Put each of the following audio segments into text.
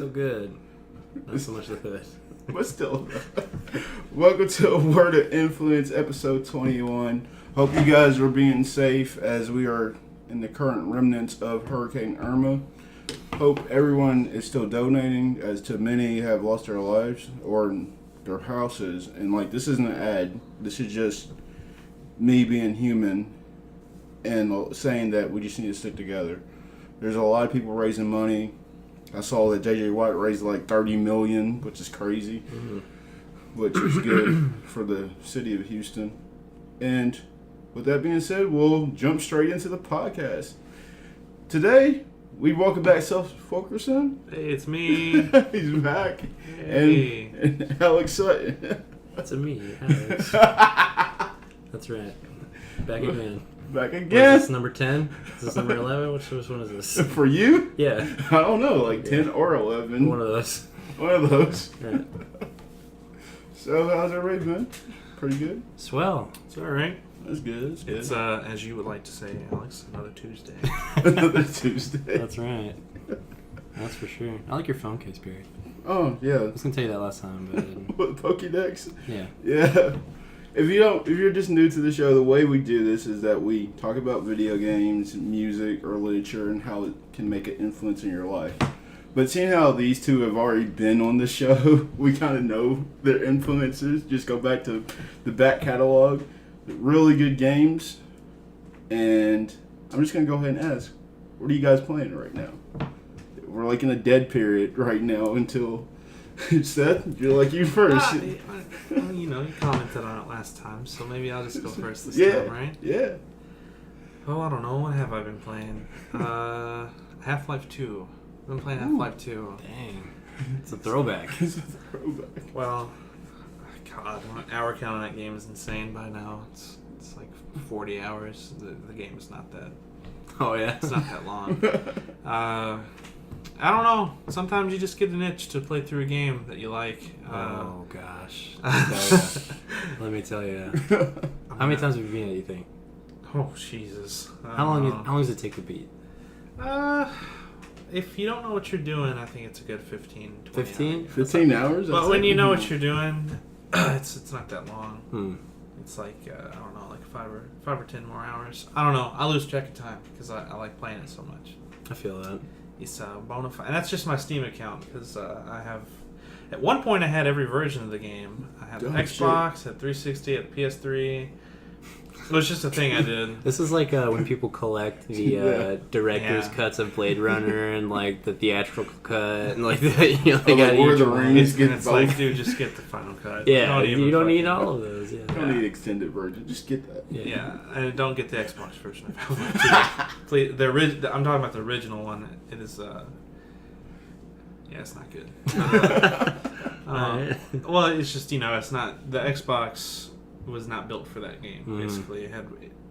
Still good. Not so much the hood. But still. Welcome to A Word of Influence, episode 21. Hope you guys are being safe as we are in the current remnants of Hurricane Irma. Hope everyone is still donating, as too many have lost their lives or their houses. And like, this isn't an ad. This is just me being human and saying that we just need to stick together. There's a lot of people raising money. I saw that JJ Watt raised like $30 million, which is crazy, which is good for the city of Houston. And with that being said, we'll jump straight into the podcast. Today, we welcome back Seth Fulkerson. Hey, it's me. He's back. Hey. And Alex Sutton. That's me, Alex. That's right. Back again. Back again. What is this, number 10? Is this number 11? Which one is this? For you? Yeah. I don't know, like 10 or 11. One of those. One of those. Right. So, how's everybody been? Pretty good? Swell. It's all right. That's good. That's good. It's as you would like to say, Alex, another Tuesday. Another Tuesday. That's right. That's for sure. I like your phone case, Barry. Oh, yeah. I was going to tell you that last time, but I didn't. What, Pokédex? Yeah. Yeah. If you're just new to the show, the way we do this is that we talk about video games, music, or literature, and how it can make an influence in your life. But seeing how these two have already been on the show, we kind of know their influences. Just go back to the back catalog. Really good games. And I'm just going to go ahead and ask, what are you guys playing right now? We're like in a dead period right now until... Seth, you're like you first. Well, you commented on it last time, so maybe I'll just go first this time, right? Yeah. Oh, I don't know. What have I been playing? Half-Life 2. I've been playing Half-Life 2. Dang. It's a throwback. It's a throwback. Well, God, an hour count on that game is insane by now. It's like 40 hours. The game is not that. Oh, yeah? It's not that long. I don't know. Sometimes you just get an itch to play through a game that you like. Oh, gosh. Let me tell you. How many times have you beaten it, you think? Oh, Jesus. How long does it take to beat? If you don't know what you're doing, I think it's a good 15, 20 15? hours. 15 hours? But when you know what you're doing, it's not that long. It's like, I don't know, like 5 or 10 more hours. I don't know. I lose track of time because I like playing it so much. I feel that. It's bona fide. And that's just my Steam account because I have... At one point, I had every version of the game. I had an Xbox, had 360, had PS3. It was just a thing I did. This is like when people collect the director's cuts of Blade Runner and like the theatrical cut and like the, they got Lord of the Rings. It's like, dude, just get the final cut. Yeah, you don't need all of those. Yeah. You don't need extended version. Just get that. Yeah, and don't get the Xbox version of Please, I'm talking about the original one. It is, it's not good. Well, it's just, it's not, the Xbox was not built for that game, basically.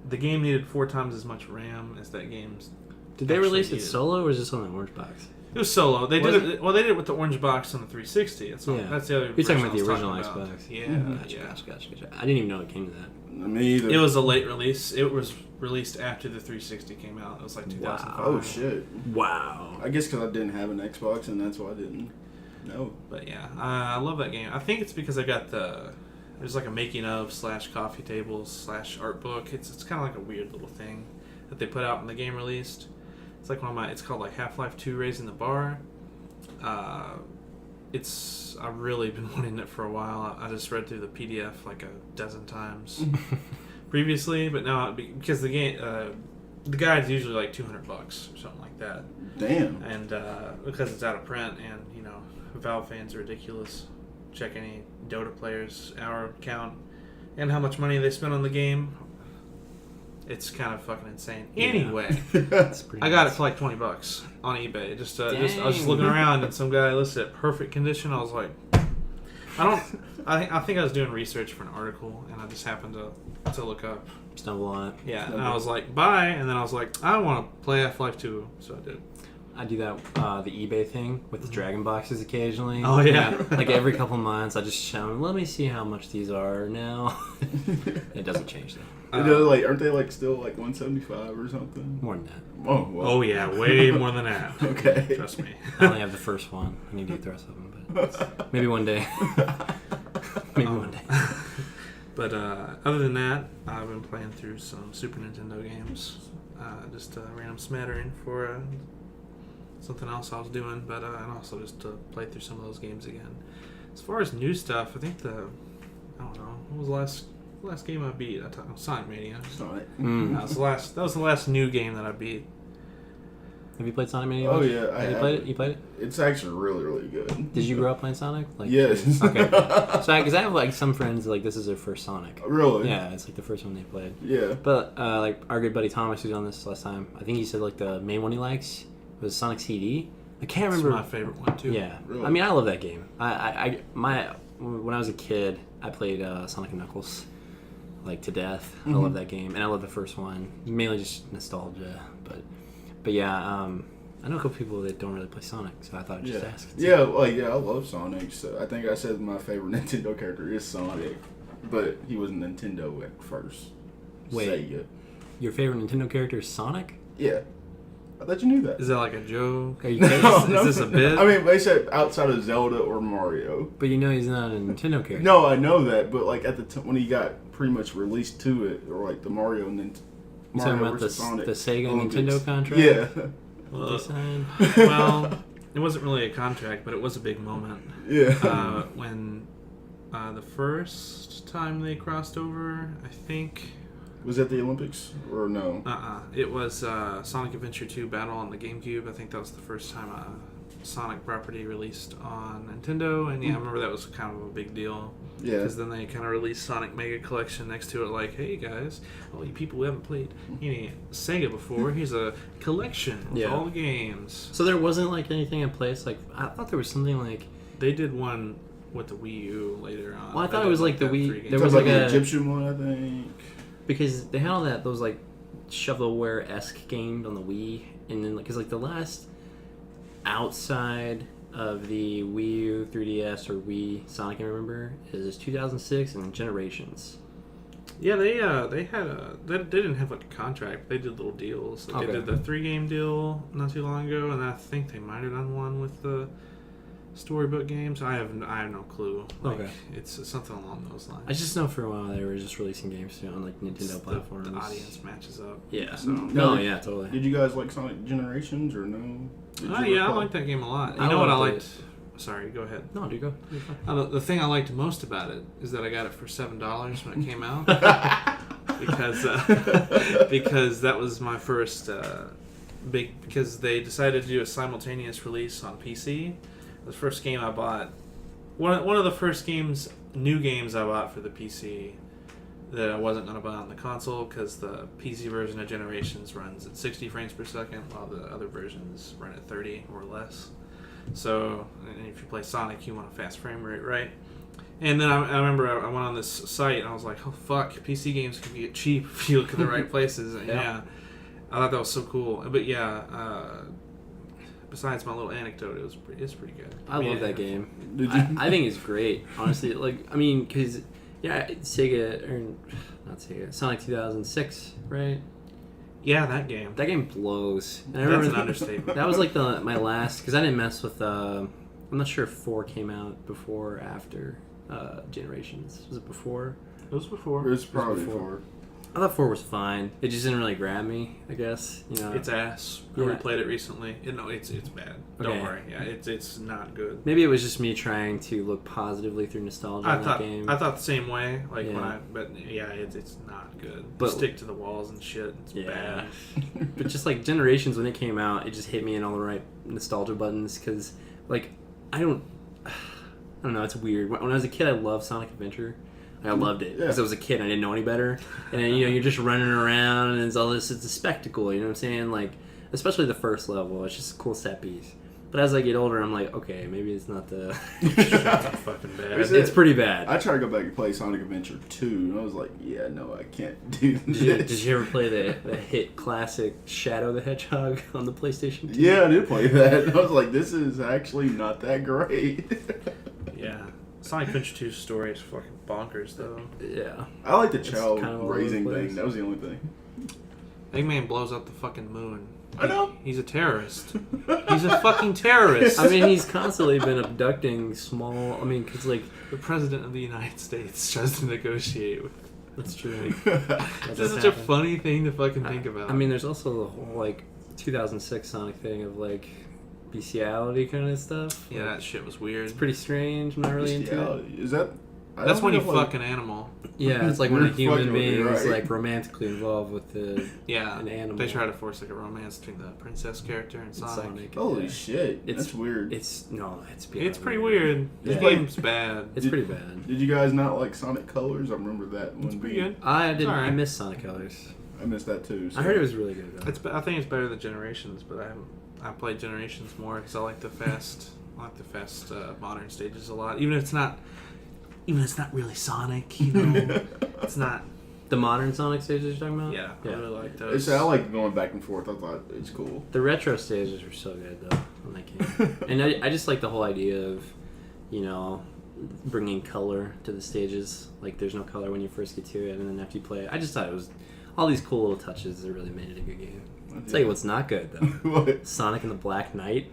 The game needed 4 times as much RAM as that game's. Did they release it solo or was this on the orange box? It was solo. They did it with the orange box on the 360. That's the other. You're talking about the original Xbox. Yeah, Gotcha. I didn't even know it came to that. Me either. It was a late release. It was released after the 360 came out. It was like 2005. Wow. Oh shit! Wow. I guess because I didn't have an Xbox and that's why I didn't know. But yeah, I love that game. I think it's because I got there's like a making of / coffee tables / art book. It's kind of like a weird little thing that they put out when the game released. It's like it's called like Half-Life 2 Raising the Bar. I've really been wanting it for a while. I just read through the PDF like a dozen times previously, but now because the game, the guide's usually like $200 or something like that. Damn. And because it's out of print, and Valve fans are ridiculous. Check any Dota players' hour count and how much money they spend on the game. It's kind of fucking insane. Yeah. Anyway, I got it for like $20 on eBay. I was just looking around and some guy listed it perfect condition. I was like, I think I was doing research for an article and I just happened to look up. Stumble on it. Yeah, and I was like, buy, and then I was like, I want to play Half-Life 2, so I did. I do that the eBay thing with the Dragon boxes occasionally. Oh, yeah. Like every couple months, I just show them. Let me see how much these are now. It doesn't change though. Aren't they like still like 175 or something? More than that. Oh, well. Oh yeah, way more than that. Okay. Trust me. I only have the first one. I need to get the rest of them, but maybe one day. Maybe one day. But other than that, I've been playing through some Super Nintendo games. Just a random smattering for something else I was doing, but and also just to play through some of those games again. As far as new stuff, I think I don't know, what was the last game I beat? Sonic Mania. Sonic. That was the last new game that I beat. Have you played Sonic Mania? Oh yeah, Have you played it? You played it? It's actually really, really good. Did you grow up playing Sonic? Yes. Okay. So, because I have like some friends like this is their first Sonic. Really? Yeah, it's like the first one they played. Yeah. But like our good buddy Thomas, who's on this last time, I think he said like the main one he likes was Sonic CD. I can't remember. It's my favorite one too. Yeah. Really? I mean, I love that game. When I was a kid, I played Sonic and Knuckles like to death. I love that game, and I love the first one. Mainly just nostalgia, but yeah. I know a couple people that don't really play Sonic, so I thought I'd just ask. Yeah, I love Sonic. So I think I said my favorite Nintendo character is Sonic, but he was Nintendo at first. Wait, Sega. Your favorite Nintendo character is Sonic? Yeah. I thought you knew that. Is that like a joke? Are you Is this a bit? I mean, they said outside of Zelda or Mario. But you know he's not a Nintendo character. No, I know that, but like at the time when he got pretty much released to it, or like the Mario You talking about the Sega Olympics. Nintendo contract? Yeah. Well, it wasn't really a contract, but it was a big moment. Yeah. When the first time they crossed over, I think. Was that the Olympics or no? It was Sonic Adventure 2 Battle on the GameCube. I think that was the first time a Sonic property released on Nintendo, and yeah, I remember that was kind of a big deal. Yeah. Because then they kind of released Sonic Mega Collection next to it, like, hey guys, all you people who haven't played Sega before, here's a collection with all the games. So there wasn't like anything in place. Like I thought there was something like They did one with the Wii U later on. Well, I thought it was like the Wii. There was like like an a Egyptian one, I think. Because they had all those like shovelware-esque games on the Wii, and then because like the last outside of the Wii U, 3DS, or Wii Sonic I remember is 2006 and Generations. Yeah, they didn't have like a contract. They did little deals. Like They did the 3-game deal not too long ago, and I think they might have done one with the storybook games. I have no clue. Like, it's something along those lines. I just know for a while they were just releasing games too on like Nintendo platforms. The audience matches up. Yeah. So. Yeah, totally. Did you guys like Sonic Generations or no? Yeah, I like that game a lot. You know what I liked? Sorry, go ahead. No, dude, go. The thing I liked most about it is that I got it for $7 when it came out. because that was my first because they decided to do a simultaneous release on PC. The first game I bought, one of the first new games I bought for the PC that I wasn't going to buy on the console because the PC version of Generations runs at 60 frames per second while the other versions run at 30 or less. So if you play Sonic, you want a fast frame rate, right? And then I remember I went on this site and I was like, oh fuck, PC games can get cheap if you look at the right places. And yeah, I thought that was so cool. But yeah, besides my little anecdote, it's pretty good. I love that game. I think it's great, honestly. Like, I mean, because Sonic 2006, right? Yeah, that game. That game blows. And that's an understatement. That was like my last, because I didn't mess with. I'm not sure if 4 came out before or after Generations. Was it before? It was before. It was probably before. I thought 4 was fine. It just didn't really grab me, I guess. It's ass. I replayed it recently. It's bad. Don't worry. Yeah, it's not good. Maybe it was just me trying to look positively through nostalgia in that game. I thought the same way. But it's not good. But stick to the walls and shit. It's bad. But just like Generations, when it came out, it just hit me in all the right nostalgia buttons because, like, I don't know. It's weird. When I was a kid, I loved Sonic Adventure. I loved it because I was a kid and I didn't know any better. And then, you're just running around and it's all this. It's a spectacle. You know what I'm saying? Like, especially the first level. It's just a cool set piece. But as I get older, I'm like, okay, maybe it's not the. Fucking bad. It's pretty bad. I tried to go back and play Sonic Adventure 2, and I was like, yeah, no, I can't do this. Did you ever play the hit classic Shadow the Hedgehog on the PlayStation 2? Yeah, I did play that. And I was like, this is actually not that great. Yeah. Sonic Adventure 2's story is fucking bonkers, though. Yeah. I like the It's child kind of all raising over the thing. place. That was the only thing. Eggman blows up the fucking moon. I know. He's a terrorist. He's a fucking terrorist. I mean, he's constantly been abducting small. I mean, because like The president of the United States tries to negotiate with. that's true. It's just such a funny thing to fucking think about. I mean, there's also the whole like 2006 Sonic thing of like bestiality kind of stuff. yeah, that shit was weird. It's pretty strange. I'm not really into it. Bestiality. Is that? I That's don't when you think I've, fuck an animal. Yeah, it's like when a We're human fucking with being you, is right. like romantically involved with Yeah, an animal. they try to force like a romance between the princess character and Sonic. Holy yeah. shit. It's That's weird. It's It's beyond pretty weird. This Yeah. game's bad. It's pretty bad. Did you guys not like Sonic Colors? I remember that one. It's pretty being- good. I didn't. alright. I missed Sonic Colors. I missed that too. So. I heard it was really good though. I think it's better than Generations, but I played Generations more because I like the fast modern stages a lot. Even if it's not really Sonic, you know, it's not. The modern Sonic stages you're talking about? Yeah, I really like It's, those. I like going back and forth. I thought it's cool. The retro stages were so good though on that game, and I just like the whole idea of, you know, bringing color to the stages. Like there's no color when you first get to it, and then after you play it, I just thought it was all these cool little touches that really made it a good game. I'll tell you what's not good though. What? Sonic and the Black Knight.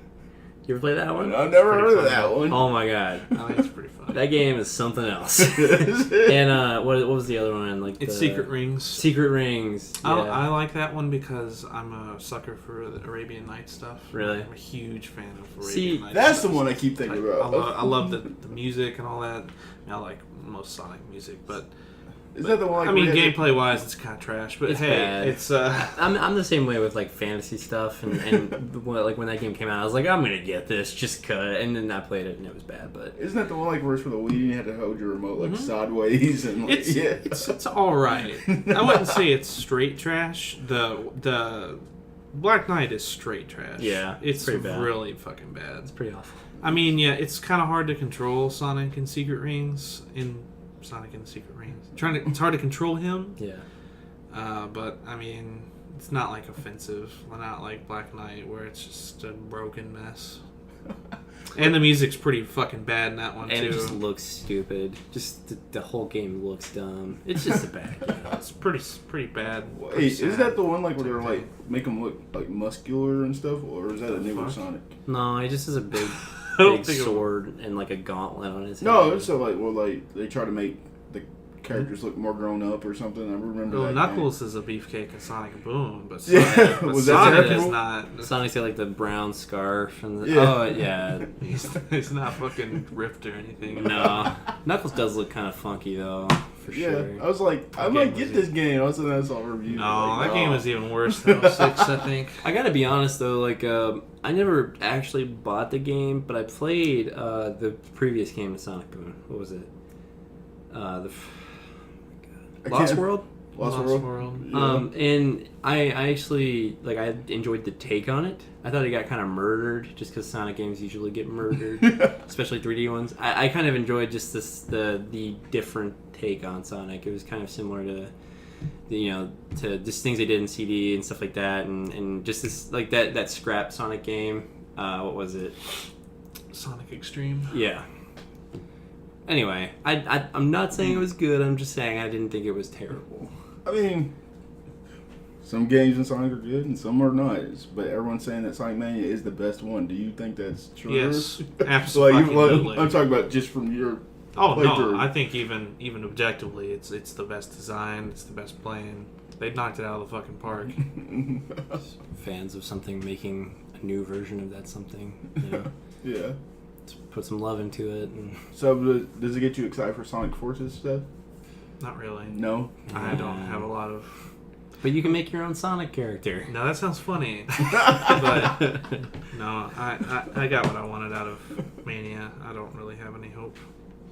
You ever play that one? I've never Pretty heard of fun. that one. Oh my god, I think it's pretty funny. that game is something else. And what was the other one? Like It's the Secret Rings. Secret Rings. Yeah. I like that one because I'm a sucker for the Arabian Nights stuff. Really? I'm a huge fan of Arabian See, Nights. That's the stuff. one I keep thinking about. I love the music and all that. I mean, I like most Sonic music, but Is that the one? Like, I mean, where you have to- gameplay wise, it's kind of trash. But It's hey, bad. it's I'm the same way with like fantasy stuff, and like when that game came out, I was like, I'm gonna get this just cut, and then I played it and it was bad. But Isn't that the one like where it's for the Wii and you had to hold your remote like sideways and like, it's all right. I wouldn't say it's straight trash. The Black Knight is straight trash. Yeah, it's pretty bad. really fucking bad. it's pretty awful. I mean, yeah, it's kind of hard to control Sonic and Secret Rings it's hard to control him. Yeah, But I mean, it's not like offensive. Not like Black Knight where it's just a broken mess. And the music's pretty fucking bad in that one and too. it just looks stupid. Just the whole game looks dumb. It's just a bad game. It's pretty bad. Wait, pretty is sad. that the one like where they're like make them look like muscular and stuff, or is that a newer Fuck. Sonic? No, it just has a big, I don't big think it- sword and like a gauntlet on his head. No, it's so like well like they try to make the characters look more grown up or something. I remember Well, that. Knuckles is a beefcake and Sonic Boom, but Yeah, Sonic, was that Sonic is terrible? not. Sonic's got like the brown scarf and the, Yeah. oh yeah. He's not fucking ripped or anything. No, Knuckles does look kind of funky though, for Yeah, sure. I was like, I That might game get was this game. All of a sudden, I saw a review. No, like, that game was even worse than 06, I think. I gotta be honest though, like I never actually bought the game, but I played the previous game to Sonic Boom. What was it? I Lost can't- World. Lost World. Yeah. And I actually like I enjoyed the take on it. I thought it got kind of murdered just because Sonic games usually get murdered, especially 3D ones. I kind of enjoyed just the different take on Sonic. It was kind of similar to to just things they did in CD and stuff like that, and just this like that scrap Sonic game. What was it? Sonic Extreme. Yeah. Anyway, I'm not saying it was good. I'm just saying I didn't think it was terrible. I mean, some games in Sonic are good and some are not. But everyone's saying that Sonic Mania is the best one. Do you think that's true? Yes, Like, absolutely. I'm talking about just from your. Oh playthrough. no, I think even objectively, it's the best design. It's the best playing. They knocked it out of the fucking park. Fans of something making a new version of that something, you know, Yeah. let's put some love into it. And So does it get you excited for Sonic Forces stuff? Not really. No. I don't have a lot of. But you can make your own Sonic character. No, that sounds funny. But no, I got what I wanted out of Mania. I don't really have any hope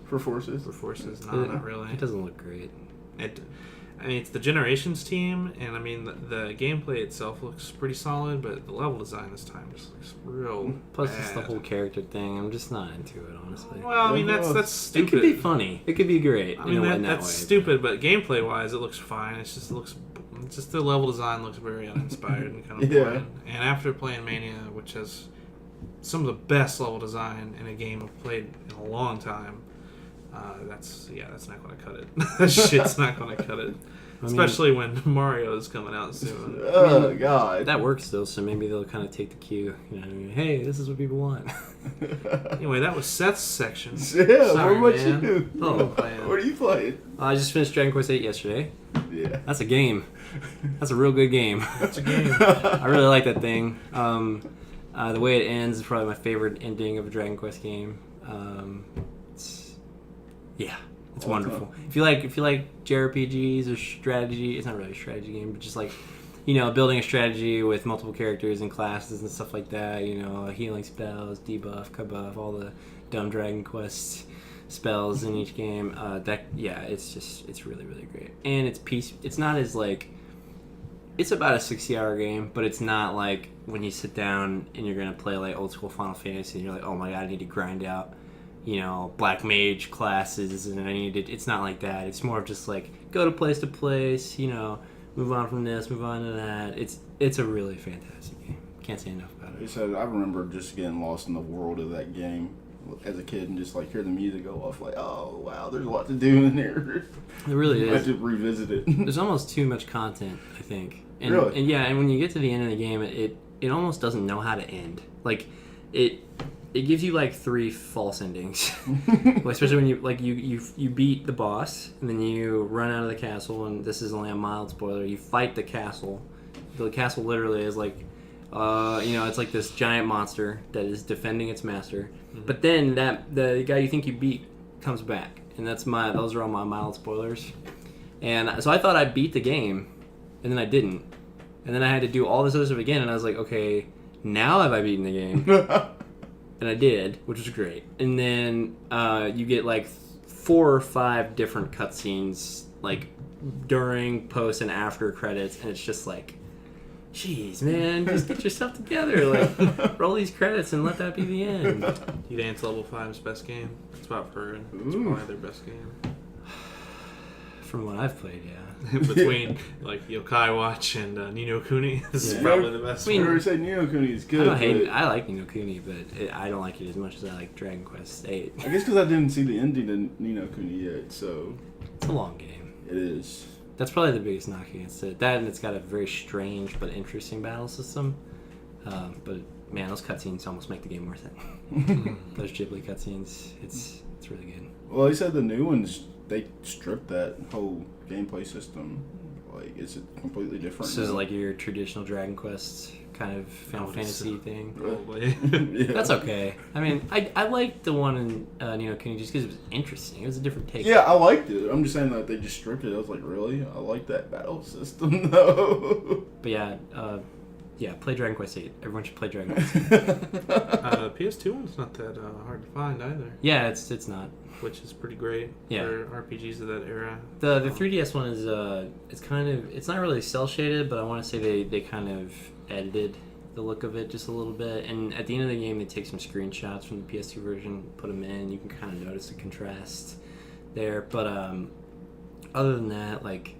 For Forces? for Forces. No, not really. It doesn't look great. I mean, it's the Generations team, and I mean, the gameplay itself looks pretty solid, but the level design this time just looks real Plus, bad. it's the whole character thing. I'm just not into it, honestly. Well, I mean, that's stupid. It could be funny. It could be great. I mean, in that that's way. stupid, but gameplay-wise, it looks fine. It's just the level design looks very uninspired and kind of boring. And after playing Mania, which has some of the best level design in a game I've played in a long time, that's not going to cut it. That shit's not going to cut it. Especially when Mario is coming out soon. Oh, God. That works, though, so maybe they'll kind of take the cue. You know, hey, this is what people want. Anyway, that was Seth's section. Yeah, Sorry, what man. you? Oh, man. What are you playing? I just finished Dragon Quest VIII yesterday. Yeah. That's a game. That's a real good game. It's a game. I really like that thing. The way it ends is probably my favorite ending of a Dragon Quest game. It's wonderful. If you like JRPGs or strategy, it's not really a strategy game, but just like, building a strategy with multiple characters and classes and stuff like that. Healing spells, debuff, kabuff, all the dumb Dragon Quest spells in each game. It's really, really great. And it's not as like, it's about a 60-hour game, but it's not like when you sit down and you're gonna play like old school Final Fantasy and you're like, oh my god, I need to grind out black mage classes, and it's not like that. It's more of just like go to place, move on from this, move on to that. It's a really fantastic game. Can't say enough about it. So I remember just getting lost in the world of that game as a kid and just like hear the music go off, like, oh wow, there's a lot to do in here. It really is. I have to revisit it. There's almost too much content, I think. And, really? And when you get to the end of the game, it almost doesn't know how to end. Like it gives you like 3 false endings, especially when you beat the boss and then you run out of the castle. And this is only a mild spoiler. You fight the castle. The castle literally is like, it's like this giant monster that is defending its master. Mm-hmm. But then the guy you think you beat comes back, and those are all my mild spoilers. And so I thought I beat the game, and then I didn't, and then I had to do all this other stuff again. And I was like, okay, now have I beaten the game? And I did, which was great. And then you get like 4 or 5 different cutscenes, like during, post, and after credits, and it's just like, jeez, man, just get yourself together. Like, roll these credits and let that be the end. You dance level 5's best game. That's what I've heard. It's probably their best game. From what I've played, yeah. Between like Yokai Watch and Ni no Kuni, this is probably the best. I mean, we say Ni no Kuni is good. I like Ni no Kuni, but I don't like it as much as I like Dragon Quest VIII. I guess because I didn't see the ending to Ni no Kuni yet, so it's a long game. It is. That's probably the biggest knock against it. That, and it's got a very strange but interesting battle system. But man, those cutscenes almost make the game worth it. Those Ghibli cutscenes, it's really good. Well, they said the new ones, they stripped that whole gameplay system. Like, it's a completely different. So is it like your traditional Dragon Quest kind of Final Fantasy thing? Probably. Yeah. That's okay. I mean, I liked the one in Ni no Kuni just because it was interesting. It was a different take. Yeah, I liked it. I'm just saying that they just stripped it. I was like, really? I like that battle system, though. But yeah, play Dragon Quest VIII. Everyone should play Dragon Quest VIII. PS2 one's not that hard to find either. Yeah, it's not. Which is pretty great for RPGs of that era. The 3DS one is it's not really cel shaded, but I want to say they kind of edited the look of it just a little bit. And at the end of the game, they take some screenshots from the PS2 version, put them in. You can kind of notice the contrast there. But other than that, like,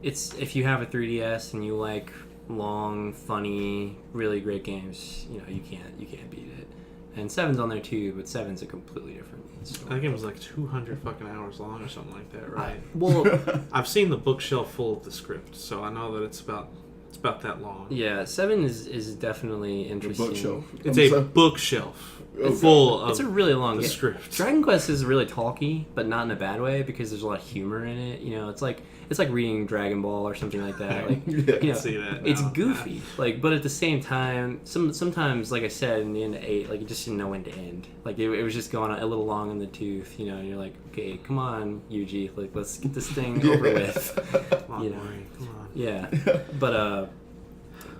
it's if you have a 3DS and you like long, funny, really great games, you can't beat it. And 7's on there too, but 7's a completely different story. That game was like 200 fucking hours long or something like that, right? Well, I've seen the bookshelf full of the script, so I know that it's about that long. Yeah, 7 is definitely interesting. Bookshelf. It's a bookshelf full of it's a really long the game. script. Dragon Quest is really talky, but not in a bad way because there's a lot of humor in it. It's like reading Dragon Ball or something like that. Like, Yeah. I can see that now. It's goofy, but at the same time, sometimes, like I said, in the end of 8, like, you just didn't know when to end. Like, it was just going a little long in the tooth, and you're like, okay, come on, Yuji, like, let's get this thing over with. Come on, Maury, come on. Yeah, but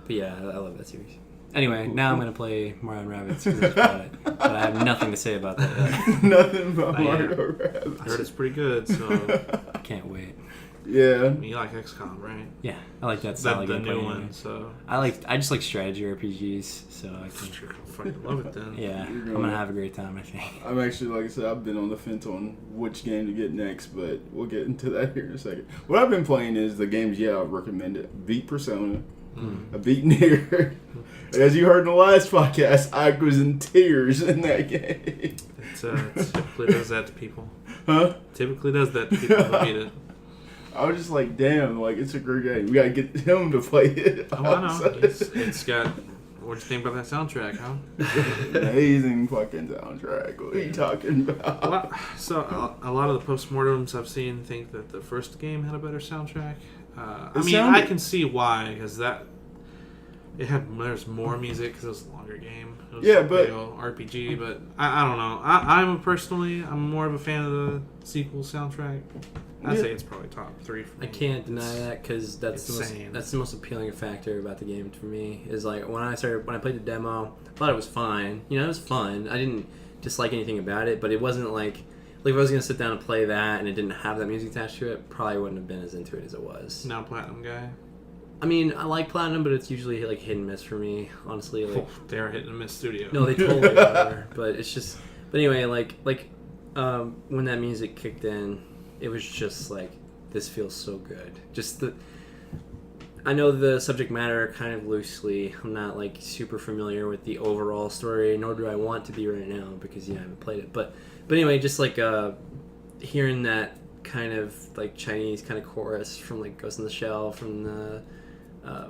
yeah, I love that series. Anyway, now I'm gonna play Mario & Rabbids because I bought it, but I have nothing to say about that yet. Nothing about I am. Mario Rabbids. I heard it's pretty good, so I can't wait. Yeah. I mean, you like XCOM, right? Yeah, I like that style That of the gameplay. new one. So I just like strategy RPGs, so I I can. fucking love it then. Yeah, You're I'm gonna have a great time. I think. I'm actually, like I said, I've been on the fence on which game to get next, but we'll get into that here in a second. What I've been playing is the games, I recommended. Beat Persona. I beat Nier. As you heard in the last podcast, I was in tears in that game. It typically does that to people. Huh? Typically does that to people who beat it. I was just like, damn, like, it's a great game. We gotta get him to play it. Oh, I know. It's got... What'd you think about that soundtrack, huh? Amazing fucking soundtrack. What are you talking about? A lot of the postmortems I've seen think that the first game had a better soundtrack. sounded- I can see why, because there's more music because it was a longer game. It was Yeah, but- real RPG, but I don't know. I'm more of a fan of the sequel soundtrack. I'd say it's probably top 3 for me. I can't deny that because that's insane. the most appealing factor about the game for me. Is like when I played the demo, I thought it was fine. You know, it was fun. I didn't dislike anything about it, but it wasn't like if I was gonna sit down and play that and it didn't have that music attached to it, probably wouldn't have been as into it as it was. Now Platinum guy. I mean, I like Platinum, but it's usually like hit and miss for me, honestly. Like, They are hitting a miss studio. no, they totally are. But it's just. But anyway, when that music kicked in, it was just like, this feels so good. I know the subject matter kind of loosely. I'm not like super familiar with the overall story, nor do I want to be right now because I haven't played it. But anyway, just like hearing that kind of like Chinese kind of chorus from like Ghost in the Shell from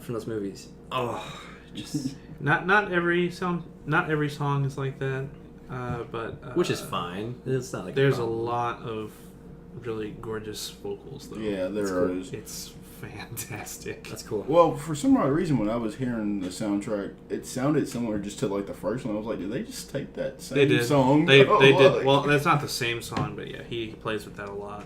those movies. Oh, just Not every song is like that, but which is fine. It's not like there's a problem. lot of really gorgeous vocals though. Yeah, there cool. is. It's fantastic. That's cool. Well, for some odd reason, when I was hearing the soundtrack, it sounded similar just to like the first one. I was like, did they just take that same They did. song? They Oh, did. like- Well, that's not the same song, but yeah, he plays with that a lot.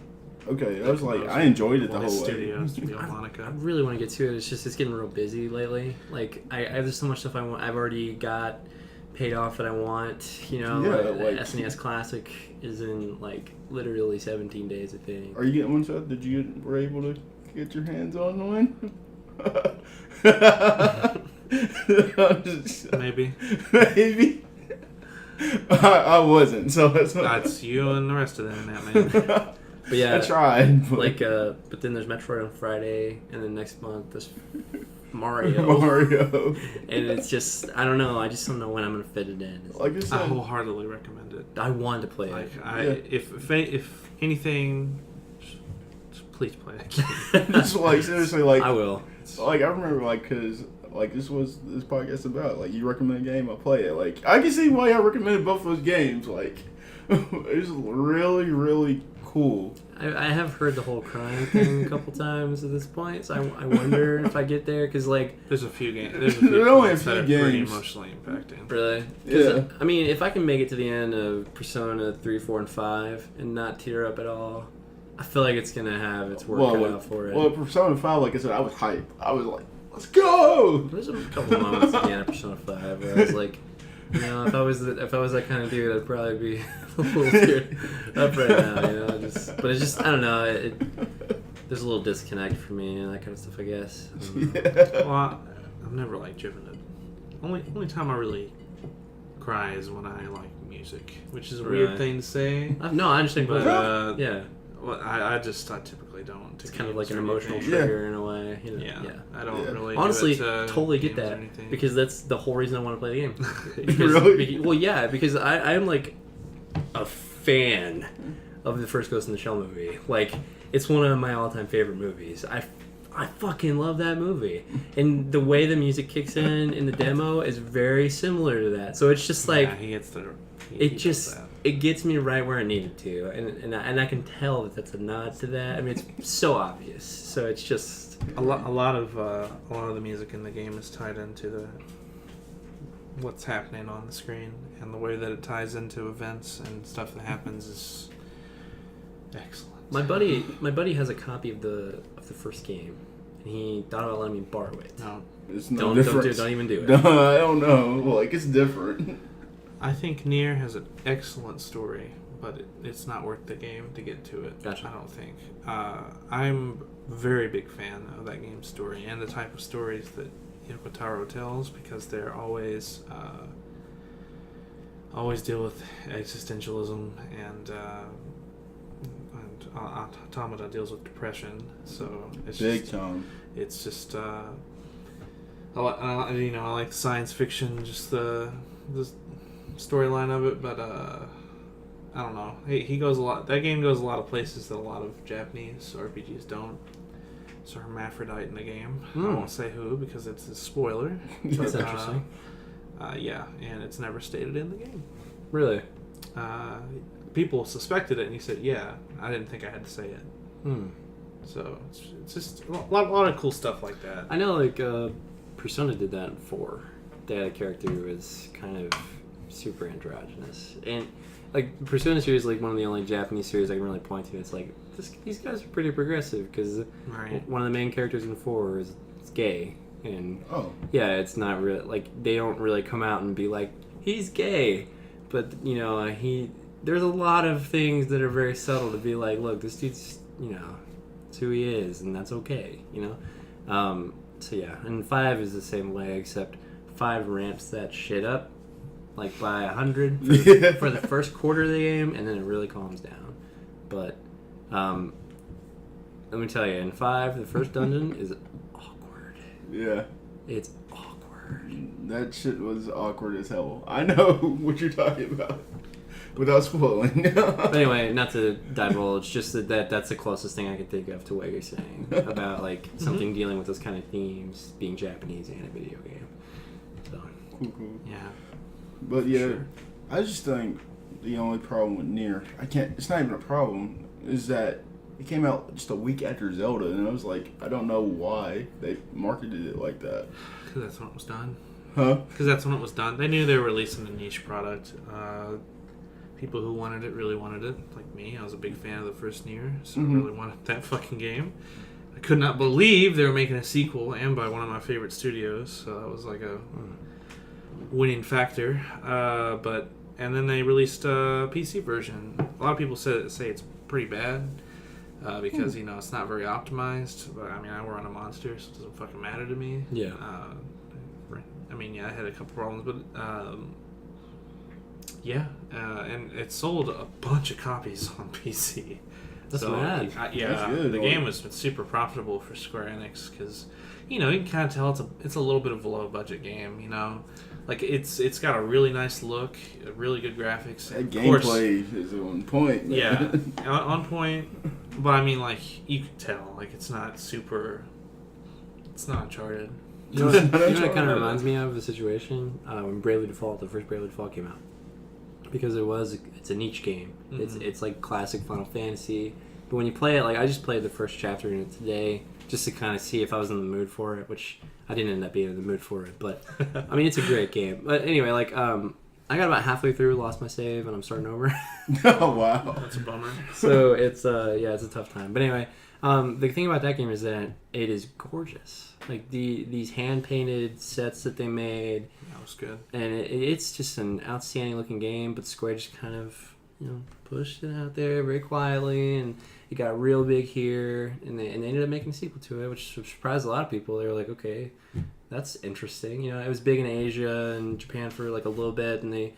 Okay, I was like, I enjoyed it the His whole way. studio, Studio I Monica. really want to get to it. It's getting real busy lately. Like there's so much stuff I want. I've already got paid off that I want. You know, Yeah, like- SNES Classic is in like literally 17 days, I think. Are you getting one, Seth? Were able to get your hands on one? Maybe. Maybe. I wasn't, so that's That's you and the rest of them, that man. But yeah, I tried. But but then there's Metroid on Friday, and then next month there's Mario. Mario. And it's just I don't know. I just don't know when I'm gonna fit it in. Like I I said, wholeheartedly recommend it. I want to play Like it. if anything, just please play it. just like seriously, like I will. Like I remember, like, cause like this was this podcast about. Like you recommend a game, I play it. Like I can see why I recommended both those games. Like it's really, really cool. I have heard the whole crying thing a couple times at this point, so I wonder if I get there because like There's a few games. There's a few There are only a points that few are pretty games. emotionally impacting. really. 'Cause, Yeah. I mean, if I can make it to the end of Persona 3, 4, and 5 and not tear up at all, I feel like it's gonna have its work cut out for it. Well, Persona 5, like I said, I was hyped. I was like, let's go! There's a couple moments at the end of Persona 5 where I was like, you know, if I was that kind of dude, I'd probably be a little teared up right now. You know, but it's just I don't know. There's a little disconnect for me and that kind of stuff. I guess. Well, I've never like driven it. Only time I really cry is when I like music, which is a weird Right. thing to say. No, I understand, But but yeah, well, I typically don't. it's kind of like an or emotional anything. trigger in a way. You know? Yeah, I don't Yeah. really. Honestly, do it to totally get games or that anything. because that's the whole reason I want to play the game. Really? Well, yeah, because I am like a fan of the first Ghost in the Shell movie. Like, it's one of my all-time favorite movies. I fucking love that movie, and the way the music kicks in the demo is very similar to that. So it's just like yeah, he gets the. it just it gets me right where I needed to, and I can tell that that's a nod to that. I mean, it's so obvious. So it's just a lot of the music in the game is tied into what's happening on the screen, and the way that it ties into events and stuff that happens is excellent. my buddy has a copy of the first game, and he thought about letting me borrow it. No, It's no different. Don't even do it. No, I don't know. Like, it's different. I think Nier has an excellent story but it's not worth the game to get to it. Gotcha. I don't think. I'm a very big fan of that game's story and the type of stories that Yoko Taro tells, because they're always deal with existentialism, and Automata deals with depression. So it's Big time. It's just I like the science fiction, just the storyline of it, but I don't know. He goes a lot. That game goes a lot of places that a lot of Japanese RPGs don't. It's a hermaphrodite in the game. I won't say who because it's a spoiler. That's interesting. Yeah, and it's never stated in the game. Really? People suspected it, and he said, "Yeah, I didn't think I had to say it." So it's just a lot of cool stuff like that. I know, like Persona did that in 4. They had a character who was kind of super androgynous, and like Persona series, like one of the only Japanese series I can really point to. It's like these guys are pretty progressive, because one of the main characters in 4 is gay, and yeah, it's not really like they don't really come out and be like he's gay, but you know there's a lot of things that are very subtle to be like, look, this dude's it's who he is, and that's okay, So yeah, and 5 is the same way, except 5 ramps that shit up like by 100 for the first quarter of the game, and then it really calms down. But let me tell you, in 5, the first dungeon is awkward. Yeah. It's awkward. That shit was awkward as hell. I know what you're talking about. Without spoiling. But anyway, not to divulge, just that's the closest thing I could think of to what you're saying about like something dealing with those kind of themes, being Japanese and a video game. So, cool. Yeah. But yeah, sure. I just think the only problem with Nier, it's not even a problem, is that it came out just a week after Zelda, and I was like, I don't know why they marketed it like that. Because that's when it was done. Huh? Because that's when it was done. They knew they were releasing a niche product. People who wanted it really wanted it. Like me, I was a big fan of the first Nier, so I really wanted that fucking game. I could not believe they were making a sequel, and by one of my favorite studios, so that was like a winning factor. And then they released a PC version. A lot of people say it's pretty bad because it's not very optimized. But I mean, I run a monster, so it doesn't fucking matter to me. Yeah. I had a couple problems, but and it sold a bunch of copies on PC. That's mad. That's good. The game was super profitable for Square Enix because, you can kind of tell it's a little bit of a low budget game. Like it's got a really nice look, really good graphics. That gameplay is on point. Man. Yeah, on point. But I mean, like you could tell, like it's not Uncharted. You know what it kind of reminds me of a situation when the first Bravely Default came out. Because it's a niche game. It's like classic Final Fantasy. But when you play it, like I just played the first chapter in it today just to kind of see if I was in the mood for it, which I didn't end up being in the mood for it. But I mean, it's a great game. But anyway, like I got about halfway through, lost my save, and I'm starting over. Oh wow, that's a bummer. So it's a tough time. But anyway, the thing about that game is that it is gorgeous. Like these hand painted sets that they made. That was good. And it's just an outstanding looking game, but Square just kind of pushed it out there very quietly, and it got real big here, and they ended up making a sequel to it, which surprised a lot of people. They were like, okay, that's interesting. It was big in Asia and Japan for like a little bit, and they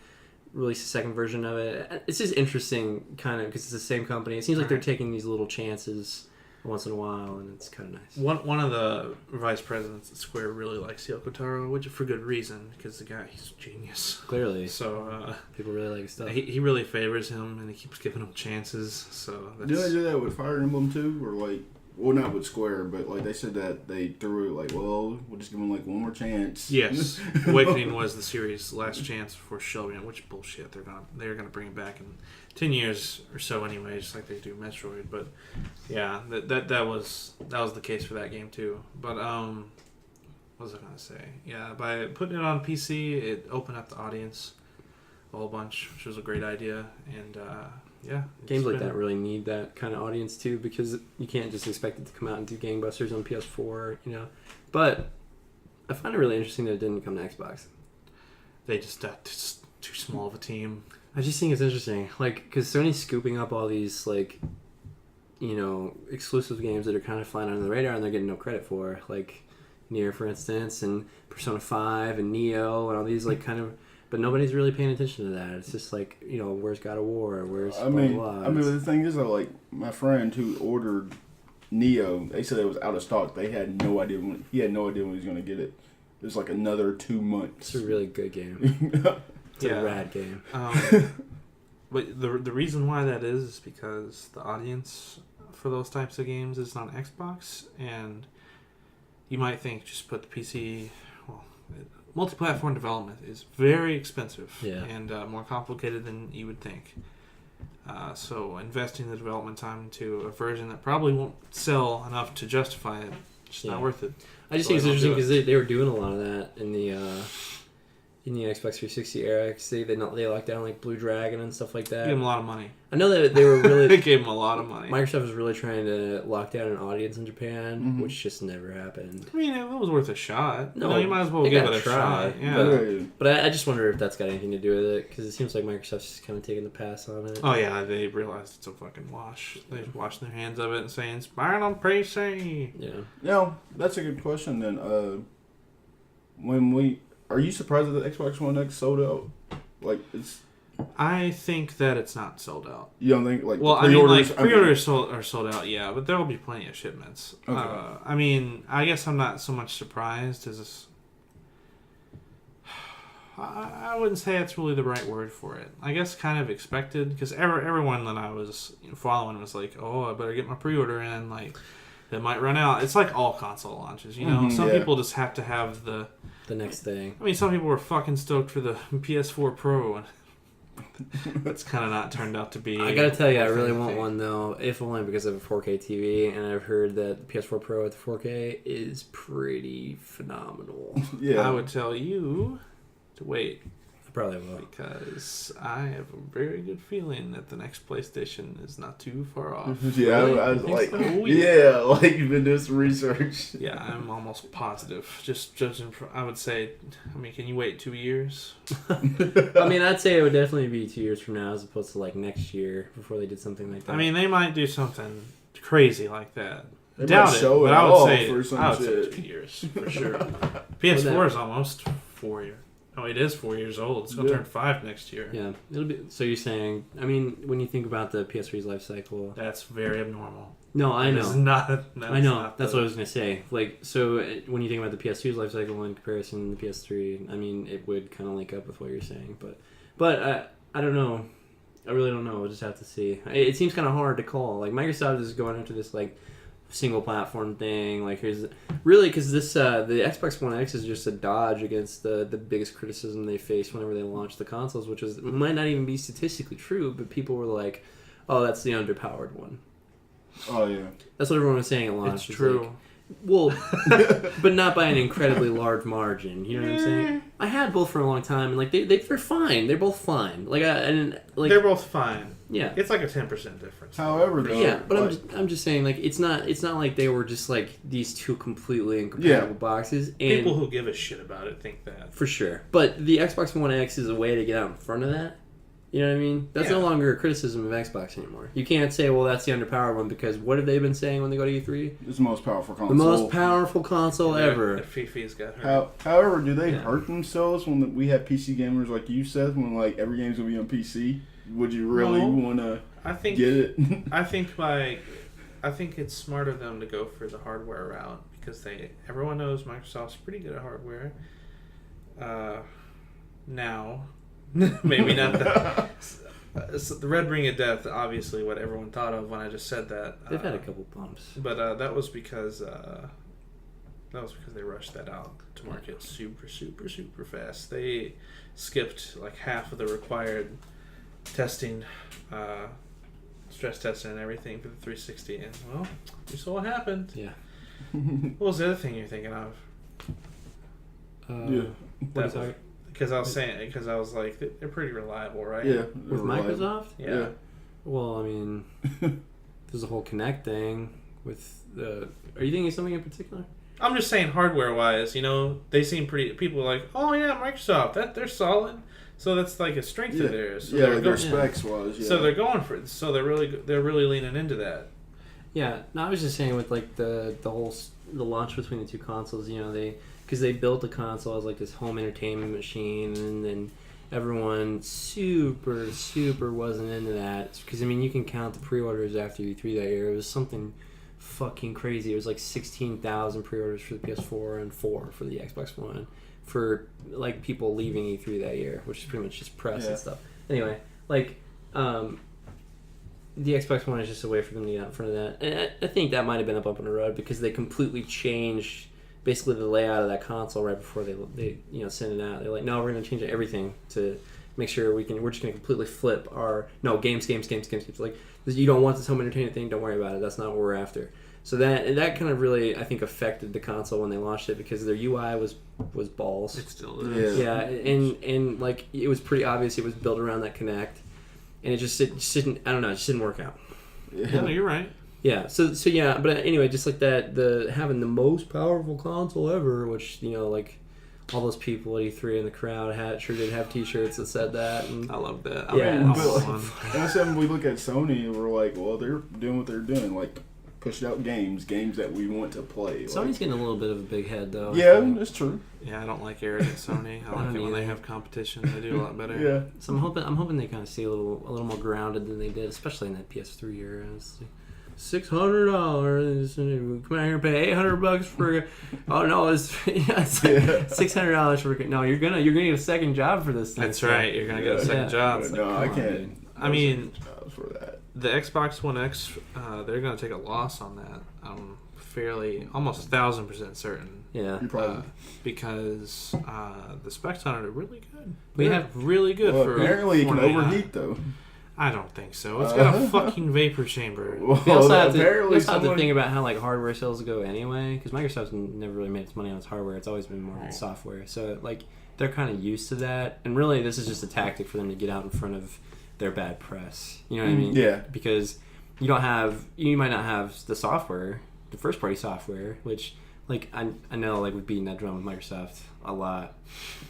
released a second version of it. It's just interesting, kind of, because it's the same company. It seems like they're taking these little chances once in a while, and it's kind of nice. One of the vice presidents at Square really likes Yoko Taro, which for good reason, because the guy, he's a genius. Clearly. So people really like his stuff. He really favors him, and he keeps giving him chances. So did they do that with Fire Emblem too, or like? Well, not with Square, but like they said that they threw it like, well, we'll just give them like one more chance. Yes, Awakening was the series' last chance for Shelby, which bullshit. They're gonna bring it back in 10 years or so anyway, just like they do Metroid. But yeah, that was the case for that game too. But what was I gonna say? Yeah, by putting it on PC, it opened up the audience a whole bunch, which was a great idea, and. Yeah, games like that really need that kind of audience too, because you can't just expect it to come out and do gangbusters on PS4, But I find it really interesting that it didn't come to Xbox. They just too small of a team. I just think it's interesting, like, because Sony's scooping up all these, like, you know, exclusive games that are kind of flying under the radar and they're getting no credit for, like Nier, for instance, and Persona 5 and Neo and all these, like, kind of, but nobody's really paying attention to that. It's just like, you know, where's God of War? Where's blah, blah, blah. I mean, the thing is, though, like, my friend who ordered Neo, they said it was out of stock. He had no idea when he was going to get it. It was like another 2 months. It's a really good game. It's a rad game. But the reason why that is because the audience for those types of games is on Xbox, and you might think just put the PC. Well, multi-platform development is very expensive and more complicated than you would think. So investing the development time into a version that probably won't sell enough to justify it, just not worth it. I just think it's interesting because they were doing a lot of that in the Xbox 360 era. Cause they locked down like Blue Dragon and stuff like that. Gave them a lot of money. I know that they were really... They gave them a lot of money. Microsoft was really trying to lock down an audience in Japan, which just never happened. I mean, it was worth a shot. No, you might as well give it a shot. Yeah. But I just wonder if that's got anything to do with it, because it seems like Microsoft's just kind of taking the pass on it. Oh, yeah, they realized it's a fucking wash. They're washing their hands of it and saying, it's buying on PC. Yeah. No, that's a good question then. Are you surprised that the Xbox One X sold out? Like, it's... I think that it's not sold out. You don't think, like, well, pre-orders... pre-orders are sold out, yeah, but there will be plenty of shipments. Okay. I mean, I guess I'm not so much surprised as... I wouldn't say it's really the right word for it. I guess kind of expected, because everyone that I was following was like, oh, I better get my pre-order in, like, it might run out. It's like all console launches, you know? Some people just have to have the next thing. I mean, some people were fucking stoked for the PS4 Pro, and that's kind of not turned out to be. I gotta tell you, I really want one though, if only because of a 4K TV, and I've heard that the PS4 Pro with 4K is pretty phenomenal. Yeah, I would tell you to wait. I probably will. Because I have a very good feeling that the next PlayStation is not too far off. Yeah, Really? I was like, so? like you've been doing some research. Yeah, I'm almost positive. Just judging from, I would say, I mean, can you wait 2 years? I mean, I'd say it would definitely be 2 years from now as opposed to like next year before they did something like that. I mean, they might do something crazy like that. They Doubt might it, show but it I would off say, or some I would say shit. 2 years for sure. PS4 is almost 4 years. Oh, it is 4 years old. It's going to turn 5 next year. Yeah, it'll be. So you're saying? I mean, when you think about the PS3's life cycle, That's very abnormal. no, I know. It's not. I know. That's what I was gonna say. Like, so when you think about the PS2's life cycle in comparison to the PS3, I mean, it would kind of link up with what you're saying. But I don't know. I really don't know. We'll just have to see. It seems kind of hard to call. Like, Microsoft is going into this like single platform thing. Like, here's really because this the Xbox One X is just a dodge against the biggest criticism they faced whenever they launched the consoles, which is might not even be statistically true, but people were like, "Oh, that's the underpowered one." Oh yeah, That's what everyone was saying at launch. It's true. Like, well, but not by an incredibly large margin. You know what I'm saying? I had both for a long time, and like they're fine. They're both fine. Like they're both fine. Yeah, it's like a 10% difference. However, though, yeah, but like, I'm just saying, like, it's not like they were just like these two completely incompatible boxes. And people who give a shit about it think that for sure. But the Xbox One X is a way to get out in front of that. You know what I mean? That's no longer a criticism of Xbox anymore. You can't say, well, that's the underpowered one, because what have they been saying when they go to E3? it's the most powerful console. The most powerful console ever. Fifi's got her. However, do they hurt themselves when we have PC gamers like you, Seth, when like every game's gonna be on PC? Would you really want to get it? I think it's smart of them to go for the hardware route, because everyone knows Microsoft's pretty good at hardware. Now, maybe not the Red Ring of Death. Obviously, what everyone thought of when I just said that. They've had a couple bumps, but that was because they rushed that out to market super fast. They skipped like half of the required testing, stress testing and everything for the 360, and well, you saw what happened. Yeah. What was the other thing you're thinking of? Because I was like, they're pretty reliable, right? Yeah. With Microsoft? Yeah. Well, I mean, there's a whole Kinect thing with the... Are you thinking of something in particular? I'm just saying hardware-wise, they seem pretty... People are like, oh yeah, Microsoft, they're solid. So that's like a strength of theirs. So yeah, like their specs was. Yeah. So they're going for it. So they're really leaning into that. Yeah, no, I was just saying with like the launch between the two consoles, you know, because they built the console as like this home entertainment machine, and then everyone super wasn't into that, because I mean you can count the pre-orders after E3 that year. It was something fucking crazy. It was like 16,000 pre-orders for the PS4 and 4 for the Xbox One for like people leaving E3 that year, which is pretty much just press and stuff. Anyway, like the Xbox One is just a way for them to get out in front of that. And I think that might have been a bump in the road, because they completely changed basically the layout of that console right before they send it out. They're like, no, we're going to change everything to make sure we're just going to completely flip our games. Like, you don't want this home entertainment thing, don't worry about it. That's not what we're after. So that kind of really, I think, affected the console when they launched it, because their UI was balls. It still is. Yeah, and like it was pretty obvious it was built around that Kinect, and it just didn't. I don't know. It just didn't work out. Yeah, no, you're right. Yeah. So yeah. But anyway, just like that, having the most powerful console ever, which like all those people at E3 in the crowd did have T-shirts that said that. And I love that. And I said, when we look at Sony, and we're like, well, they're doing what they're doing, like pushing out games that we want to play. Sony's getting a little bit of a big head, though. Yeah, that's true. Yeah, I don't like arrogant Sony. I like it when they have competition. They do a lot better. Yeah. So I'm hoping they kind of stay a little more grounded than they did, especially in that PS3 era. It's like $600. Come out here and pay $800 for. Oh no, it's $600 for. No, you're gonna get a second job for this thing. That's right. You're gonna get a second job. No, I can't. I mean, for that. The Xbox One X, they're going to take a loss on that. I'm almost 1,000% certain. Yeah. Because the specs on it are really good. We have really good for. Apparently, it can overheat though. I don't think so. It's got a fucking vapor chamber. Well, we also have to think about how like hardware sales go anyway, because Microsoft's never really made its money on its hardware. It's always been more on software. So like they're kind of used to that, and really this is just a tactic for them to get out in front of their bad press. You know what I mean? Yeah. Because you might not have the software, the first party software, which like I know like we've beaten that drum with Microsoft a lot,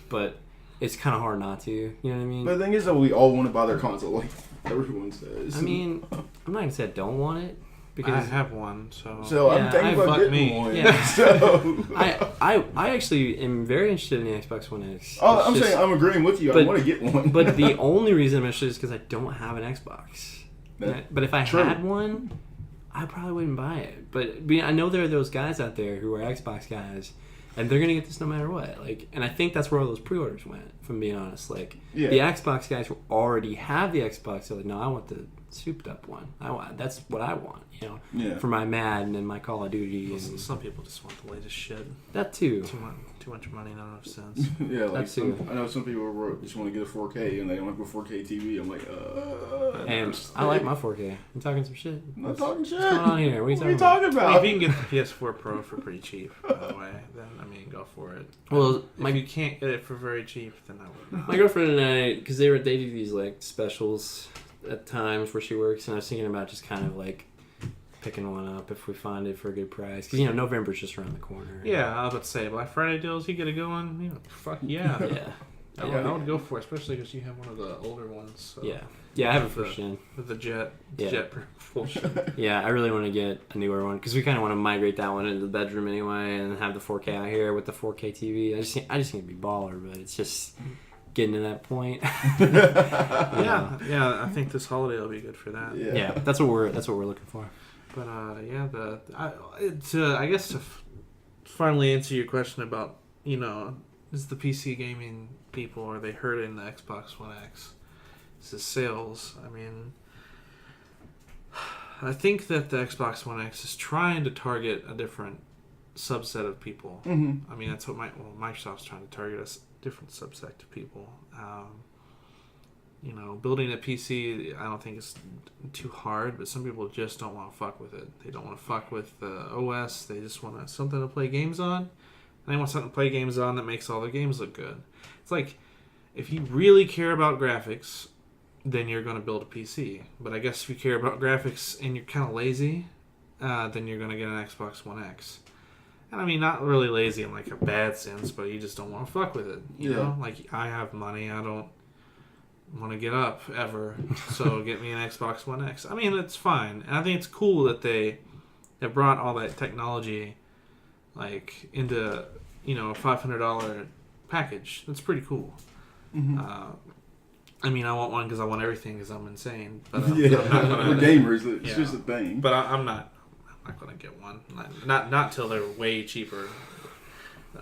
but it's kind of hard not to. You know what I mean? But the thing is that we all want to buy their console, like everyone says. I mean, I'm not gonna say I don't want it, because I have one, so I'm thinking about getting one. Yeah. So I actually am very interested in the Xbox One X. I'm saying I'm agreeing with you. I want to get one. But the only reason I'm interested is because I don't have an Xbox. But if I had one, I probably wouldn't buy it. But I know there are those guys out there who are Xbox guys, and they're gonna get this no matter what. Like, and I think that's where all those pre-orders went. If I'm being honest, like the Xbox guys who already have the Xbox, they're like, no, I want the souped up one. That's what I want. For my Madden and my Call of Duty. And some people just want the latest shit. That too. Too much money, not enough sense. Yeah, like that I know some people just want to get a 4K and they don't have a 4K TV. I'm like, And I like my 4K. I'm talking some shit. I'm not talking shit. What's going on here? What are you talking about? If you can get the PS4 Pro for pretty cheap, by the way, then go for it. Well, if you can't get it for very cheap, then I would not. My girlfriend and I, because they do these like specials at times where she works, and I was thinking about just kind of like picking one up if we find it for a good price, because November's just around the corner. Yeah, I was about to say Black Friday deals. You get it going. Fuck yeah. I would go for it, especially because you have one of the older ones. So. Yeah, I have a first gen with the jet propulsion. Yeah, I really want to get a newer one because we kind of want to migrate that one into the bedroom anyway, and have the 4K out here with the 4K TV. I just think it'd be baller, but it's just getting to that point. Yeah. I think this holiday will be good for that. Yeah, that's what we're looking for. But I guess to finally answer your question about is the PC gaming people, are they hurting the Xbox One X? Is the sales? I mean, I think that the Xbox One X is trying to target a different subset of people. Mm-hmm. I mean, that's what Microsoft's trying to target, a different subset of people. Building a PC, I don't think it's too hard, but some people just don't want to fuck with it. They don't want to fuck with the OS. They just want something to play games on. And they want something to play games on that makes all their games look good. It's like, if you really care about graphics, then you're going to build a PC. But I guess if you care about graphics and you're kind of lazy, then you're going to get an Xbox One X. And I mean, not really lazy in like a bad sense, but you just don't want to fuck with it. You know? Like, I have money. I don't want to get up ever, so get me an Xbox One X. I mean, it's fine, and I think it's cool that they brought all that technology like into a $500 package. That's pretty cool. Mm-hmm. I mean, I want one because I want everything because I'm insane. But yeah, I'm not gonna, we're gamers. It's just a thing. But I'm not gonna get one. Not till they're way cheaper.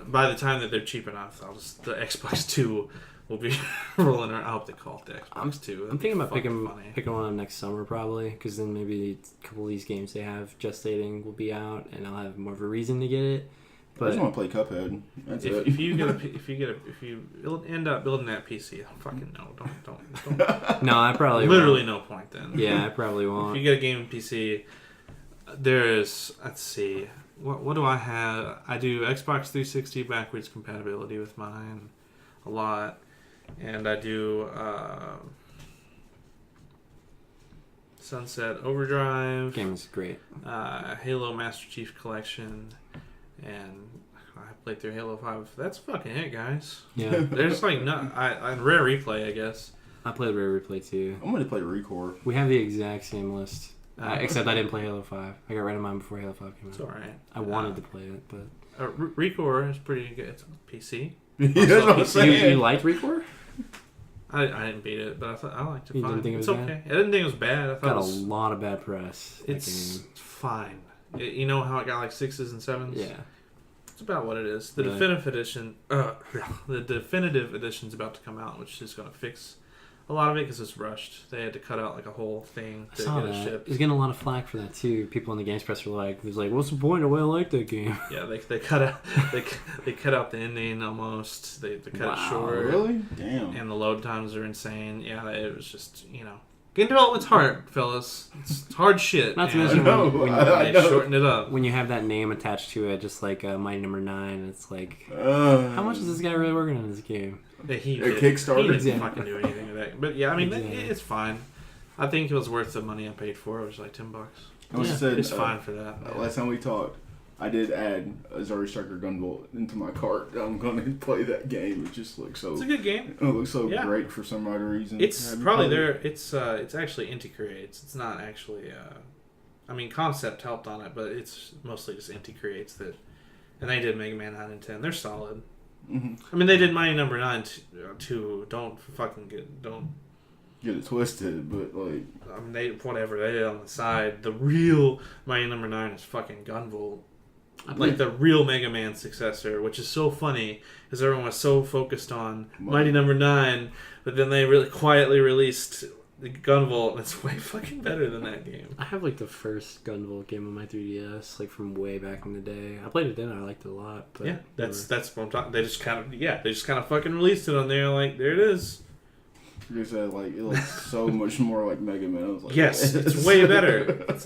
By the time that they're cheap enough, the Xbox 2 will be rolling around. I hope they call it the Xbox 2. I'm thinking about picking one up next summer probably, because then maybe a couple of these games they have gestating will be out, and I'll have more of a reason to get it. But I just want to play Cuphead. That's it. If you end up building that PC, fucking no, don't. No, I probably literally won't. No point then. Yeah, I probably won't. If you get a gaming PC, there's let's see, what do I have? I do Xbox 360 backwards compatibility with mine a lot, and I do Sunset Overdrive. Game is great. Halo Master Chief Collection. And I played through Halo 5. That's fucking it, guys. Yeah. There's like Rare Replay, I guess. I played Rare Replay too. I'm going to play Recore. We have the exact same list. Except I didn't play Halo 5. I got rid of mine before Halo 5 came out. It's alright. I wanted to play it, but... Recore is pretty good. It's on PC. Yeah, that's what I'm saying. You liked Recore? I didn't beat it, but I liked it fine. Didn't think it was it's bad? okay. I didn't think it was bad. I thought Got it was, a lot of bad press. It's fine. You know how it got like 6s and 7s? Yeah. It's about what it is. The definitive edition, the definitive edition's about to come out, which is going to fix a lot of it because it's rushed. They had to cut out like a whole thing to get it shipped. He's getting a lot of flack for that too. People in the games press were like, "What's the point? I like that game." Yeah, they cut out they cut out the ending almost. They cut it short. Really? Damn. And the load times are insane. Yeah, it was just game development's hard, fellas. It's hard shit. Not to mention when they shortened it up. When you have that name attached to it, just like Mighty Number 9, it's like, how much is this guy really working on this game? He Kickstarter? He didn't fucking do anything with that. But yeah, I mean, it's fine. I think it was worth the money I paid for it. It was like $10. It's fine for that. Last time we talked, I did add a Zari Striker Gunvolt into my cart. I'm going to play that game. It just looks so... It's a good game. It looks so great for some odd reason. It's probably there. It's actually integrates. It's not actually... I mean, concept helped on it, but it's mostly just integrates that... And they did Mega Man 9 and 10. They're solid. Mm-hmm. I mean, they did Mighty Number 9 too. Don't get it twisted, but like... I mean, they did on the side. The real Mighty Number 9 is fucking Gunvolt. Like the real Mega Man successor, which is so funny because everyone was so focused on Mighty Number 9, but then they really quietly released the Gunvolt, and it's way fucking better than that game. I have like the first Gunvolt game on my 3DS, like from way back in the day. I played it then, I liked it a lot. But yeah, that's what I'm talking. They just kind of fucking released it on there. Like there it is. You said like it looks so much more like Mega Man. I was like, yes, it's way better. It's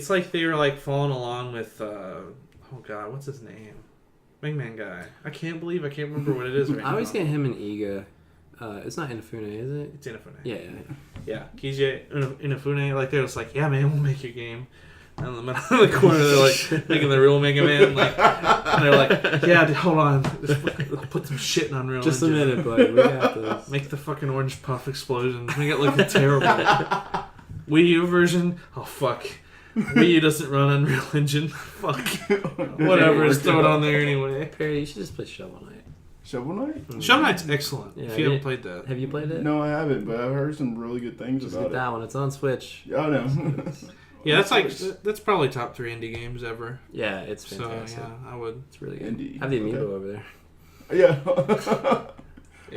like they were like following along with oh god, what's his name? Mega Man guy. I can't remember what it is right now. I always get him and Iga. It's not Inafune, is it? It's Inafune. Yeah. Kije Inafune. Like they're just like, yeah, man, we'll make your game. And in the middle of the corner, they're like making the real Mega Man. Like, and they're like, yeah, dude, hold on, I'll put some shit in Unreal Just Engine. a minute, buddy. We got this. Make the fucking orange puff explosions. Make it look terrible. Wii U version? Oh fuck. Wii U doesn't run Unreal Engine. Fuck. Whatever, just throw it on there anyway. Perry, you should just play Shovel Knight. Shovel Knight? Shovel Knight's excellent. Yeah, if you haven't played that. Have you played it? No, I haven't, but I've heard some really good things Just about get that one. It's on Switch. Yeah, I know. Yeah, that's probably top 3 indie games ever. Yeah, it's fantastic. So yeah, I would. It's really good. Indie. I have the amiibo over there. Yeah.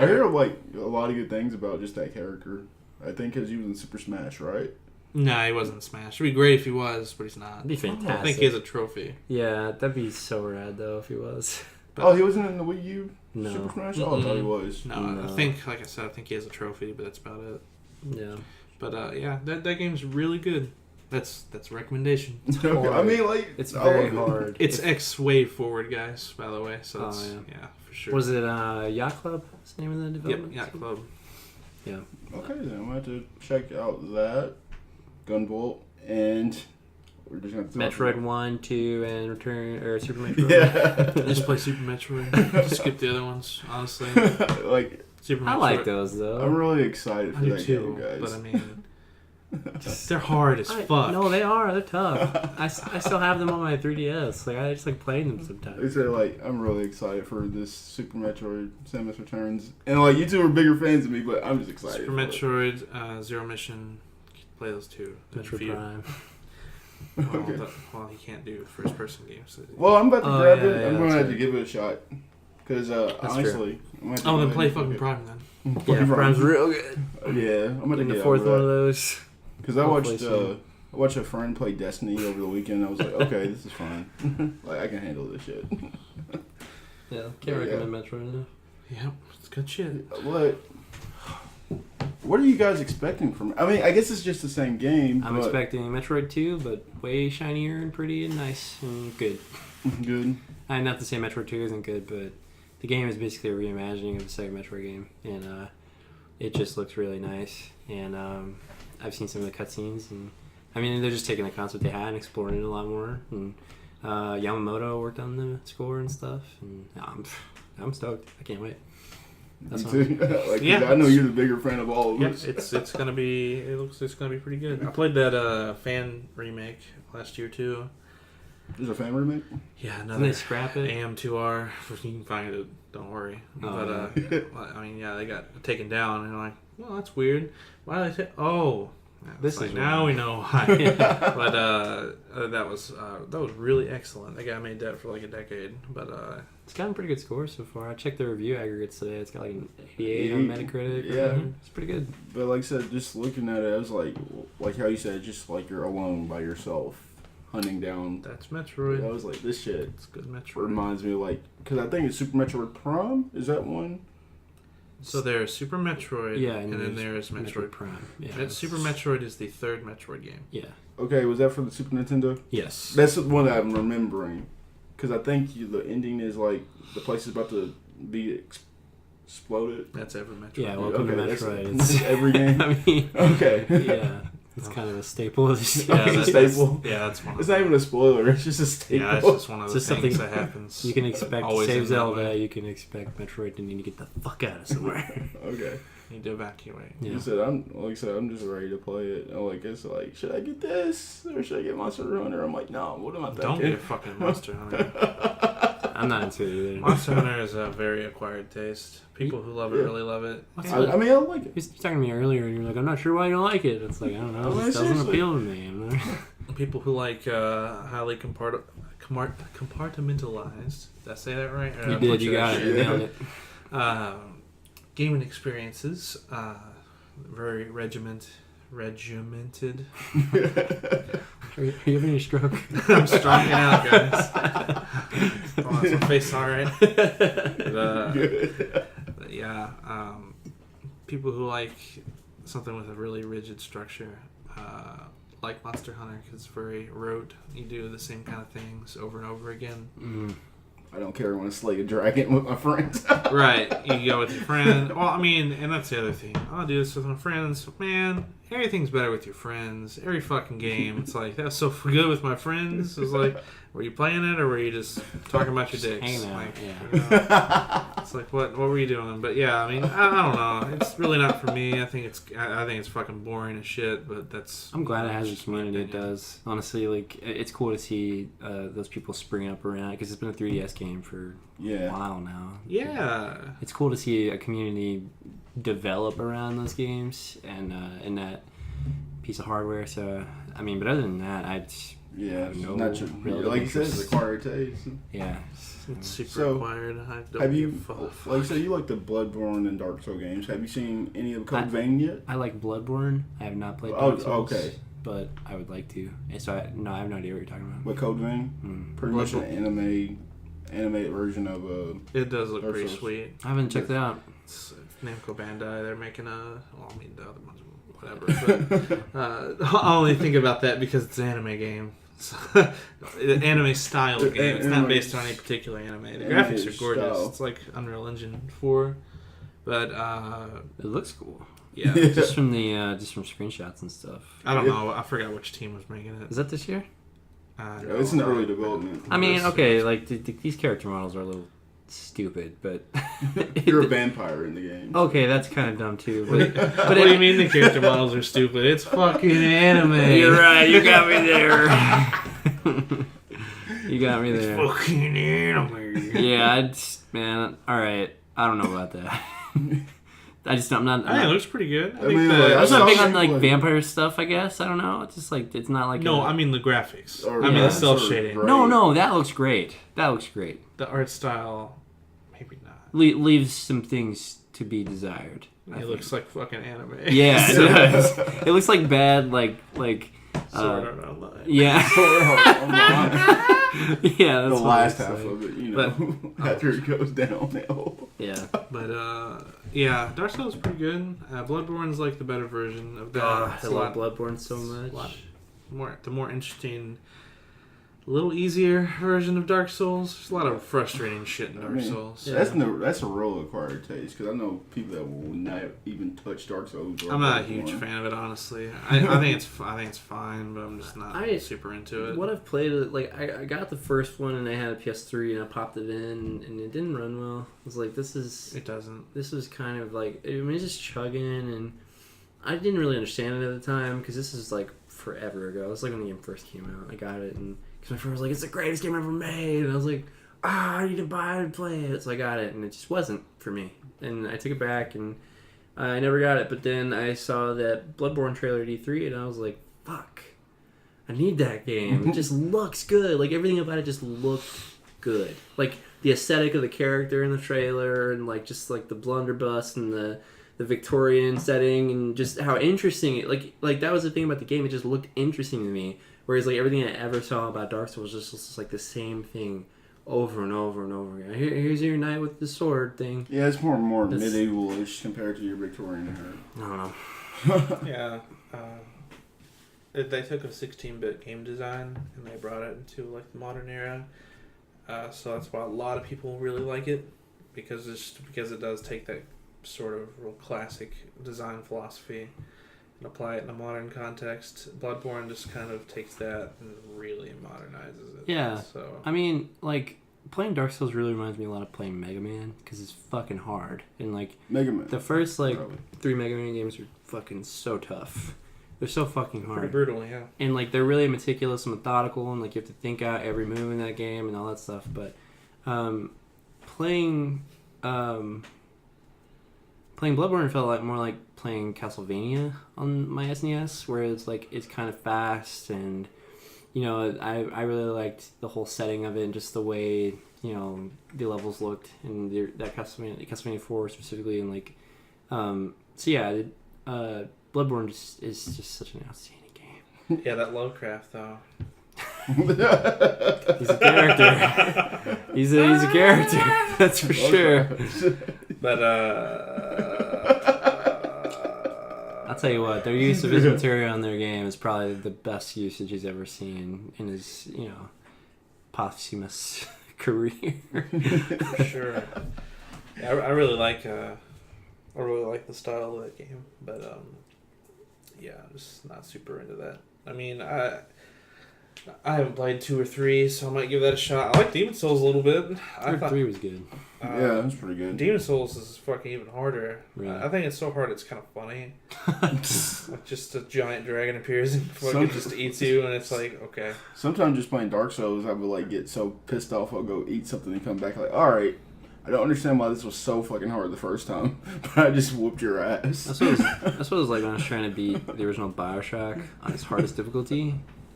I hear like a lot of good things about just that character. I think because he was in Super Smash, right? No, he wasn't Smash. It'd be great if he was, but he's not. It'd be fantastic. I think he has a trophy. Yeah, that'd be so rad though if he was. But, he wasn't in the Wii U No. Super Smash? Oh, I thought he was. No, I think, like I said, I think he has a trophy, but that's about it. Yeah. But yeah, that game's really good. That's a recommendation. I mean, like, it's very hard. It's X way forward, guys. By the way, so it's, yeah, for sure. Was it Yacht Club? What's the name of the development? Yep, Yacht Club. Yeah. Okay, then I'm gonna have to check out that Gunvolt and we're just gonna Metroid 1, 2, and Return or Super Metroid. Yeah. Just play Super Metroid. Just skip the other ones, honestly. Like Super I Metroid. like those though. I'm really excited I for do that too, game, guys. but I mean, they're hard as fuck. No, they are. They're tough. I still have them on my 3DS. Like I just like playing them sometimes. They say like I'm really excited for this Super Metroid Samus Returns, and like you two are bigger fans of me, but I'm just excited. Super Metroid, Zero Mission. Play those two. Metroid Prime. Okay. Well, he can't do first person games. So Well, I'm about to grab it. Yeah, I'm going to have to right. give it a shot. Because honestly, I'm gonna have to Oh, go then ahead play and fucking pick it. Prime then. Play Yeah, Prime's real good. Yeah, I'm gonna In get the fourth over one of that. those. Because I Hopefully watched soon. I watched a friend play Destiny over the weekend. I was like, okay, this is fine. Like I can handle this shit. Yeah, can't Yeah. recommend Metroid enough. Yeah, it's good shit. What are you guys expecting from? I mean, I guess it's just the same game. I'm but expecting Metroid 2, but way shinier and pretty and nice and good. good. I'm not to say Metroid 2 isn't good, but the game is basically a reimagining of the second Metroid game, and it just looks really nice. And I've seen some of the cutscenes, and I mean, they're just taking the concept they had and exploring it a lot more. And Yamamoto worked on the score and stuff, and I'm stoked. I can't wait. That's Me too. Like, Yeah. I know you're the bigger fan of all of Yeah, us. it's gonna be. It looks it's gonna be pretty good. I played that fan remake last year too. There's a fan remake. Yeah, Didn't they another scrap it? AM2R. You can find it. Don't worry. Oh, But I mean, yeah, they got taken down, and I'm like, well, that's weird. Why did they say? Oh, This this is is now why. we know why. But that was really excellent. That guy made that for like a decade. But It's gotten pretty good scores so far. I checked the review aggregates today. It's got like an 88 on Metacritic. Yeah. It's pretty good. But like I said, just looking at it, I was like how you said, just like you're alone by yourself, hunting down. that's Metroid. I was like, this shit It's good Metroid. reminds me of like, because I think it's Super Metroid Prime. Is that one? So there's Super Metroid, Yeah, and then there's Metroid. Prime. Yeah, Super Metroid is the third Metroid game. Yeah. Okay, was that for the Super Nintendo? Yes. That's the one that I'm remembering. Because I think the ending is like the place is about to be exploded. That's every Metroid. Yeah, welcome Okay, to that's- Metroid. that's every game? I mean, Okay. yeah, it's kind of a staple of the series. Yeah, It's a that's, staple. yeah, that's one. It's not even a spoiler. It's just a staple. Yeah, it's just one of It's the just things something that happens. You can expect Always to save in that Zelda. way. You can expect Metroid to need to get the fuck out of somewhere. Okay. Need to evacuate. Yeah. You said I'm just ready to play it. I'm like, it's like, should I get this or should I get Monster Hunter? I'm like, no. What am I thinking? Don't get fucking Monster Hunter. I'm not into it either. Monster Hunter is a very acquired taste. People who love it Yeah. really love it. I mean, I like it. You were talking to me earlier, and you're like, I'm not sure why you don't like it. It's like, I don't know. I mean, It doesn't seriously. appeal to me. I'm not... People who like highly compartmentalized. Did I say that right? Or You did I did. butcher You that got it. shit? You nailed it. Gaming experiences, very regimented. Are you having a stroke? I'm strong out, guys. Oh, that's my face, all right. But yeah, people who like something with a really rigid structure, like Monster Hunter, because it's very rote. You do the same kind of things over and over again. Mm. I don't care when I slay a dragon with my friends. Right, you go with your friend. Well, I mean, and that's the other thing. I'll do this with my friends. Man, everything's better with your friends. Every fucking game. It's like, that's so good with my friends. It's like, were you playing it or were you just talking about your dicks? hanging out, Like, yeah. you know, it's like, what were you doing? But yeah, I mean, I don't know. It's really not for me. I think it's fucking boring as shit, but that's... I'm glad it has the just my community it opinion. does. Honestly, like, it's cool to see those people springing up around it, because it's been a 3DS game for a Yeah. while now. Yeah. It's cool to see a community develop around those games and in that piece of hardware. So, I mean, but other than that, Yeah, No not your, real like you said, interest. it's acquired taste. yeah. It's super So, acquired. I don't Have you, give a fuck. like you said, you like the Bloodborne and Dark Souls games. Have you seen any of Code I- Vein yet? I like Bloodborne. I have not played Oh, Dark Souls, okay. but I would like to. And so, I have no idea what you're talking about. What Code Vein? Mm. Pretty much an animated version of It does look Dark pretty Souls. sweet. I haven't checked it out. It's Namco Bandai. They're making well, I mean, the other ones, whatever. But I only think about that because it's an anime game. It's an anime style game. It's not Anime- based on any particular anime. The anime graphics are gorgeous. style. It's like Unreal Engine 4. But It looks cool. yeah, Just from screenshots and stuff. I don't know. I forgot which team was making it. Is that this year? It's in early development. I mean, okay, like these character models are a little stupid, but You're a vampire in the game. okay, that's kind of dumb too. But What do you mean the character models are stupid? It's fucking anime. You're right. You got me there. You got me there. Fucking anime. Yeah, man. All right, I don't know about that. I'm not. I think it looks pretty good. I mean, like, I'm not saw big on some, vampire stuff. I guess I don't know. It's just it's not like No, I mean the graphics. Or, I mean yeah, the cell sort of shading. bright. No, that looks great. That looks great. The art style, maybe not. Leaves some things to be desired. I It think. looks like fucking anime. Yeah, it does. It looks like bad, like. Sword Art Online. Yeah. Yeah, that's The what last it looks half like. of it, after it goes downhill. Yeah. But yeah, Dark Souls is pretty good. Bloodborne's like the better version of that. God, It's I a love lot Bloodborne so much. the more interesting, a little easier version of Dark Souls. There's a lot of frustrating shit in Dark Souls. Yeah. That's a real acquired taste because I know people that will not even touch Dark Souls. Or I'm not a Bloodborne. huge fan of it, honestly. I think it's fine, but I'm just not super into it. What I've played, I got the first one and I had a PS3 and I popped it in and it didn't run well. I was like, It doesn't. this is kind of it's just chugging, and I didn't really understand it at the time because this is forever ago. It was when the game first came out. I got it and because my friend was like, it's the greatest game ever made, and I was like, I need to buy it and play it. So I got it, and it just wasn't for me. And I took it back, and I never got it. But then I saw that Bloodborne trailer at E3, and I was like, fuck, I need that game. It just looks good. Everything about it just looked good. The aesthetic of the character in the trailer, and just the blunderbuss and the Victorian setting, and just how interesting it that was the thing about the game. It just looked interesting to me. Whereas everything I ever saw about Dark Souls was just the same thing over and over and over again. Here's your knight with the sword thing. Yeah, it's more medieval-ish compared to your Victorian era. I don't know. Yeah. They took a 16-bit game design and they brought it into the modern era. So that's why a lot of people really like it because it does take that sort of real classic design philosophy and apply it in a modern context. Bloodborne just kind of takes that and really modernizes it. Yeah. So I mean, playing Dark Souls really reminds me a lot of playing Mega Man because it's fucking hard. And Mega Man. the first Probably. 3 Mega Man games are fucking so tough. They're so fucking hard. pretty brutal, yeah. And they're really meticulous and methodical, and you have to think out every move in that game and all that stuff. But playing Bloodborne felt more like playing Castlevania on my SNES, where it's kind of fast, and I really liked the whole setting of it and just the way the levels looked, and that Castlevania 4 specifically, and so yeah, Bloodborne is just such an outstanding game. Yeah, that Lovecraft though. He's a character. he's a character. That's for sure. But I'll tell you what, their use of his material in their game is probably the best usage he's ever seen in his, posthumous career. for sure. Yeah, I really like the style of that game, but yeah, I'm just not super into that. I mean, I haven't played 2 or 3, so I might give that a shot. I like Demon Souls a little bit. I thought 3 was good. Yeah, that's pretty good. Demon Souls is fucking even harder. Really? I think it's so hard it's kind of funny. Just a giant dragon appears and fucking just eats you, and it's okay. Sometimes just playing Dark Souls, I would get so pissed off I'll go eat something and come back alright, I don't understand why this was so fucking hard the first time, but I just whooped your ass. That's what it was like when I was trying to beat the original Bioshock on its hardest difficulty.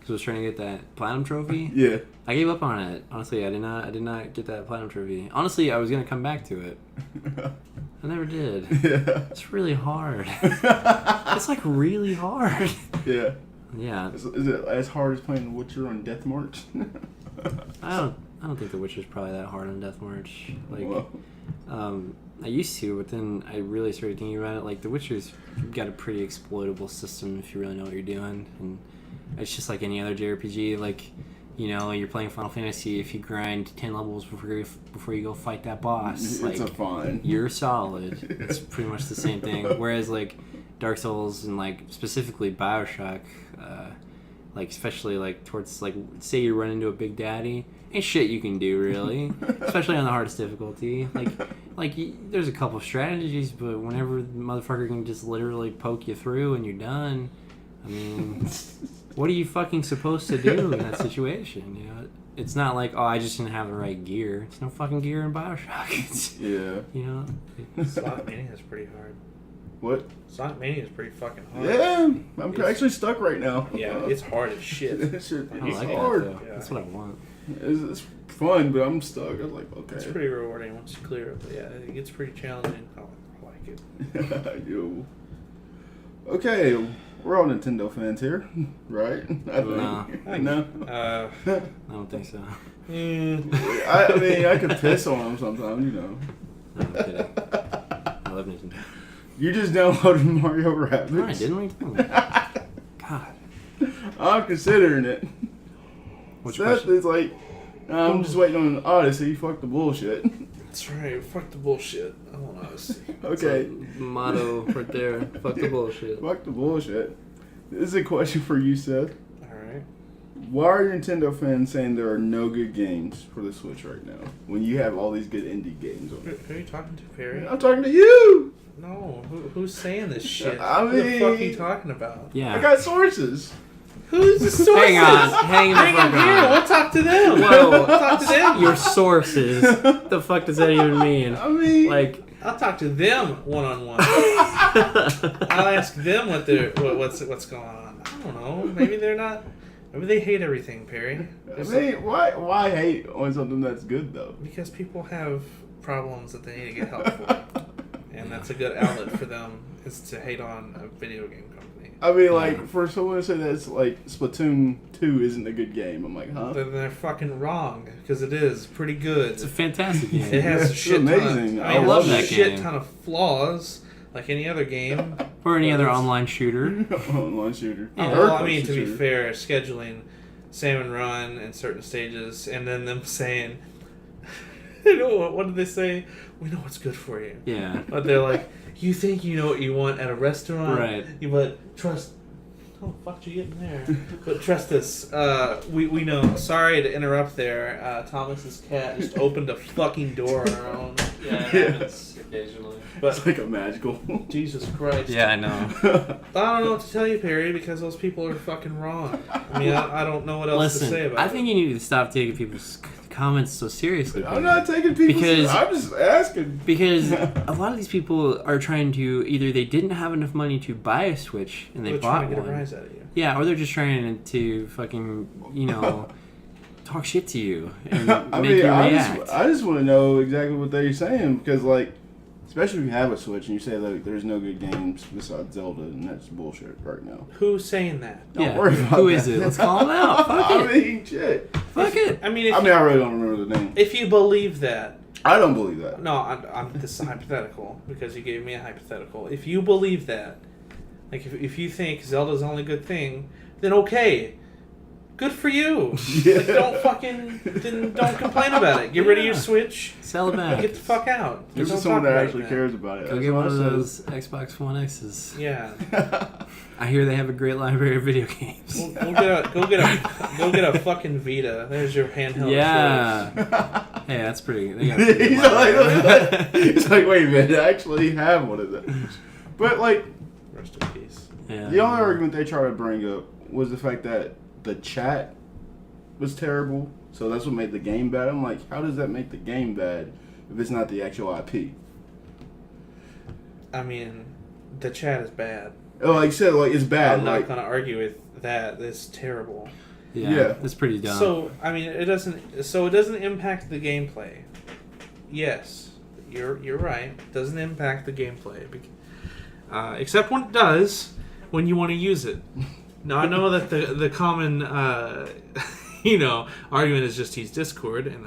I was trying to get that platinum trophy. Yeah. I gave up on it. Honestly, I did not get that platinum trophy. Honestly, I was gonna come back to it. I never did. Yeah. It's really hard. It's really hard. Yeah. Yeah. Is it as hard as playing The Witcher on Death March? I don't think The Witcher's probably that hard on Death March. Well. I used to, but then I really started thinking about it. The Witcher's got a pretty exploitable system if you really know what you're doing, and it's just like any other JRPG. You're playing Final Fantasy. If you grind 10 levels before you go fight that boss, it's a fun. You're solid. It's pretty much the same thing. Whereas Dark Souls and specifically Bioshock, Like, especially, like, towards, like, say you run into a Big Daddy. Ain't shit you can do, really. Especially on the hardest difficulty. There's a couple of strategies, but whenever the motherfucker can just literally poke you through and you're done, I mean, what are you fucking supposed to do in that situation, you know? It's not like, oh, I just didn't have the right gear. It's no fucking gear in Bioshock. Yeah. You know? Sonic Mania is pretty hard. What? Sonic Mania is pretty fucking hard. Yeah, I'm actually stuck right now. Yeah, it's hard as shit. That shit I is like hard. it, though. That's what I want. It's fun, but I'm stuck. I was like, okay. It's pretty rewarding once you clear it, but yeah, it gets pretty challenging. I like it. Yo. Okay, we're all Nintendo fans here, right? I think. No. Uh, I don't think so. I mean, I could piss on them sometimes, you know. No, I'm kidding. I love Nintendo. You just downloaded Mario Rabbids. Right, didn't we? God. I'm considering it. Which Seth question? is like, I'm just waiting on an Odyssey. Fuck the bullshit. that's right. Fuck the bullshit. I want Odyssey. Okay. Motto right there. Fuck the bullshit. Fuck the bullshit. This is a question for you, Seth. Alright. Why are Nintendo fans saying there are no good games for the Switch right now when you have all these good indie games on it? Who are you talking to, Perry? I'm talking to you. No, who's saying this shit? I Who the fuck are you mean- talking about? Yeah. I got sources. Who's the sources? Hang on. Hang the Bring fuck them here. on. We'll talk to them. Whoa. Talk to them. Your sources. The fuck does that even mean? I mean, Like, I'll talk to them one-on-one. I'll ask them what's going on. I don't know. Maybe they're not. Maybe they hate everything, Perry. I mean, why hate on something that's good though? Because people have problems that they need to get help for, and that's a good outlet for them is to hate on a video game company. I mean, like, for someone to say that's like Splatoon 2 isn't a good game, I'm like, huh? Then they're fucking wrong because it is pretty good. it's a fantastic game. It has a It's shit amazing. ton. I It love has that a shit game. ton of flaws, like any other game. Or any But other it's- online shooter. Online shooter. Yeah. Well, I Third-person mean, to be shooter. fair, scheduling salmon run in certain stages, and then them saying, you know what did they say? We know what's good for you. Yeah. But they're like, you think you know what you want at a restaurant, Right. But trust. Oh, fuck you getting there? But trust us. We know. Sorry to interrupt there. Thomas's cat just opened a fucking door on her own. Yeah, it happens occasionally. But It's like a magical. Jesus Christ. Yeah, I know. I don't know what to tell you, Perry, because those people are fucking wrong. I mean, I don't know what else to say Listen, about I it. think you need to stop taking people's comments so seriously. I'm not taking people. Because- I'm just asking. Because a lot of these people are trying to either they didn't have enough money to buy a Switch and they They're bought trying to get one. a rise out of you. Yeah, or they're just trying to fucking, talk shit to you and I make mean, you I react. just want to know exactly what they're saying because, like, especially if you have a Switch and you say like there's no good games besides Zelda, and that's bullshit right now. Who's saying that? Don't worry about Who that. is it? Let's call him out. Fuck I it. mean, shit. Fuck it. I mean, I really don't remember the name. if you believe that, I don't believe that. no, this is hypothetical because you gave me a hypothetical. If you believe that, like if you think Zelda's the only good thing, then okay, good for you. Yeah. Like, don't complain about it. Get rid of your Switch. Sell it back. Get the fuck out. This Don't is someone talk that about actually it, cares about it. Go That's get what one I of said. those Xbox One X's. Yeah. I hear they have a great library of video games. Go get a fucking Vita. There's your handheld. Yeah. Hey, that's pretty. They got a pretty he's, good library. he's like, wait a minute, I actually have one of those. But like, choice. Rest in peace. Yeah. the only argument they try to bring up was the fact that the chat was terrible, so that's what made the game bad. I'm like, how does that make the game bad if it's not the actual IP? I mean, the chat is bad. Oh, like you said, like it's bad. I'm like, not gonna argue with that. It's terrible. Yeah. It's pretty dumb. So I mean, it doesn't impact the gameplay. Yes, you're right. It doesn't impact the gameplay, except when it does, when you want to use it. Now I know that the common argument is just he's Discord, and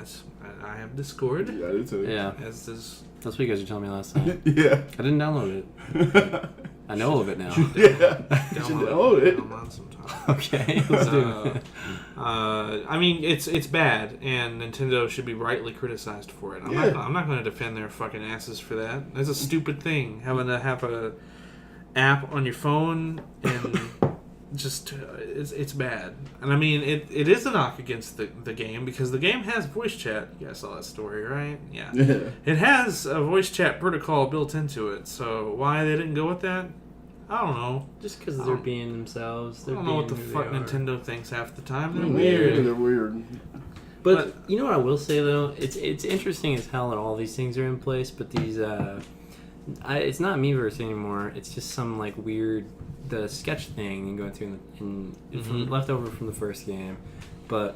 I have Discord. yeah, I do too. yeah. As does That's what you guys are telling me last time. Yeah. I didn't download it. I know of it now. Yeah. You should download it. download sometime. Okay, let's do it. I mean, it's bad, and Nintendo should be rightly criticized for it. Yeah. I'm not going to defend their fucking asses for that. That's a stupid thing, having to have a app on your phone and just it's bad. And I mean, it is a knock against the game because the game has voice chat. You guys saw that story, right? Yeah. It has a voice chat protocol built into it. So why they didn't go with that, I don't know. Just because they're being themselves. I don't know what the fuck Nintendo thinks half the time. They're weird. weird. They're weird. But you know what I will say though, it's interesting as hell that all these things are in place. But these, it's not Miiverse anymore. It's just some like weird the sketch thing and going through from leftover from the first game. But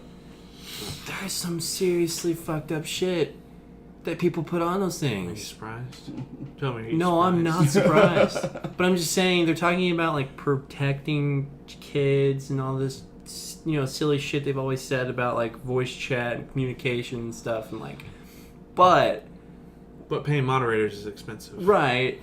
there's some seriously fucked up shit that people put on those things. Are you surprised? Tell me. No, I'm not surprised. But I'm just saying they're talking about like protecting kids and all this, silly shit they've always said about like voice chat and communication and stuff, and like, but paying moderators is expensive, right?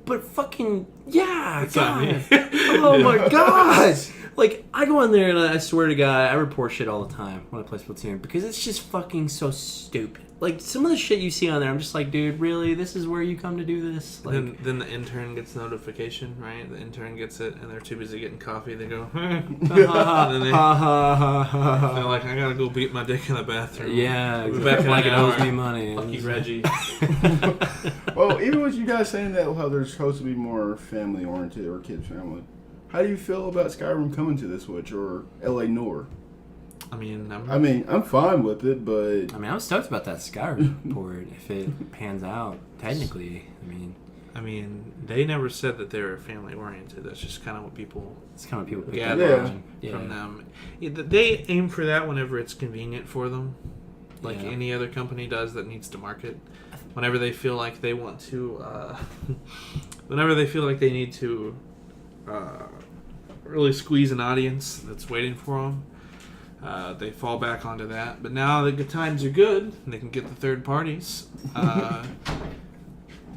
But fucking yeah, it's God. Oh my god! Like I go in there and I swear to God, I report shit all the time when I play Splatoon because it's just fucking so stupid. Like some of the shit you see on there, I'm just like, dude, really? This is where you come to do this? Like, then the intern gets notification, right? The intern gets it, and they're too busy getting coffee. They go, and then they're like, I gotta go beat my dick in the bathroom. Yeah, exactly. Back in like it hour. owes me money. Fuck you, Reggie. Well, even with you guys saying that, how they're supposed to be more family oriented or kids friendly, how do you feel about Skyrim coming to the Switch or LA Noire? I mean, I'm fine with it, but I was stoked about that Skyrim port if it pans out. Technically, I mean, they never said that they were family oriented. That's just kind of what people. It's kind of what people pick up on from them. Yeah, they aim for that whenever it's convenient for them, like any other company does that needs to market. Whenever they feel like they want to, whenever they feel like they need to, really squeeze an audience that's waiting for them. They fall back onto that, but now the good times are good and they can get the third parties.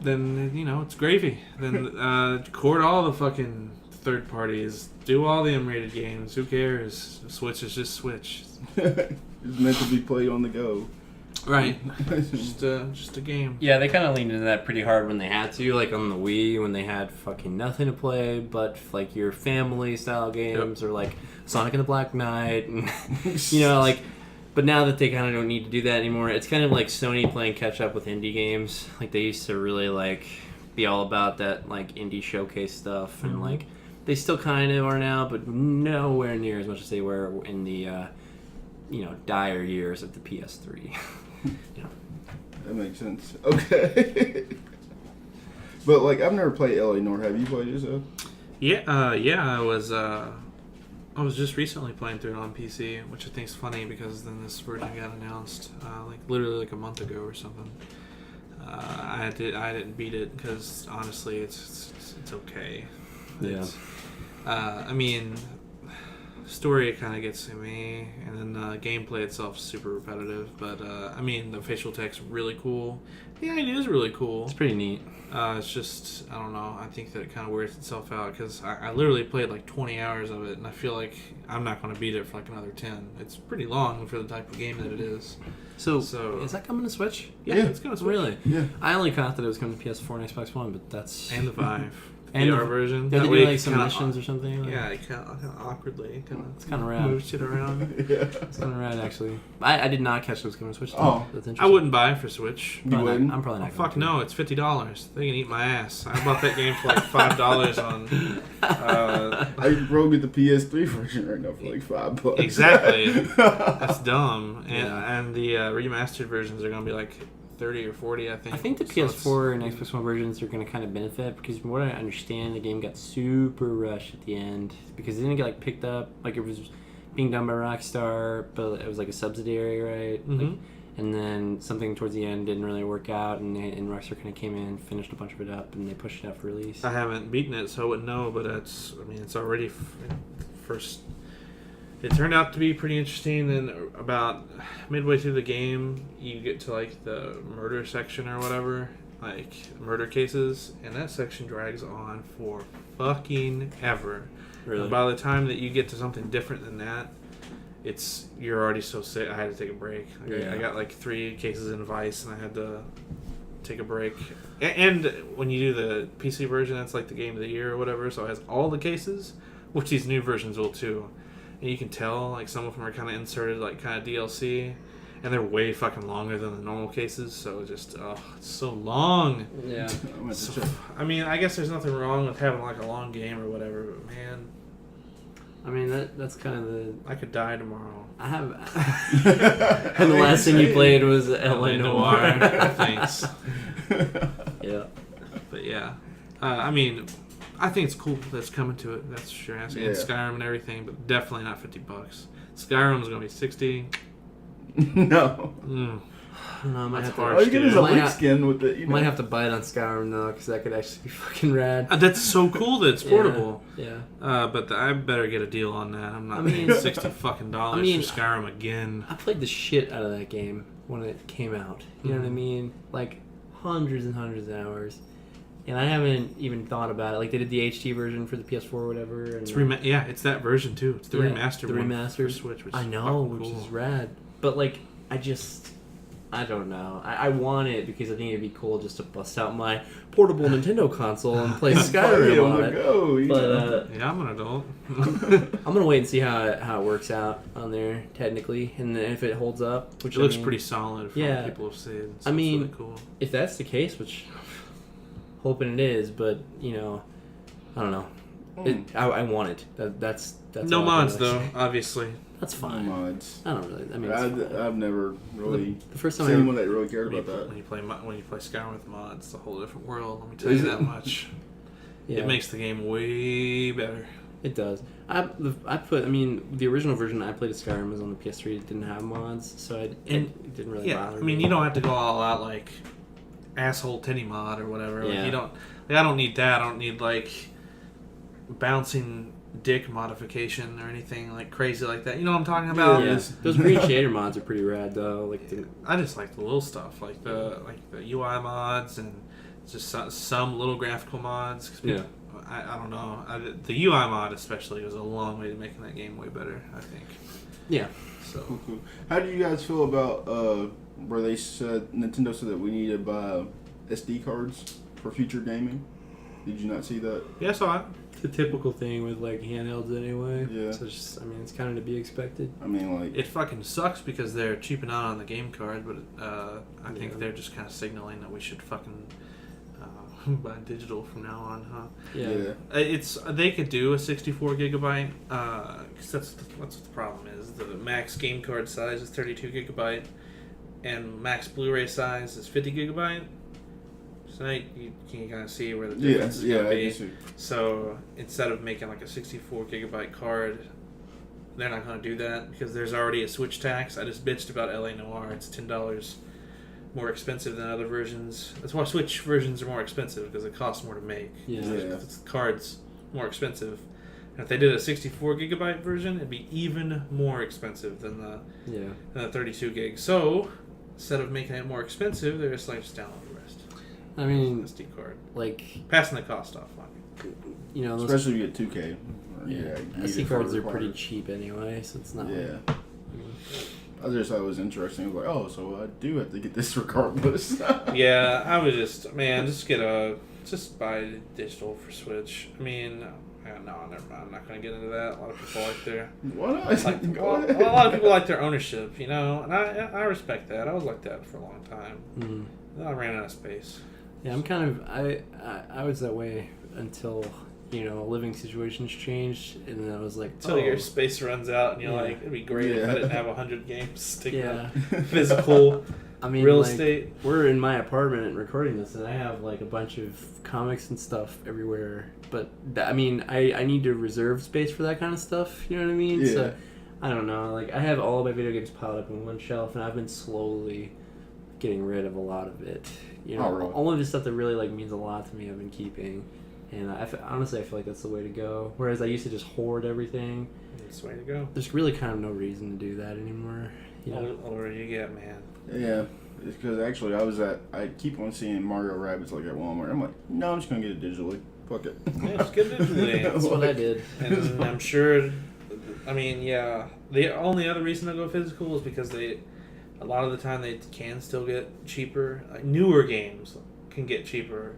Then it's gravy. Then court all the fucking third parties, do all the M-rated games. Who cares? Switch is just Switch. It's meant to be played on the go. Right. just a game. Yeah, they kind of leaned into that pretty hard when they had to, like on the Wii when they had fucking nothing to play but like your family style games or like Sonic and the Black Knight and like. But now that they kind of don't need to do that anymore, it's kind of like Sony playing catch up with indie games. Like they used to really like be all about that like indie showcase stuff and like they still kind of are now, but nowhere near as much as they were in the dire years of the PS3. That makes sense. Okay. But like I've never played LA Noire. Have you played it, Seth? Yeah, I was just recently playing through it on PC, which I think is funny because then this version got announced literally a month ago or something. I didn't beat it because honestly it's okay. Yeah. Story kind of gets to me, and then gameplay itself is super repetitive. But the facial tech's really cool. The idea is really cool. It's pretty neat. It's just, I don't know. I think that it kind of wears itself out because I literally played like 20 hours of it, and I feel like I'm not going to beat it for like another 10. It's pretty long for the type of game that it is. So is that coming to Switch? Yeah, it's going to Switch. Really? Yeah. I only caught that it was coming to PS4 and Xbox One, but that's... And the Vive. And VR version. Did they do like some missions or something? Yeah, it kind of awkwardly. It's kind of rad. Move shit around. Yeah. It's kind of rad, actually. I did not catch those coming to Switch. Oh. That's I interesting. wouldn't buy it for Switch. You wouldn't? I'm probably not going Fuck to. no, it's $50. They can eat my ass. I bought that game for like $5 on... I broke it the PS3 version right now for like $5. Exactly. That's dumb. And the remastered versions are going to be like 30 or 40, I think. I think the PS4 and Xbox One versions are going to kind of benefit because from what I understand, the game got super rushed at the end because it didn't get like picked up. Like it was being done by Rockstar, but it was like a subsidiary, right? Mm-hmm. Like, and then something towards the end didn't really work out, and Rockstar kind of came in, finished a bunch of it up, and they pushed it out for release. I haven't beaten it, so I wouldn't know, but it's already first... It turned out to be pretty interesting. Then about midway through the game, you get to like the murder section or whatever, like murder cases, and that section drags on for fucking ever. Really? And by the time that you get to something different than that, you're already so sick. I had to take a break. I got like 3 cases in Vice, and I had to take a break. And when you do the PC version, that's like the game of the year or whatever, so it has all the cases. which these new versions will too. And you can tell, like, some of them are kind of inserted, like, kind of DLC, and they're way fucking longer than the normal cases, so just, it's so long. Yeah. So, I mean, I guess there's nothing wrong with having, like, a long game or whatever, but, man... I mean, that's kind of the... I could die tomorrow. I have... And the last thing you played was LA Noire. Thanks. Yeah. But, yeah. I mean... I think it's cool that's coming to it. That's for sure. And Skyrim and everything, but definitely not $50. Skyrim's gonna be $60. No. Mm. No, I might have to. All you get is a link skin with it. You know? Might have to bite on Skyrim though, because that could actually be fucking rad. That's so cool that it's portable. Yeah. But I better get a deal on that. I'm not paying $60 fucking for Skyrim again. I played the shit out of that game when it came out. You know what I mean? Like hundreds and hundreds of hours. And I haven't even thought about it. Like, they did the HD version for the PS4 or whatever. And it's it's that version, too. It's the remastered one for Switch, which I know, which is rad. But, like, I don't know. I want it because I think it'd be cool just to bust out my portable Nintendo console and play Skyrim on it. But, yeah, I'm an adult. I'm going to wait and see how it works out on there, technically. And then if it holds up. Which it looks pretty solid from what people have said. So I mean, it's really cool. If that's the case, which... hoping it is, but you know, I don't know. I want it. That's no mods though. Obviously, that's fine. No mods. I don't really. I mean, I've never really the first time seen anyone that really cared about that. When you play Skyrim with mods, it's a whole different world. Let me tell you that much. Yeah. It makes the game way better. It does. The original version I played of Skyrim was on the PS3. It didn't have mods, so it didn't really bother me. I mean, you don't have to go all out like asshole tinny mod or whatever. Yeah. Like, you don't. Like, I don't need that. I don't need like bouncing dick modification or anything like crazy like that. You know what I'm talking about? Yeah. Those green shader mods are pretty rad though. Like I just like the little stuff, like the UI mods and just some little graphical mods. Cause I don't know. The UI mod especially was a long way to making that game way better, I think. Yeah. So cool. How do you guys feel about where Nintendo said that we need to buy SD cards for future gaming? Did you not see that? Yeah, I saw it. It's a typical thing with like handhelds anyway. Yeah. So it's kind of to be expected. I mean, like, it fucking sucks because they're cheaping out on the game card, but I think they're just kind of signaling that we should fucking buy digital from now on, huh? Yeah. They could do a 64 gigabyte. Cause that's what the problem is. The max game card size is 32 gigabyte, and max Blu-ray size is 50 gigabyte. So now you can kind of see where the difference is going to be. So instead of making like a 64 gigabyte card, they're not going to do that because there's already a Switch tax. I just bitched about LA Noire. It's $10 more expensive than other versions. That's why Switch versions are more expensive because it costs more to make. Yeah. The cards more expensive. And if they did a 64 gigabyte version, it'd be even more expensive than the 32 gig. So instead of making it more expensive, they're just like, just download the rest. I mean, SD card, like passing the cost off on you know, especially if you get 2K. SD cards are pretty cheap anyway, so it's not. Yeah. I just thought it was interesting. I was like, oh, so I do have to get this regardless. Yeah, I would just buy digital for Switch. I mean, no, never mind. I'm not going to get into that. A lot of people like their Why not? a lot of people like their ownership, you know, and I respect that. I was like that for a long time. Mm-hmm. Then I ran out of space. Yeah, I'm kind of I was that way until, you know, living situations changed, and then I was like, until your space runs out, and you're like, it'd be great if I didn't have 100 games sticking up physical. I mean, real like, estate. We're in my apartment recording this, and I have like a bunch of comics and stuff everywhere. But I mean, I need to reserve space for that kind of stuff. You know what I mean? Yeah. So I don't know. Like, I have all of my video games piled up in one shelf, and I've been slowly getting rid of a lot of it. You know, really? all of the stuff that really like means a lot to me, I've been keeping. And honestly, I feel like that's the way to go. Whereas I used to just hoard everything. That's the way to go. There's really kind of no reason to do that anymore. You know? Older you get, man. Yeah, it's because actually I keep on seeing Mario Rabbids like at Walmart. I'm like, no, I'm just gonna get it digitally. Fuck it. Yeah, just get it digitally. That's what I did. And I'm sure. I mean, yeah. The only other reason to go physical is because a lot of the time they can still get cheaper. Like, newer games can get cheaper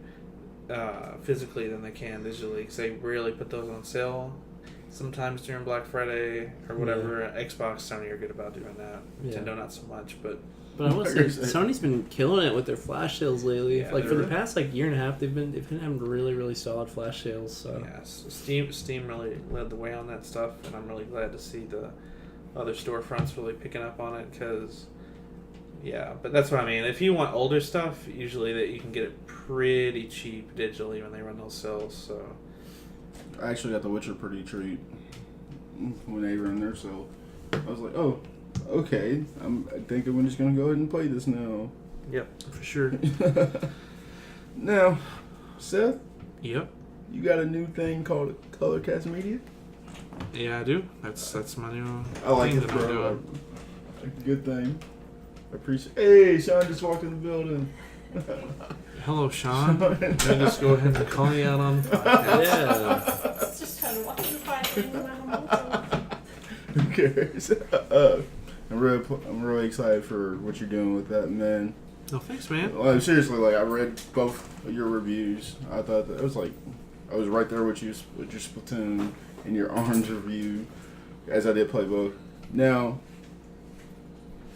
physically than they can digitally because they rarely put those on sale. sometimes during Black Friday or whatever. Xbox, Sony are good about doing that. Yeah. Nintendo not so much, but I will say Sony's been killing it with their flash sales lately. Yeah, like for the past year and a half, they've been having really, really solid flash sales. So yes, Steam really led the way on that stuff, and I'm really glad to see the other storefronts really picking up on it because. Yeah, but that's what I mean. If you want older stuff, usually that you can get it pretty cheap digitally when they run those sales. So I actually got The Witcher pretty cheap when they run their sale. I was like, oh, okay. I think I'm just gonna go ahead and play this now. Yep, for sure. Now, Seth. Yep. You got a new thing called Colorcast Media. Yeah, I do. That's my new. I like thing it, that I'm bro. doing. Good thing. I appreciate. Hey, Sean just walked in the building. Hello, Sean. I'll just go ahead and call you out on the podcast. yeah. It's just trying to watch you fighting around. Who cares? I'm really excited for what you're doing with that, man. No, thanks, man. Like, seriously, like I read both of your reviews. I thought that it was like I was right there with you with your Splatoon and your Arms review, as I did play both. Now,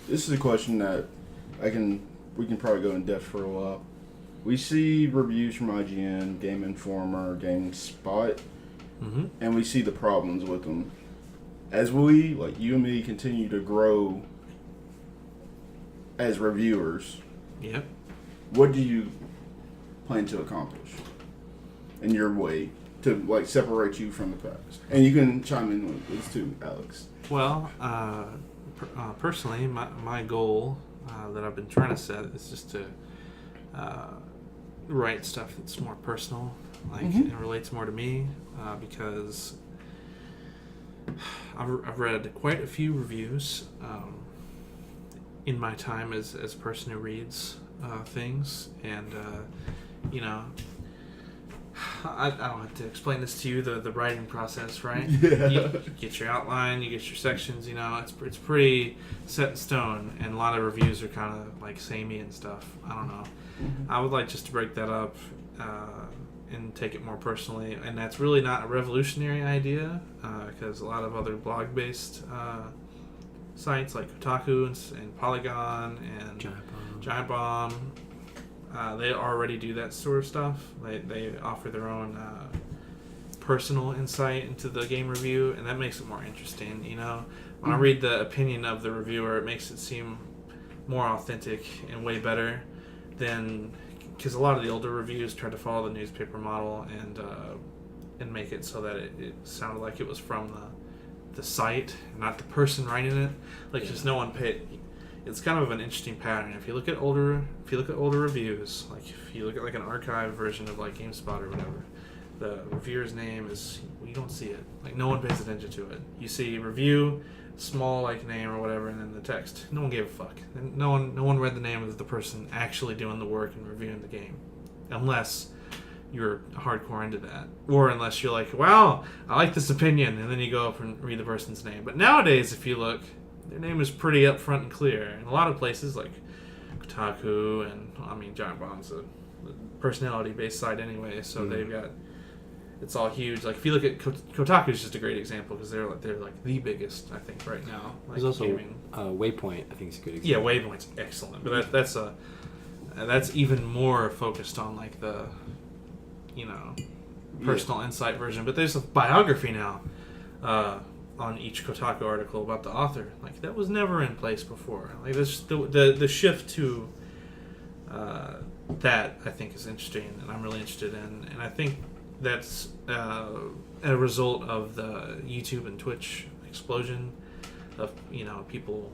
this is a question that we can probably go in depth for a while. We see reviews from IGN, Game Informer, GameSpot, and we see the problems with them. As we, like you and me, continue to grow as reviewers, Yep. what do you plan to accomplish in your way to like separate you from the past? And you can chime in with this too, Alex. Well, personally, my goal that I've been trying to set is just to write stuff that's more personal, like it relates more to me, because I've read quite a few reviews in my time as a person who reads things, and you know, I don't have to explain this to you, the writing process, right? Yeah. You get your outline, you get your sections, you know, it's pretty set in stone, and a lot of reviews are kind of like samey and stuff. I don't know. I would like just to break that up and take it more personally, and that's really not a revolutionary idea, because a lot of other blog-based sites like Kotaku and Polygon and Giant Bomb, they already do that sort of stuff. They offer their own personal insight into the game review, and that makes it more interesting. You know, when I read the opinion of the reviewer, it makes it seem more authentic and way better than, because a lot of the older reviews tried to follow the newspaper model and make it so that it sounded like it was from the site, not the person writing it. Like just no one paid. It's kind of an interesting pattern. If you look at older reviews, like if you look at like an archived version of like GameSpot or whatever, the reviewer's name is, you don't see it. Like no one pays attention to it. You see review, small like name or whatever, and then the text. No one gave a fuck. And no one read the name of the person actually doing the work and reviewing the game, unless you're hardcore into that, or unless you're like, wow, I like this opinion, and then you go up and read the person's name. But nowadays, if you look, their name is pretty upfront and clear. In a lot of places like Kotaku and, I mean, Giant Bomb's a personality-based site anyway, so they've got, it's all huge. Like if you look at Kotaku is just a great example because they're like the biggest, I think, right now. Like There's also gaming. Waypoint, I think is a good example. Yeah, Waypoint's excellent, but that's even more focused on like the, you know, personal insight version. But there's a biography now on each Kotaku article about the author. Like that was never in place before. Like this, the shift to that I think is interesting, and I'm really interested in. And I think that's a result of the YouTube and Twitch explosion of, you know, people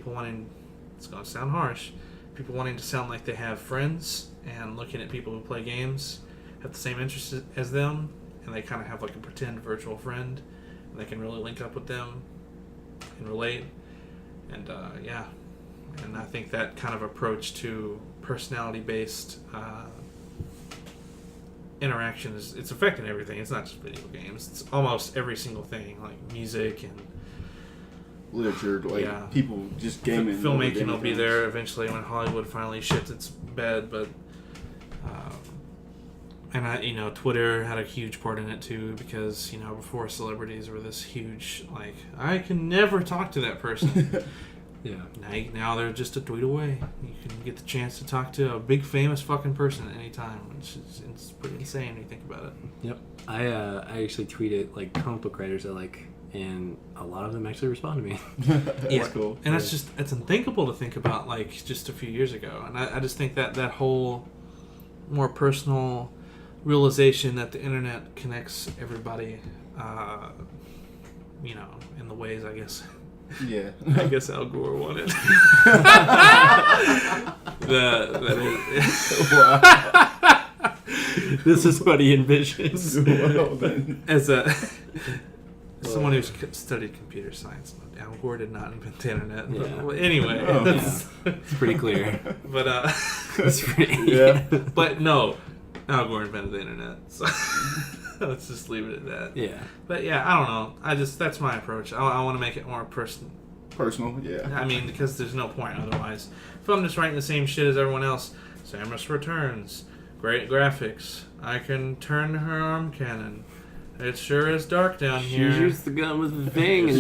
wanting, it's going to sound harsh, people wanting to sound like they have friends and looking at people who play games have the same interests as them, and they kind of have like a pretend virtual friend, and they can really link up with them and relate. And yeah, and I think that kind of approach to personality-based interaction it's affecting everything. It's not just video games. It's almost every single thing, like music and literature, like people just gaming. Filmmaking will be there eventually when Hollywood finally shits its bed, but And Twitter had a huge part in it too, because before celebrities were this huge, like, I can never talk to that person. Yeah. Now they're just a tweet away. You can get the chance to talk to a big famous fucking person at any time, which is it's pretty insane when you think about it. Yep. I actually tweeted like comic book writers I like, and a lot of them actually respond to me. That's cool. And it's unthinkable to think about, like, just a few years ago. And I just think that whole more personal realization that the internet connects everybody, in the ways, I guess. Yeah. I guess Al Gore wanted. This is what he envisions. Well, then. As someone who's studied computer science, Al Gore did not invent the internet. But, Yeah. well, anyway, It's pretty clear. But It's pretty. Yeah. but no, Al Gore invented the internet. So let's just leave it at that. Yeah. But yeah, I don't know. That's my approach. I want to make it more personal. Yeah. I mean, because there's no point otherwise. If I'm just writing the same shit as everyone else, Samus Returns, great graphics. I can turn her arm cannon. It sure is dark down She here. shoots the gun with the thing, and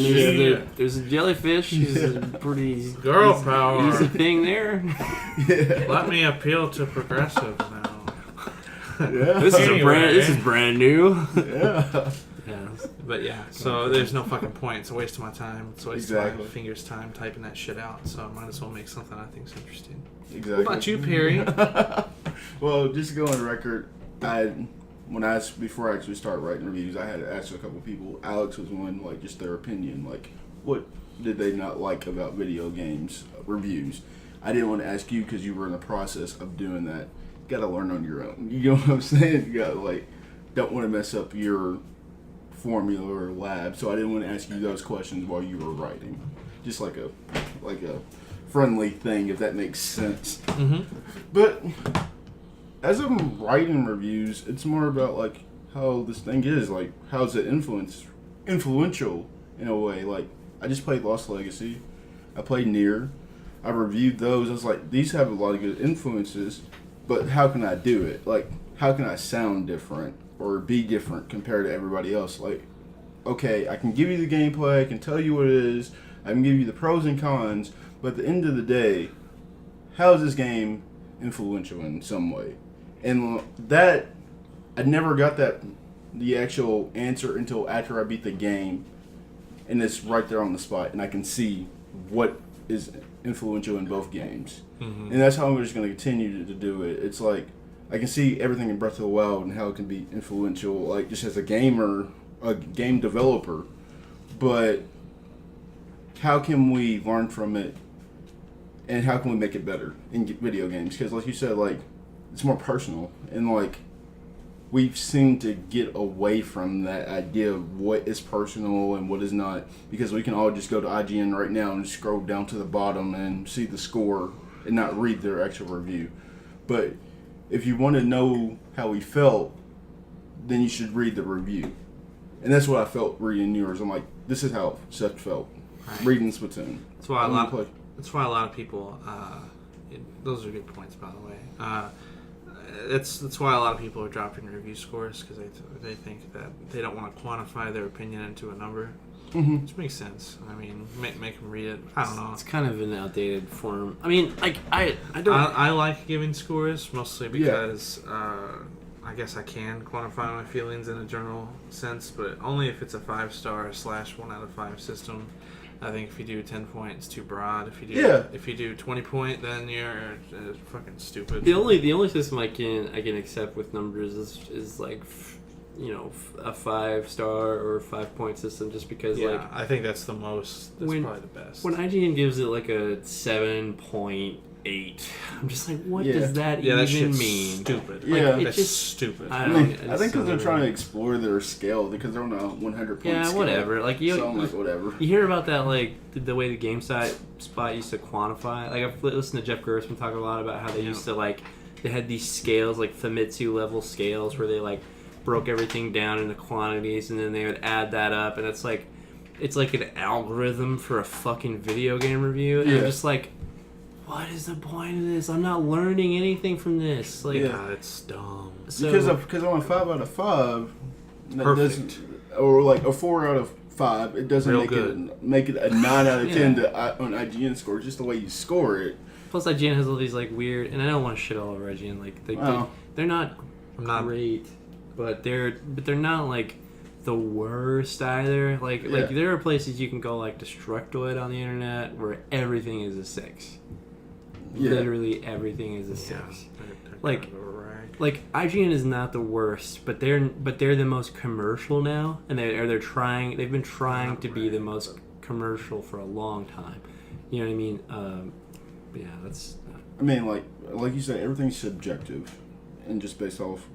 there's a jellyfish. She's a pretty Girl power. There's a thing there. Yeah. Let me appeal to progressive now. Yeah. This Anyway. is brand new. Yeah. Yeah. But yeah, so there's no fucking point. It's a waste of my time. It's a waste of Exactly. my fingers' time typing that shit out. So I might as well make something I think's interesting. Exactly. What about you, Perry? Well, just to go on the record, before I actually started writing reviews, I had to ask a couple people. Alex was one, like, just their opinion, like, what did they not like about video games reviews? I didn't want to ask you because you were in the process of doing that. You got to learn on your own. You know what I'm saying? You got to, like, don't want to mess up your formula or lab, so I didn't want to ask you those questions while you were writing. Just like a friendly thing, if that makes sense. Mm-hmm. But as I'm writing reviews, it's more about like how this thing is, like how's it influential in a way. Like I just played Lost Legacy, I played Nier, I reviewed those. I was like, these have a lot of good influences, but how can I do it? Like how can I sound different or be different compared to everybody else? Like, okay, I can give you the gameplay, I can tell you what it is, I can give you the pros and cons, but at the end of the day, how is this game influential in some way? And that, I never got the actual answer until after I beat the game, and it's right there on the spot, and I can see what is influential in both games. Mm-hmm. And that's how I'm just going to continue to do it. It's like, I can see everything in Breath of the Wild and how it can be influential, like just as a gamer, a game developer, but how can we learn from it, and how can we make it better in video games? Because like you said, like, it's more personal, and like we seem to get away from that idea of what is personal and what is not, because we can all just go to IGN right now and scroll down to the bottom and see the score and not read their actual review. But if you want to know how we felt, then you should read the review. And that's what I felt reading yours. I'm like, this is how Seth felt reading Splatoon. That's why a lot of people. Those are good points, by the way. That's why a lot of people are dropping review scores, because they think that they don't want to quantify their opinion into a number. Mm-hmm. Which makes sense. I mean, make them read it. I don't know. It's kind of an outdated form. I mean, like I don't. I like giving scores mostly because I guess I can quantify my feelings in a general sense, but only if it's a 5-star / 1 out of 5 system. I think if you do 10 point, it's too broad. If you do 20 point, then you're fucking stupid. The only system I can accept with numbers is like, a 5-star or 5-point system, just because I think that's the most. That's probably the best. When IGN gives it like a 7.8, I'm just like, what does that even mean? Stupid. Yeah, that's just stupid. I think because they're trying to explore their scale, because they're on a 100 point yeah, scale. whatever. Like whatever. You hear about that, like the way the GameSpot used to quantify. Like I've listened to Jeff Gerstmann talk a lot about how they used to they had these scales, like Famitsu level scales, where they like broke everything down into quantities, and then they would add that up, and it's like an algorithm for a fucking video game review. And I'm just like, what is the point of this? I'm not learning anything from this. Like, God, it's dumb. so, because I'm a 5 out of 5. that Perfect. doesn't- Or like a 4 out of 5. It doesn't Real make good. it make it a 9 out of 10 Yeah. on IGN score. Just the way you score it. plus IGN has all these like weird, and I don't want to shit all over IGN. Like Wow. they're not I'm not. great, but they're not like the worst either. Like there are places you can go like Destructoid on the internet where everything is a 6. Yeah. Literally everything is a 6. They're Like- kind of a rag. Like IGN is not the worst, but they're the most commercial now, and they've been trying to be the most commercial for a long time. You know what I mean? But yeah, that's. I mean, like you said, everything's subjective and just based off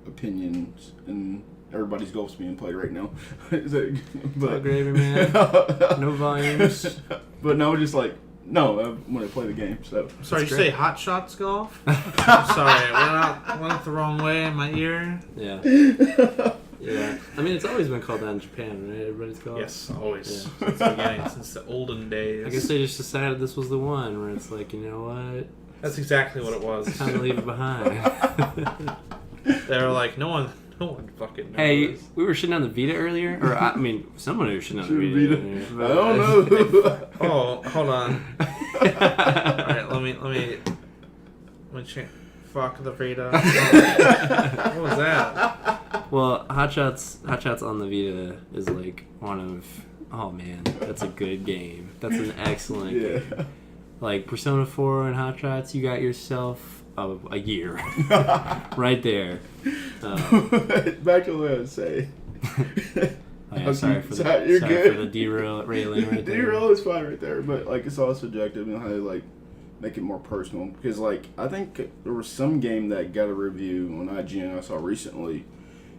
opinions, and everybody's golf's being played right now. But gravy, man. No volumes. But no, just like when I play the game. So Sorry, you That's say great. Hot Shots Golf? I'm sorry, it went out the wrong way in my ear. Yeah. Yeah. I mean, it's always been called that in Japan, right? Everybody's called. Yes, always. Yeah. Since the beginning, since the olden days. I guess they just decided this was the one where it's like, you know what? That's exactly what it was. It's time to leave it behind. They were like, no one fucking knows. Hey, we were shitting on the Vita earlier, or I mean, someone was shitting on the Vita. Vita. I don't know. Oh, hold on. Alright, let me change. Fuck the Vita. What was that? Well, Hot Shots on the Vita is like one of. Oh man, that's a good game. That's an excellent game. Yeah. Like Persona 4 and Hot Shots, you got yourself a year right there. Back to what I was saying. Oh, yeah, sorry for You're the good. derailing right there. Derail is fine right there, but like it's all subjective and how they like make it more personal. Because like I think there was some game that got a review on IGN I saw recently.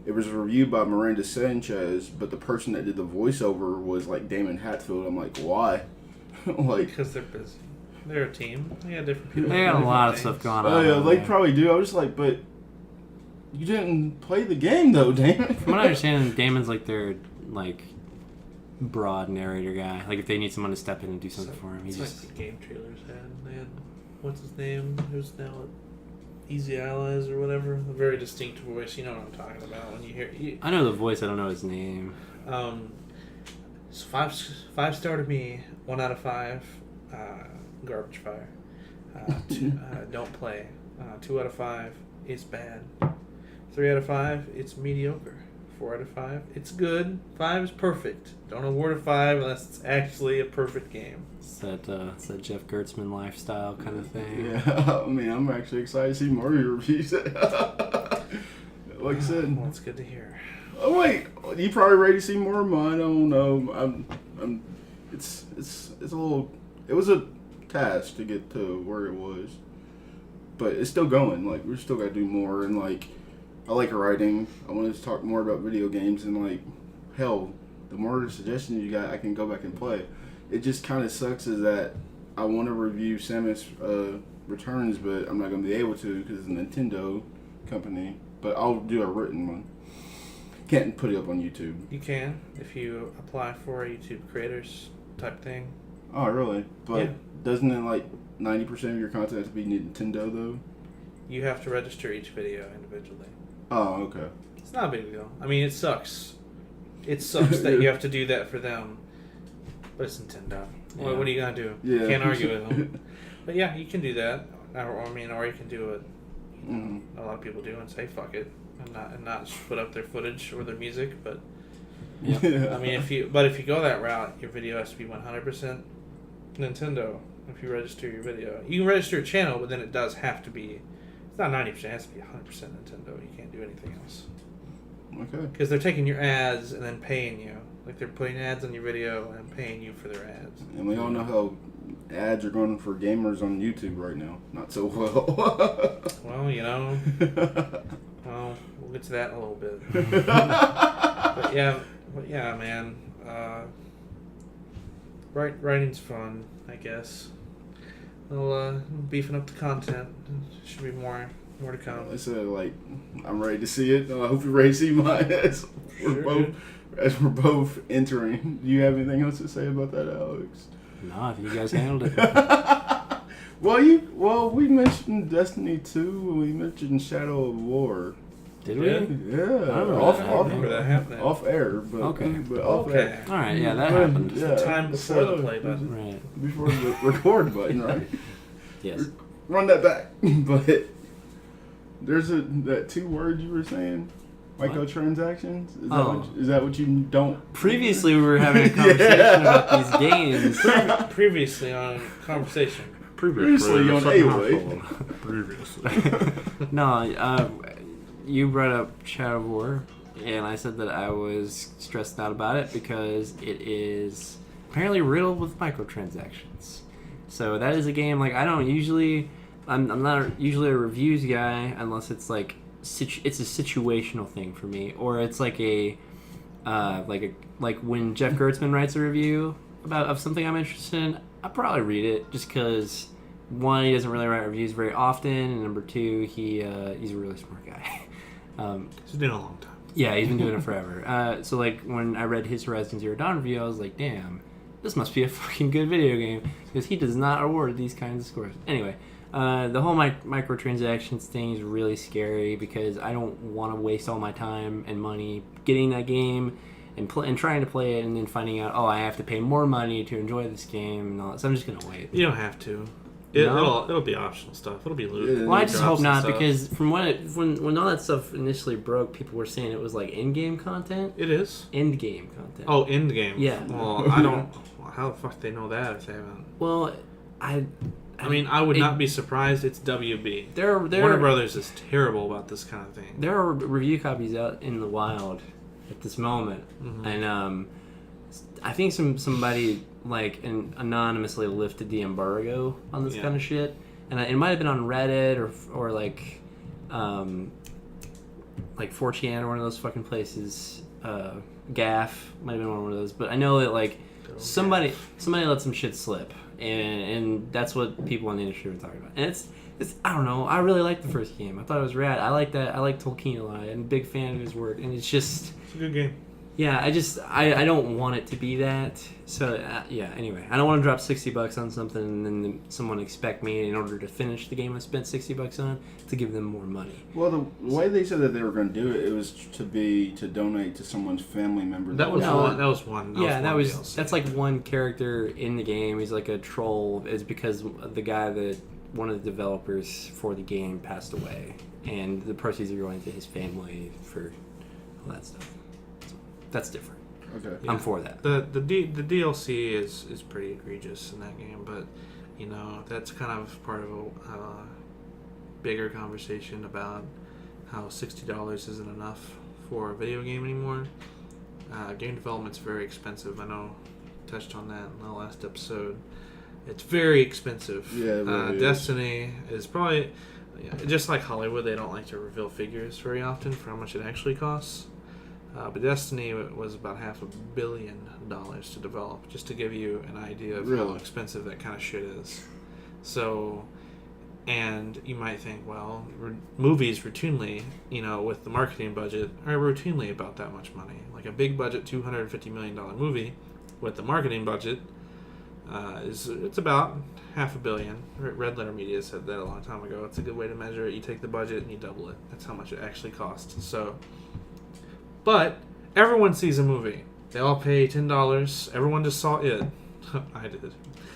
It was reviewed by Miranda Sanchez, but the person that did the voiceover was like Damon Hatfield. I'm like, why? Like, Because they're busy. They're a team. They got different people. They got a lot of stuff going on. oh yeah, over they there. probably do. I was just like, but you didn't play the game though, Damon. From what I understand, Damon's like their like broad narrator guy. Like if they need someone to step in and do something for him, he It's just. like the game trailers had. They had, what's his name? Who's now at Easy Allies or whatever? A very distinct voice. You know what I'm talking about when you hear. I know the voice. I don't know his name. So five star to me. 1 out of 5. Garbage fire. Don't play. 2 out of 5. It's bad. 3 out of 5. It's mediocre. 4 out of 5. It's good. 5 is perfect. Don't award a 5 unless it's actually a perfect game. It's that Jeff Gertzman lifestyle kind of thing. Yeah, I mean, I'm actually excited to see more of your reviews. Like I said. Well, it's good to hear. Oh wait, you probably ready to see more of mine? I don't know. It's a little. It was a task to get to where it was, but it's still going. Like we still got to do more, and like I like writing. I wanted to talk more about video games, and like hell, the more suggestions you got, I can go back and play. It just kind of sucks is that I want to review Samus Returns, but I'm not going to be able to because it's a Nintendo company. But I'll do a written one. Can't put it up on YouTube. You can if you apply for a YouTube creators type thing. Oh, really? But Yeah. doesn't it like 90% of your content have to be Nintendo though? You have to register each video individually. Oh, okay. It's not a big deal. I mean, it sucks. It sucks that you have to do that for them. But it's Nintendo. Yeah. What are you gonna do? Yeah. Can't argue with them. But yeah, you can do that. Or you can do it. Mm-hmm. A lot of people do and say fuck it, and not put up their footage or their music. But Yeah. I mean, if you go that route, your video has to be 100% Nintendo. If you register your video, you can register a channel, but then it does have to be. It's not 90%. It has to be 100% Nintendo. You can't do anything else. Okay. Because they're taking your ads and then paying you. Like they're putting ads on your video and paying you for their ads. And we all know how ads are going for gamers on YouTube right now. Not so well. Well, we'll get to that in a little bit. But yeah, man. Writing's fun, I guess. Well, beefing up the content. Should be more to come. I said, like, I'm ready to see it. I hope you're ready to see mine as we're both entering. Do you have anything else to say about that, Alex? No, if you guys handled it. Well, we mentioned Destiny 2 and we mentioned Shadow of War. Did we? Yeah. Yeah, I remember that happening. off air, but Okay. but off Okay. air. All right, yeah, that But, happened. yeah, Time before the play button. Right. Before the record button, right? Yes. Run that back. But there's that 2 words you were saying, microtransactions. Is that what you don't? Previously, we were having a conversation about these games. Previously on conversation. Previously on AWOI. Previously. No, you brought up Shadow of War, and I said that I was stressed out about it because it is apparently riddled with microtransactions. So that is a game like I don't usually. I'm not usually a reviews guy unless it's like it's a situational thing for me, or it's like like when Jeff Gertzman writes a review of something I'm interested in, I probably read it just because one, he doesn't really write reviews very often, and number 2, he's a really smart guy. He's been a long time. Yeah, he's been doing it forever. So like when I read his Horizon Zero Dawn review, I was like, damn, this must be a fucking good video game because he does not award these kinds of scores. Anyway. The whole microtransactions thing is really scary because I don't want to waste all my time and money getting that game and trying to play it and then finding out, I have to pay more money to enjoy this game and all that. So I'm just going to wait. You don't have to. No? It'll be optional stuff. It'll be loot. Yeah. Well, I just hope not stuff. because from when all that stuff initially broke, people were saying it was like in-game content. It is. End-game content. Oh, end game. Yeah. Well, I don't. How the fuck do they know that if they haven't? Well, I mean, I would not be surprised. It's WB. Warner Warner Brothers is terrible about this kind of thing. There are review copies out in the wild at this moment, and I think somebody like anonymously lifted the embargo on this kind of shit, and it might have been on Reddit or like 4chan or one of those fucking places. Gaff might have been one of those, but I know that like somebody let some shit slip. And that's what people in the industry were talking about. And it's I don't know. I really liked the first game. I thought it was rad. I like that. I like Tolkien a lot. I'm a big fan of his work. And it's just... It's a good game. Yeah, I don't want it to be that. So, yeah, anyway. I don't want to drop $60 on something and then someone expect me, in order to finish the game I spent $60 on, to give them more money. Well, the way they said that they were going to do it, it was to donate to someone's family member. That was one. That's like one character in the game. He's like a troll. Is because the guy that one of the developers for the game passed away, and the proceeds are going to his family for all that stuff. So that's different. Okay. I'm for that. The DLC is pretty egregious in that game, but that's kind of part of a bigger conversation about how $60 isn't enough for a video game anymore. Game development's very expensive. I know I touched on that in the last episode. It's very expensive. Yeah, it really is. Destiny is probably just like Hollywood. They don't like to reveal figures very often for how much it actually costs. But Destiny was about $500 million to develop, just to give you an idea of how expensive that kind of shit is. So, and you might think, well, movies routinely, with the marketing budget, are routinely about that much money. Like a big budget $250 million movie with the marketing budget it's about $500 million. Red Letter Media said that a long time ago. It's a good way to measure it. You take the budget and you double it. That's how much it actually costs. So, but everyone sees a movie. They all pay $10. Everyone just saw it. I did.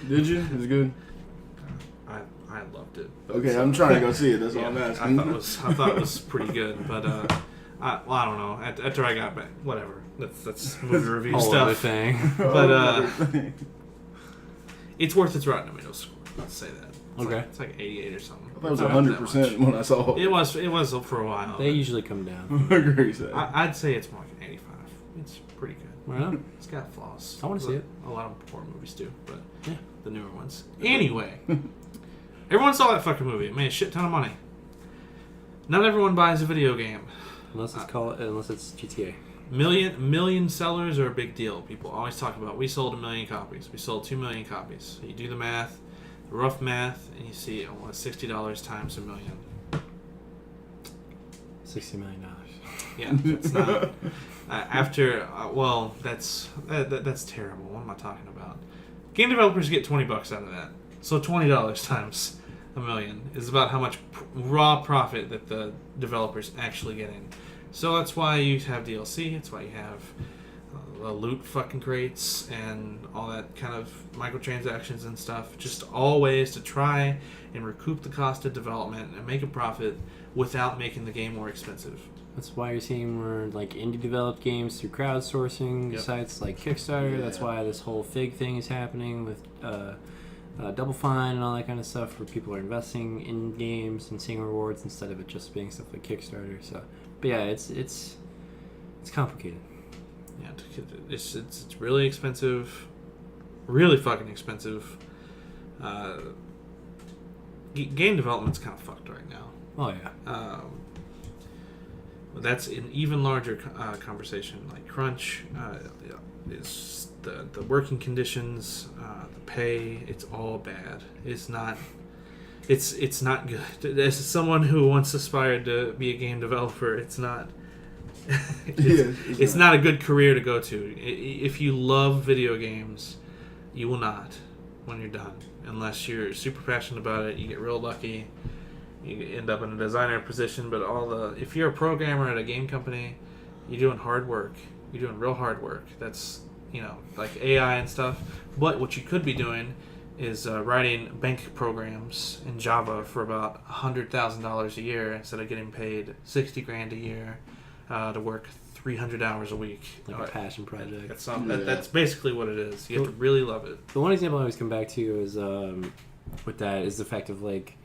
Did you? It was good. I loved it. Okay, I'm trying to go see it. That's all I'm asking. I thought it was pretty good, but I don't know. After I got back, whatever. That's movie review Whole stuff. other thing. But it's worth its Rotten Tomatoes score. Let's say that. It's like 88 or something. I thought it was 100% when I saw it. It was for a while. They usually come down. Agree, Seth. I'd say it's more like an 85. It's pretty good. Well, It's got flaws. I want to see it. A lot of horror movies do, but Yeah. the newer ones. Anyway, everyone saw that fucking movie. It made a shit ton of money. Not everyone buys a video game. unless it's GTA. Million sellers are a big deal. People always talk about, we sold 1 million copies. We sold 2 million copies. You do the math, the rough math, and you see $60 times 1 million. $60 million. Yeah, it's not. That's terrible. What am I talking about? Game developers get $20 out of that. So $20 times $1 million is about how much raw profit that the developers actually get in. So that's why you have DLC. That's why you have loot fucking crates and all that kind of microtransactions and stuff. Just all ways to try and recoup the cost of development and make a profit without making the game more expensive. That's why you're seeing more like indie developed games through crowdsourcing sites like Kickstarter. Yeah. That's why this whole Fig thing is happening with Double Fine and all that kind of stuff, where people are investing in games and seeing rewards instead of it just being stuff like Kickstarter. So, but yeah, it's complicated. Yeah, it's really expensive, really fucking expensive. Game development's kind of fucked right now. Oh yeah. That's an even larger conversation. Like crunch is the working conditions, the pay. It's all bad. It's not. It's not good. As someone who once aspired to be a game developer, it's not. It's not a good career to go to. If you love video games, you will not when you're done. Unless you're super passionate about it, you get real lucky. You end up in a designer position, but if you're a programmer at a game company, you're doing hard work. You're doing real hard work. That's, like AI and stuff. But what you could be doing is writing bank programs in Java for about $100,000 a year instead of getting paid $60,000 a year to work 300 hours a week. Like a passion project. That's basically what it is. You have to really love it. The one example I always come back to is with that is the fact of like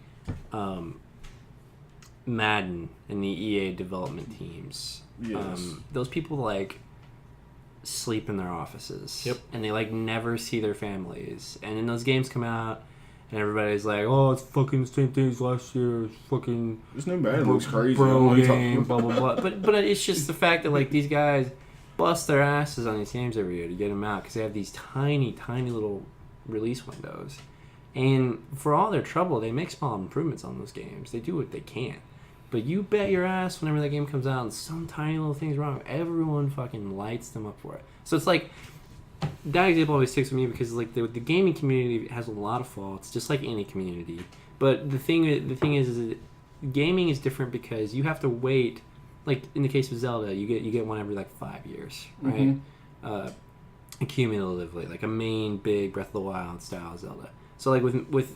Madden and the EA development teams. Yes. Those people like sleep in their offices. Yep. And they like never see their families. And then those games come out and everybody's like, oh, it's fucking the same thing as last year. It's fucking This new Madden looks crazy. bro game, blah blah blah. But it's just the fact that like these guys bust their asses on these games every year to get them out because they have these tiny little release windows. And for all their trouble, they make small improvements on those games. They do what they can. But you bet your ass whenever that game comes out and some tiny little thing's wrong, everyone fucking lights them up for it. So it's like, that example always sticks with me because like the gaming community has a lot of faults, just like any community. But the thing is that gaming is different because you have to wait. Like in the case of Zelda, you get one every like 5 years, right? Cumulatively, like a main big Breath of the Wild style Zelda. So like with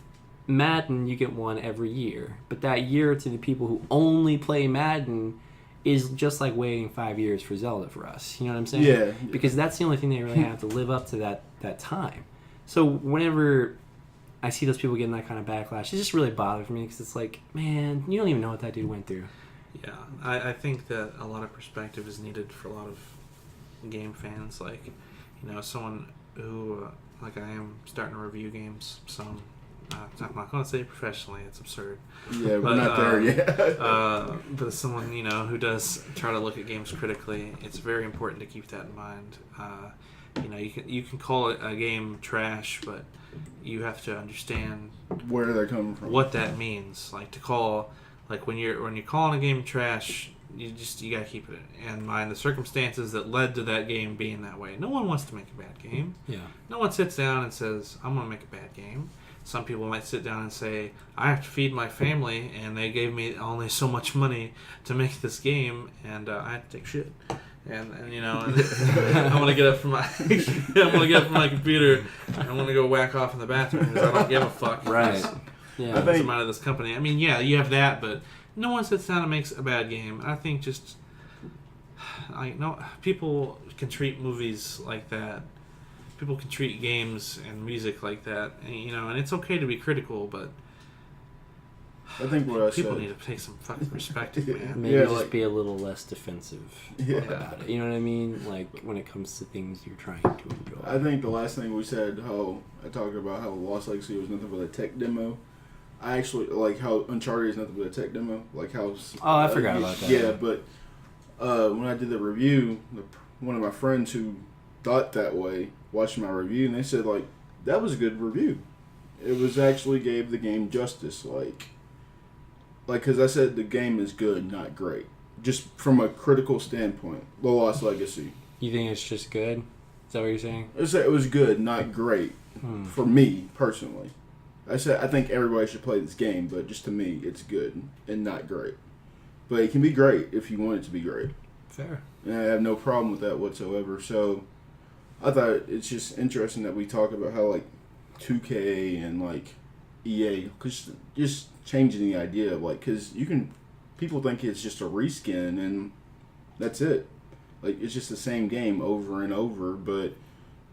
Madden, you get one every year, but that year to the people who only play Madden is just like waiting 5 years for Zelda for us. You know what I'm saying? Yeah. Because that's the only thing they really have to live up to that time. So whenever I see those people getting that kind of backlash, it just really bothers me because it's like, man, you don't even know what that dude went through. Yeah, I think that a lot of perspective is needed for a lot of game fans. Like, someone who, like I am, starting to review games, some. I'm not going to say professionally, it's absurd. Yeah, we're not there yet. But as someone, who does try to look at games critically, it's very important to keep that in mind. You can call it a game trash, but you have to understand where they're coming from. What that means. Like to call, like when you're calling a game trash, you gotta keep it in mind the circumstances that led to that game being that way. No one wants to make a bad game. Yeah. No one sits down and says, I'm gonna make a bad game. Some people might sit down and say, I have to feed my family, and they gave me only so much money to make this game, and I have to take shit. And I'm gonna get up from my computer, and I'm gonna go whack off in the bathroom because I don't give a fuck. Right. Yeah. I'm out of this company. I mean, yeah, you have that, but no one sits down and makes a bad game. I think people can treat movies like that. People can treat games and music like that, and it's okay to be critical, but I think what people need to take some fucking perspective, man. Maybe just be a little less defensive about it. You know what I mean? Like when it comes to things you're trying to enjoy. I think the last thing we said, how I talked about how Lost Legacy was nothing but a tech demo. I actually like how Uncharted is nothing but a tech demo. Like how. Oh, I forgot about that. Yeah, but when I did the review, one of my friends who thought that way watched my review, and they said like that was a good review. It was actually gave the game justice, like because I said the game is good, not great, just from a critical standpoint. The Lost Legacy. You think it's just good? Is that what you're saying? I said it was good, not great, for me personally. I think everybody should play this game, but just to me, it's good and not great. But it can be great if you want it to be great. Fair. And I have no problem with that whatsoever. So I thought it's just interesting that we talk about how like 2K and like EA, cause just changing the idea of like, cause people think it's just a reskin and that's it. Like it's just the same game over and over. But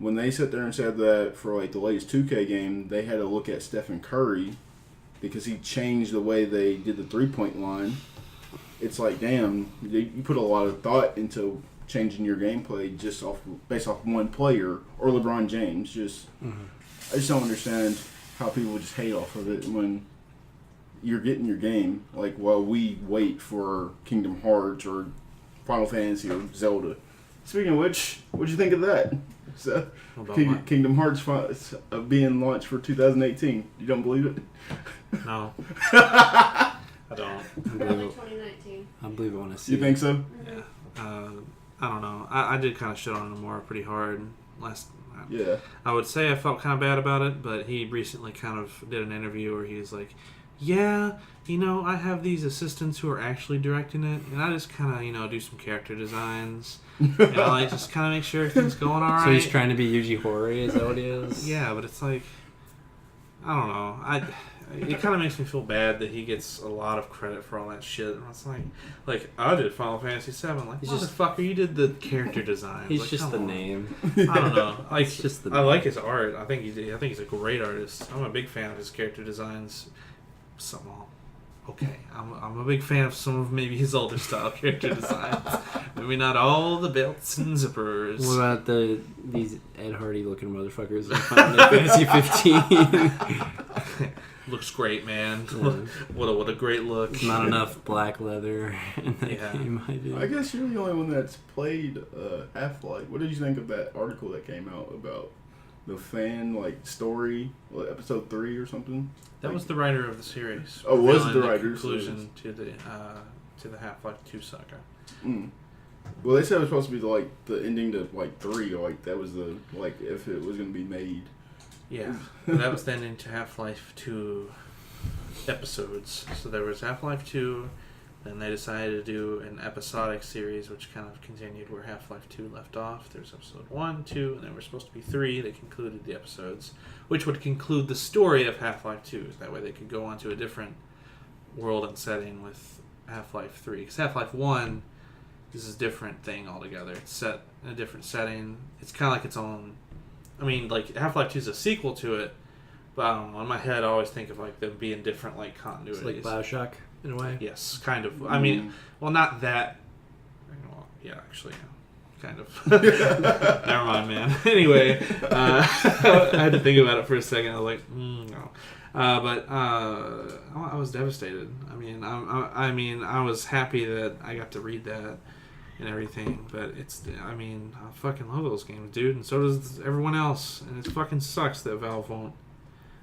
when they sat there and said that for like the latest 2K game, they had to look at Stephen Curry because he changed the way they did the 3-point line. It's like, damn, you put a lot of thought into changing your gameplay just based off one player or LeBron James. I just don't understand how people just hate off of it when you're getting your game. Like while we wait for Kingdom Hearts or Final Fantasy or Zelda. Speaking of which, what'd you think of that? So, Kingdom Hearts being launched for 2018. You don't believe it? No. I don't. Early 2019. I believe it when I see You think so? Yeah. I don't know. I did kind of shit on Nomura pretty hard last. Yeah. I would say I felt kind of bad about it, but he recently kind of did an interview where he's like, yeah, I have these assistants who are actually directing it, and I just kind of, do some character designs. And I like just kind of make sure everything's going all right. So he's trying to be Yuji Horii, is that what he is? Yeah, but it's like, I don't know. It kind of makes me feel bad that he gets a lot of credit for all that shit. And it's like I did Final Fantasy VII. Like, motherfucker, you did the character design. He's like, just the name. I don't know. Like, It's just the I like his art. I think he's a great artist. I'm a big fan of his character designs. Okay, I'm a big fan of some of maybe his older style character designs. Maybe not all the belts and zippers. What about these Ed Hardy looking motherfuckers in Final Fantasy 15? Looks great, man. Yeah. What a great look. Not enough black leather in that game, I guess you're the only one that's played Half-Life. What did you think of that article that came out about the fan story, episode 3 or something? That was the writer of the series. Oh, was the writer? Conclusion to the Half-Life 2 saga. Mm. Well, they said it was supposed to be the ending to 3, that was the if it was going to be made. Yeah, that was the ending to Half-Life 2 episodes. So there was Half-Life 2, then they decided to do an episodic series, which kind of continued where Half-Life 2 left off. There's episode 1, 2, and there were supposed to be 3 that concluded the episodes, which would conclude the story of Half-Life 2. That way they could go on to a different world and setting with Half-Life 3. Because Half-Life 1 is a different thing altogether. It's set in a different setting. It's kind of like its own... Half-Life 2 is a sequel to it, but I don't know. In my head, I always think of them being different continuities. It's like BioShock in a way. Yes, kind of. I mean, well, not that. Well, yeah, actually, kind of. Never mind, man. Anyway, I had to think about it for a second. I was like, no. But I was devastated. I mean, I was happy that I got to read that and everything, but I fucking love those games, dude, and so does everyone else, and it fucking sucks that Valve won't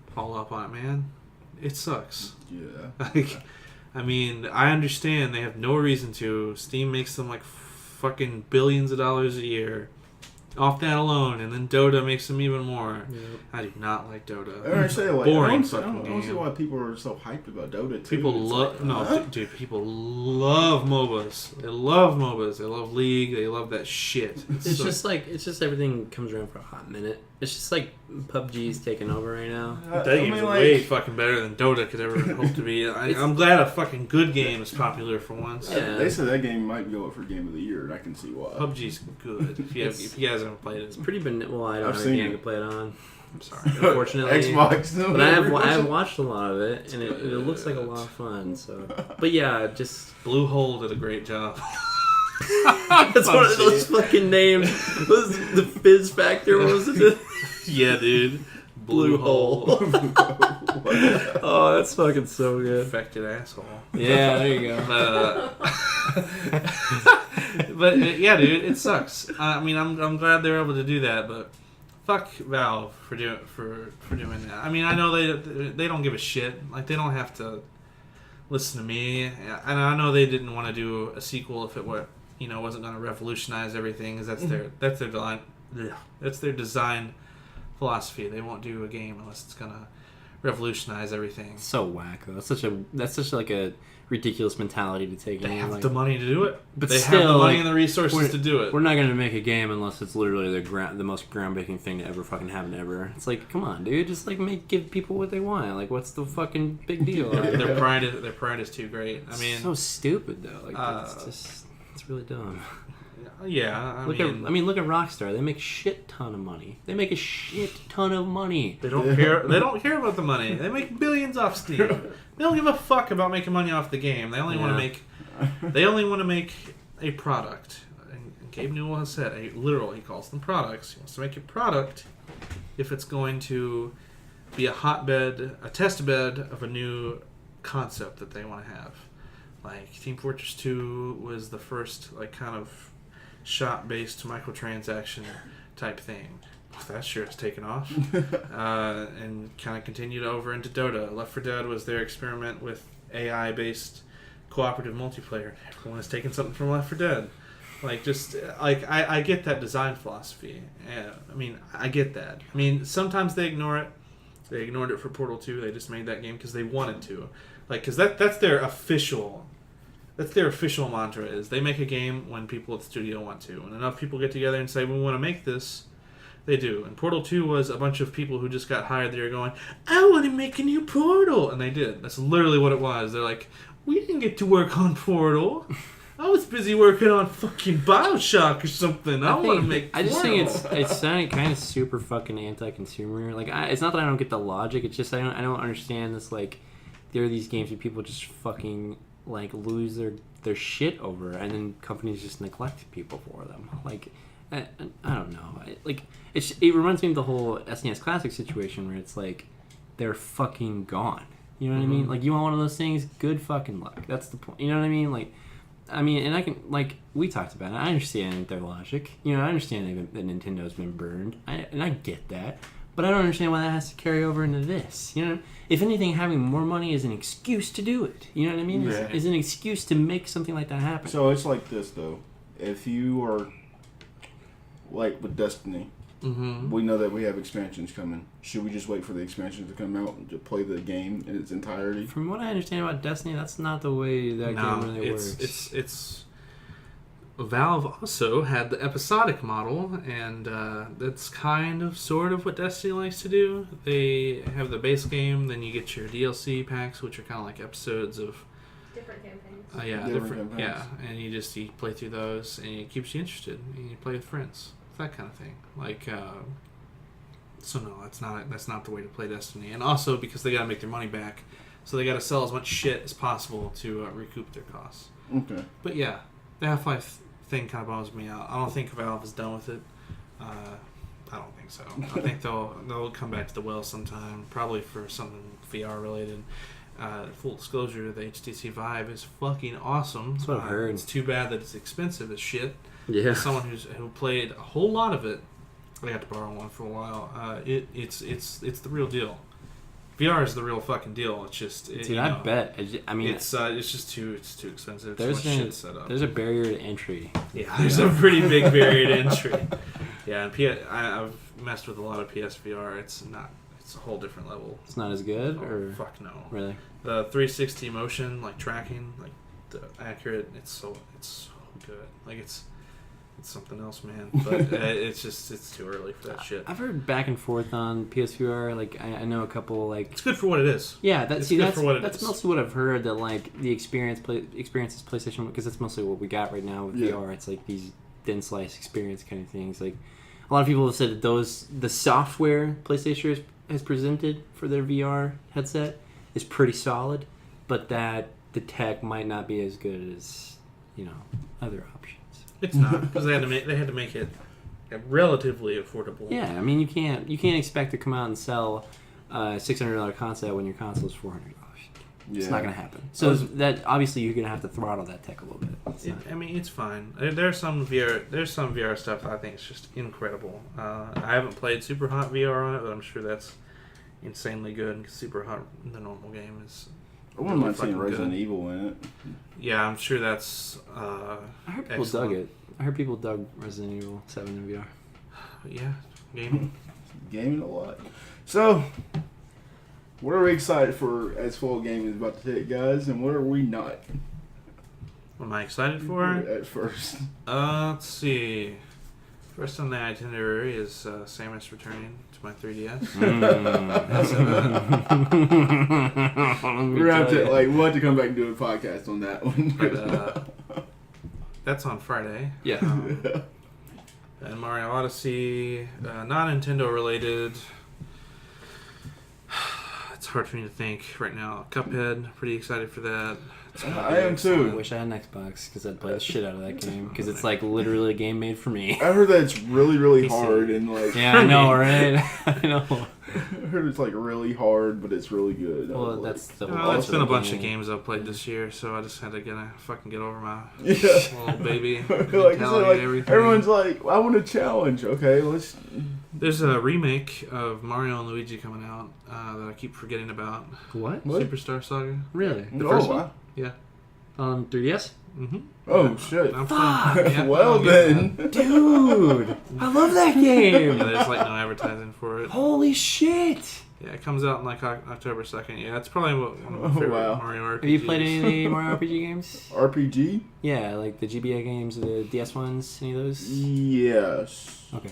follow up on it, man. It sucks. Yeah. I understand they have no reason to. Steam makes them fucking billions of dollars a year off that alone, and then Dota makes them even more. Yep. I do not like Dota. I say, boring I fucking don't game. see why people are so hyped about Dota too. People love people love MOBAs. They love MOBAs. They love League. They love that shit. It's just everything comes around for a hot minute. It's just like PUBG's taking over right now. That game's way fucking better than Dota could ever hope to be. I'm glad a fucking good game is popular for once. Yeah. They said that game might go up for Game of the Year, and I can see why. PUBG's good. If you guys haven't played it, it's pretty well, I don't I've have seen a game it. to play it on. I'm sorry. Unfortunately, Xbox. But I have watched a lot of it, and it looks like a lot of fun. So, but yeah, just Blue Hole did a great job. That's one of those fucking names. Was the Fizz Factor? What was it? Yeah, dude. Blue Hole. Oh, that's fucking so good. Affected asshole. Yeah, there you go. But yeah, dude, it sucks. I'm glad they're able to do that, but fuck Valve for doing that. I know they don't give a shit. They don't have to listen to me, and I know they didn't want to do a sequel if it wasn't going to revolutionize everything. Because that's their design philosophy. They won't do a game unless it's going to revolutionize everything. So wacko. That's such like a ridiculous mentality to take. They have like, the money to do it. but they still, have the money like, and the resources to do it. We're not gonna make a game unless it's literally the most groundbreaking thing to ever fucking happen ever. It's like, come on, dude, just like give people what they want. Like, what's the fucking big deal? Like, their pride is too great. I mean, so stupid though. Like, it's really dumb. Yeah, Look at Rockstar. They make shit ton of money. They make a shit ton of money. They don't care. They don't care about the money. They make billions off Steam. They don't give a fuck about making money off the game. They only want to make. They only want to make a product. And Gabe Newell has said, he calls them products. He wants to make a product if it's going to be a hotbed, a test bed of a new concept that they want to have. Like Team Fortress 2 was the first like kind of shop-based microtransaction type thing. That sure has taken off. And kind of continued over into Dota. Left 4 Dead was their experiment with AI-based cooperative multiplayer. Everyone has taken something from Left 4 Dead. Like, just, like, I get that design philosophy. I mean, I get that. I mean, sometimes they ignore it. They ignored it for Portal 2. They just made that game because they wanted to. Like, because that's their official... That's their official mantra, is they make a game when people at the studio want to. When enough people get together and say, we want to make this, they do. And Portal 2 was a bunch of people who just got hired. They were going, I want to make a new Portal. And they did. That's literally what it was. They're like, we didn't get to work on Portal. I was busy working on fucking Bioshock or something. I want to make Portal. I just think it's sounding kind of super fucking anti-consumer. Like, it's not that I don't get the logic. It's just I don't understand this, like, there are these games where people just fucking... like lose their shit over, and then companies just neglect people for them. Like, I don't know. It reminds me of the whole SNES Classic situation where it's like they're fucking gone. You know what I mean? Like, you want one of those things? Good fucking luck. That's the point. You know what I mean? Like, and I can, like, we talked about it. I understand their logic. You know, I understand that Nintendo's been burned, and I get that. But I don't understand why that has to carry over into this. You know, if anything, having more money is an excuse to do it. You know what I mean? Yeah. Is an excuse to make something like that happen. So it's like this, though. If you are, like with Destiny, we know that we have expansions coming. Should we just wait for the expansions to come out and to play the game in its entirety? From what I understand about Destiny, that's not the way that game really works. It's Valve also had the episodic model, and that's kind of sort of what Destiny likes to do. They have the base game, then you get your DLC packs, which are kind of like episodes of Different campaigns. different campaigns. And you play through those, and it keeps you interested, and you play with friends, that kind of thing. Like, so no, that's not the way to play Destiny. And also because they got to make their money back, so they got to sell as much shit as possible to recoup their costs. Okay. But yeah, the Half-Life thing kind of bums me out. I don't think Valve is done with it. I don't think so. I think they'll come back to the well sometime, probably for something VR related. Full disclosure, the HTC Vive is fucking awesome. That's what I've heard. It's too bad that it's expensive as shit. Yeah. As someone who played a whole lot of it, I got to borrow one for a while. It's the real deal. VR is the real fucking deal. It's just, dude, I bet. I mean, it's just too expensive. Too much shit set up. There's a barrier to entry. Yeah, there's a pretty big barrier to entry. Yeah, and I've messed with a lot of PSVR. It's a whole different level. It's not as good, or fuck no. Really? The 360 motion, like tracking, like the accurate. It's so good. Like it's something else, man. But it's too early for that shit. I've heard back and forth on PSVR. Like, I know a couple, like... It's good for what it is. Yeah, that's mostly what I've heard, that, like, the experiences PlayStation, because that's mostly what we got right now with VR. It's, like, these thin slice experience kind of things. Like, a lot of people have said that the software PlayStation has presented for their VR headset is pretty solid, but that the tech might not be as good as, other options. It's not, because they had to make it relatively affordable. Yeah, I mean, you can't expect to come out and sell a $600 console when your console is $400. It's not going to happen. So that obviously you're going to have to throttle that tech a little bit. It's fine. There's some VR stuff that I think is just incredible. I haven't played Super Hot VR on it, but I'm sure that's insanely good. Super Hot, the normal game, is. I wouldn't mind seeing Resident Evil in it. Yeah, I'm sure that's. I heard people dug it. I heard people dug Resident Evil 7 in VR. Yeah, gaming. Gaming a lot. So, What are we excited for as fall gaming is about to hit, guys, and what are we not? What am I excited for? At first. Let's see. First on the itinerary is Samus returning to my 3DS. We're gonna have to we'll have to come back and do a podcast on that one. But, that's on Friday. Yeah. And Mario Odyssey, not Nintendo related. It's hard for me to think right now. Cuphead, pretty excited for that. I am I too. wish I had an Xbox because I'd play the shit out of that game because it's like literally a game made for me. I heard that it's really, really PC. hard and like. Yeah, I know, right? I know. I heard it's like really hard, but it's really good. Well, that's the. Well, it's also been a the bunch game. of games I've played this year, so I just had to get over my Yeah. little baby like, mentality you said, like, and everything. everyone's like, I want a challenge. Okay, let's. There's a remake of Mario and Luigi coming out that I keep forgetting about. What? What? Superstar Saga. Really? The first oh, one? wow. Yeah. On 3DS? Mm-hmm. Oh shit! I'm Fuck. still, yeah, Well I'll get then. Dude! I love that game! that. There's like no advertising for it. Holy shit! Yeah, it comes out in like October 2nd. Yeah, it's probably one of my favorite wow. Mario RPGs. Have you played any of the Mario RPG games? RPG? Yeah, like the GBA games, the DS ones, any of those? Yes. Okay.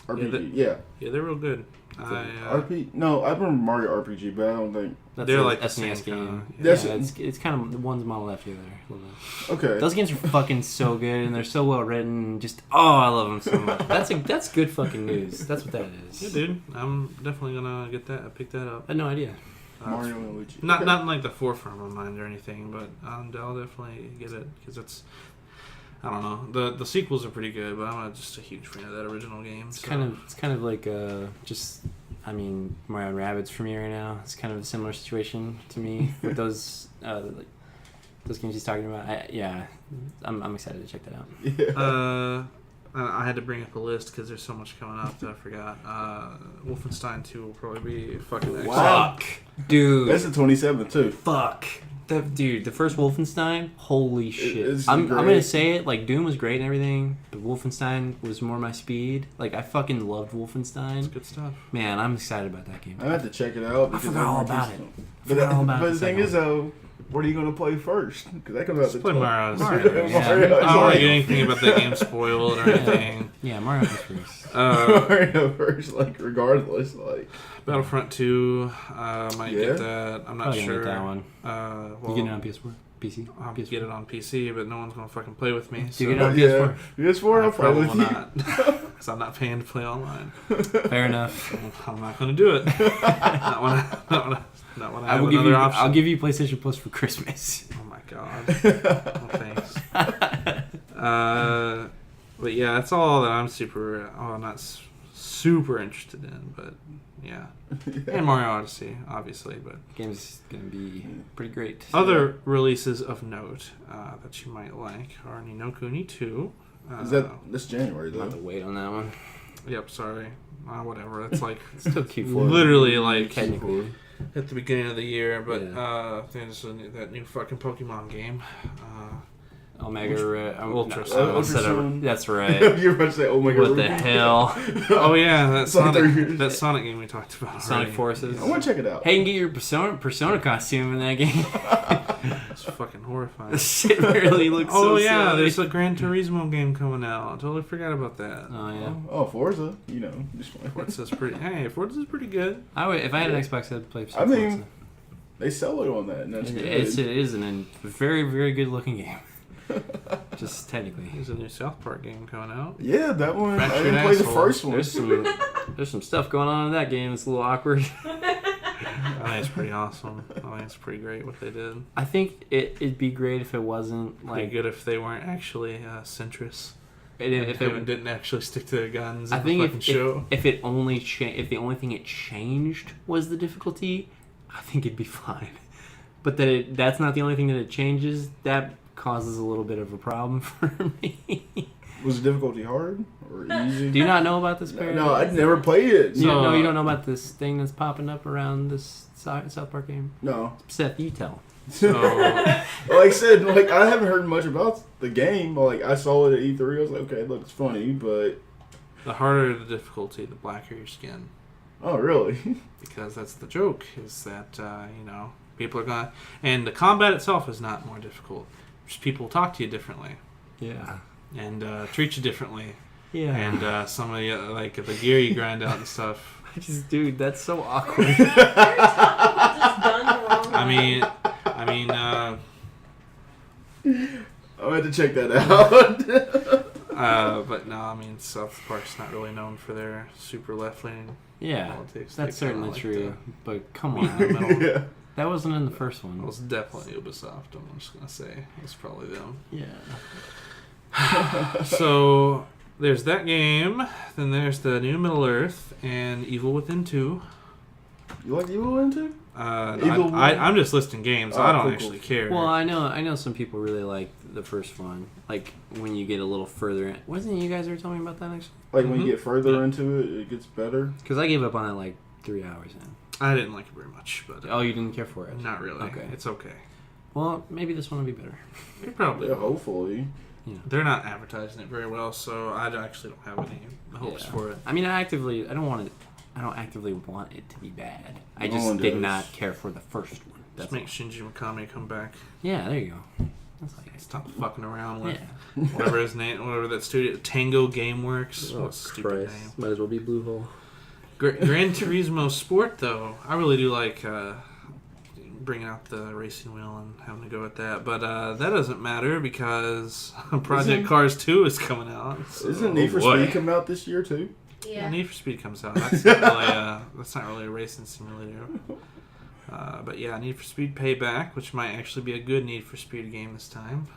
RPG. Yeah. Yeah, they're real good. RP? No, I remember Mario RPG, but I don't think. That's They're a like the SNES same game. kinda- Yeah, That's- it's kind of the one's modeled after the other. A little bit. Okay. Those games are fucking so good and they're so well written. Just I love them so much. That's good fucking news. That's what that is. Yeah, dude. I'm definitely gonna get that. Pick that up. I had no idea. Mario and Luigi. Not Okay. not in like the forefront of my mind or anything, but I'll definitely get it because it's. I don't know. The sequels are pretty good, but I'm just a huge fan of that original game. It's kind of like just. I mean, Mario and Rabbids for me right now. It's kind of a similar situation to me with those those games he's talking about. I'm excited to check that out. Yeah. I had to bring up a list because there's so much coming up that I forgot. Wolfenstein 2 will probably be fucking excellent. Wow. Fuck, dude. That's the 27th too. Fuck. Dude, the first Wolfenstein, holy shit. It's I'm great. gonna say it, like, Doom was great and everything, but Wolfenstein was more my speed. Like, I fucking loved It's Wolfenstein. good stuff. Man, I'm excited about that game. I have to check it out. I forgot all about it. But, Forgot all about but the the thing second is, though, what are you going to play first? Because that comes out Let's the play 12th. Mario. Mario, yeah. I don't want to Mario. get anything about that game spoiled or anything. Yeah, Mario was first. Mario first, like, regardless. Like, Battlefront 2, might Yeah? get that. I'm not Probably gonna sure. get that one. Well, You getting it on PS4? PC? I'll PS4? get it on PC, but no one's gonna fucking play with me. Do you So get it on yeah. PS4? PS4, I I'll play probably with will you. not, because I'm not paying to play online. Fair enough. I'm not gonna do it. not when I have another option. I'll give you PlayStation Plus for Christmas. Oh my god. Well, thanks. But yeah, that's all that I'm not super interested in, but yeah. And Mario Odyssey, obviously, but Game's gonna be pretty great. other releases of note that you might like are Ni no Kuni 2. Is that this January, I'm gonna have though? to wait on that one. Yep, sorry. Whatever. It's like It's still Q4. literally like Technically. at the beginning of the year, but Yeah. there's that new fucking Pokemon game. Ultra Ultra Sun. That's right. You're about to say, oh my god. What the hell? Oh yeah, that It's like 3 Sonic years. that Sonic game we talked about. Sonic already. Forces. I want to check it out. Hey, you can get your Persona costume in that game. It's fucking This horrifying. shit really looks so Oh yeah, silly. there's a Gran Turismo game coming out. I totally forgot about that. Oh yeah. Oh, Forza. You know. Just Forza's pretty. Hey, Forza's pretty good. If I had an Xbox, I'd play. I mean, they sell it on that, and that's good. it is a very very good looking game. Just technically. There's a new South Park game coming out. Yeah, that one. I Fractured didn't play the Asshole. first one. There's some stuff going on in that game. It's a little awkward. I think it's pretty awesome. I think it's pretty great what they did. I think it'd be great if it wasn't Pretty like good if they weren't actually centrists. if They it didn't actually stick to their guns. I in think the fucking show. if the only thing it changed was the difficulty, I think it'd be fine. But that's not the only thing that it changes. That causes a little bit of a problem for me. Was the difficulty hard or easy? Do you not know about this, Barry? No, I'd never played it. You So- don't know about this thing that's popping up around this South Park game? No. Seth, you tell. So Like I said, like I haven't heard much about the game. Like I saw it at E3. I was like, okay, it looks funny, but the harder the difficulty, the blacker your skin. Oh, really? Because that's the joke, is that, people are going to... And the combat itself is not more difficult. Just people talk to you differently. Yeah. And treat you differently. Yeah. And some of the, the gear you grind out and stuff. Dude, that's so awkward. Just done the wrong way. I mean, I'll have to check that out. but no, I mean, South Park's not really known for their super left-leaning Yeah, politics. that's They kinda certainly like true. But come meet in the on. middle. Yeah. That wasn't in the first It one. was definitely Ubisoft, I'm just going to say. It was probably them. Yeah. So, there's that game. Then there's the new Middle-earth and Evil Within 2. You like Evil Within 2? Evil I'm just listing games. Oh, I don't cool, actually care. Well, I know some people really like the first one. Like when you get a little further in. Wasn't it you guys were telling me about that actually? Like when you Mhm. get further Yeah. into it, it gets better. Because I gave up on it like 3 hours in. I didn't like it very much, but Oh, you didn't care for it? not really. Okay. It's okay. Well, maybe this one will be better. It probably Yeah, will. hopefully. Yeah. They're not advertising it very well, so I actually don't have any hopes Yeah. for it. I mean, I don't actively want it to be bad. I No just one did does. not care for the first one. Just That's make all. Shinji Mikami come back. Yeah, there you go. That's like Stop fucking around with Yeah. whatever his name, whatever that studio, Tango Gameworks. Oh, What a stupid name. Might as well be Blue Hole. Gran Turismo Sport, though, I really do like bringing out the racing wheel and having to go with that. But that doesn't matter because Project Cars 2 is coming out. So, Isn't Need for boy. Speed come out this year too? Yeah, Need for Speed comes out. That's not really a racing simulator. But yeah, Need for Speed Payback, which might actually be a good Need for Speed game this time.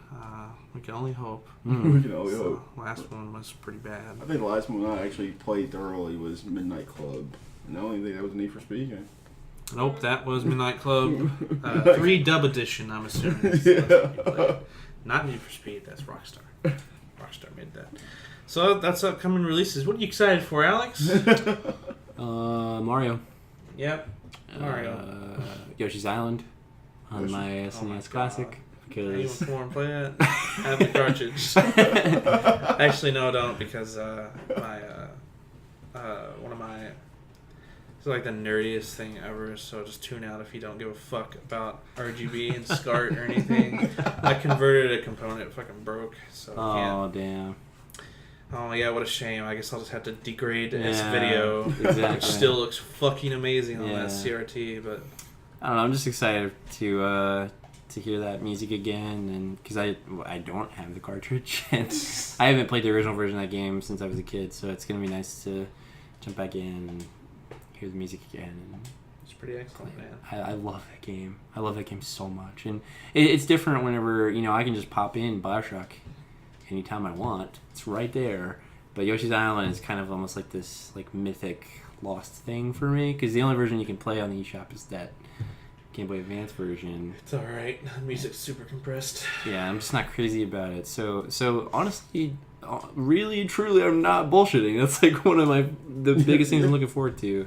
We can only hope. We can only So, hope. last one was pretty bad. I think the last one I actually played thoroughly was Midnight Club. And I don't even think that was a Need for Speed game. Nope, that was Midnight Club 3 Dub Edition, I'm assuming. Is the last one you played. Not Need for Speed, that's Rockstar. Rockstar made that. So that's upcoming releases. What are you excited for, Alex? Mario. Yep. Mario. Yoshi's Island on Yoshi. my Oh SNES my Classic. God. Because Anyone come over and play that? I have the cartridge. Actually, no, don't, because one of my... It's like the nerdiest thing ever, so just tune out if you don't give a fuck about RGB and SCART or anything. I converted a component, it fucking broke, so I can't. oh damn. Oh yeah, what a shame. I guess I'll just have to degrade this Yeah, video, exactly. which still looks fucking amazing on Yeah. that CRT, but... I don't know. I'm just excited to hear that music again, and because I don't have the cartridge, and I haven't played the original version of that game since I was a kid, so it's gonna be nice to jump back in and hear the music again. And It's pretty excellent, man. I love that game. I love that game so much, and it's different whenever I can just pop in BioShock anytime I want. It's right there. But Yoshi's Island is kind of almost like this mythic lost thing for me, because the only version you can play on the eShop is that Game Boy Advance version. It's alright. Music's super compressed. Yeah, I'm just not crazy about it. So honestly, really and truly, I'm not bullshitting. That's like one of the biggest things I'm looking forward to.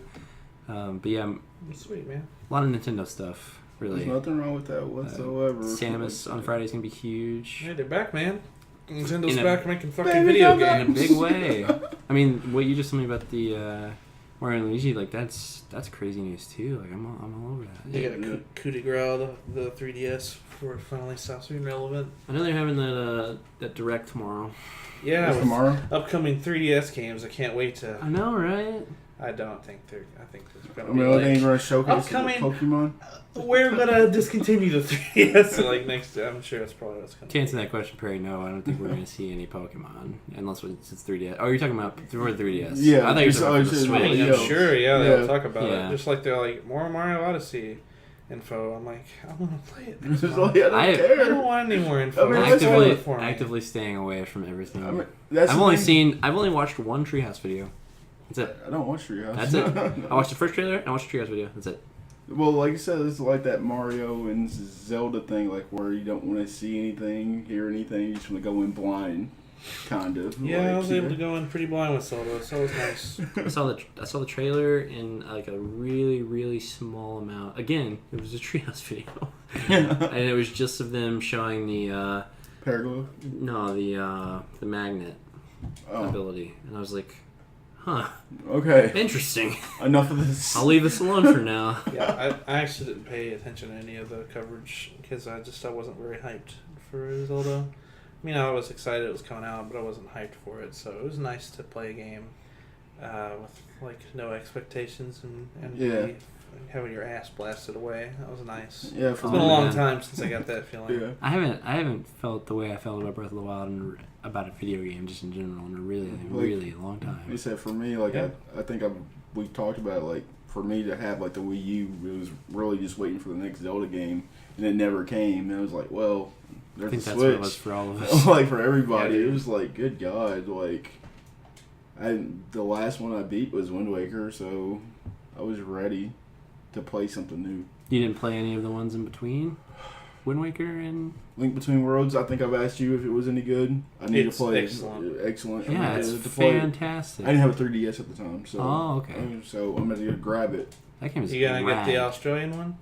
But yeah, Sweet, man. a lot of Nintendo stuff. Really, There's nothing wrong with that whatsoever. Samus on Friday is gonna be huge Hey, they're back, man. Nintendo's In a- back making fucking Baby, video come back. in a games. big way. I mean, what you just told me about the Mario and Luigi, like that's crazy news too. Like I'm all over that. They got a coup de grace, the 3DS, before it finally stops being relevant. I know they're having that direct tomorrow. Yeah, That's with tomorrow. upcoming 3DS games, I can't wait to... I know, right? I don't think they're... I think there's I gonna mean, be I think like... we're gonna showcase upcoming- Pokemon. We're gonna discontinue the 3DS like next... I'm sure that's probably what's gonna To answer that question, Perry, no, I don't think we're going to see any Pokemon unless it's 3DS. Oh, you're talking about for 3DS. Yeah, I thought you were just- talking about the just- I mean, Switch. I'm Yo. sure, yeah, Yeah. they'll talk about Yeah. it. Just like they're like, more Mario Odyssey info. I'm like, I want to play it. It's Come just on. like, I don't I care. I don't want any more info. I mean, Just spoil that's it for me. Actively staying away from everything. I mean, that's I've the only thing. I've only watched one Treehouse video. That's it. I don't watch Treehouse. That's it. I watched the first trailer. I watched the Treehouse video. That's it. Well, like you said, it's like that Mario and Zelda thing, like where you don't want to see anything, hear anything. You just want to go in blind, kind of. Yeah, like, I was able to go in pretty blind with Zelda, so it was nice. I saw the trailer in like a really, really small amount. Again, it was a Treehouse video, and it was just of them showing the Paraglyph. the magnet Oh. ability, and I was like, Huh. Okay. Interesting. Enough of this. I'll leave this alone for now. Yeah, I actually didn't pay attention to any of the coverage because I wasn't very hyped for Zelda. I mean, I was excited it was coming out, but I wasn't hyped for it. So it was nice to play a game with like no expectations and be having your ass blasted away. That was nice. Yeah, it's been a long time since I got that feeling. Yeah. I haven't felt the way I felt about Breath of the Wild and about a video game just in general in a really long time. He said for me, like I think we talked about like for me to have like the Wii U, it was really just waiting for the next Zelda game, and it never came. And I was like, well, there's I think a that's Switch. what it was for all of us. Like for everybody, Yeah, it was like, good God, like the last one I beat was Wind Waker, so I was ready to play something new. You didn't play any of the ones in between? Wind Waker and... Link Between Worlds, I think I've asked you if it was any good. I need to play excellent. Yeah, it's to play fantastic. I didn't have a 3DS at the time, so okay. So I'm gonna grab it. That game is You gonna rad. get the Australian one?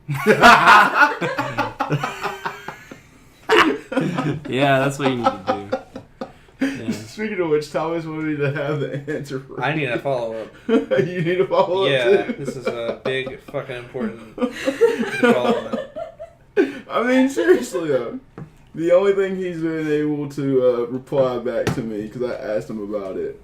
Yeah, that's what you need to do. Yeah. Speaking of which, Thomas wanted me to have the answer for I need a follow up. You need a follow up Yeah, too? this is a big fucking important follow up. I mean, seriously though, the only thing he's been able to reply back to me, because I asked him about it,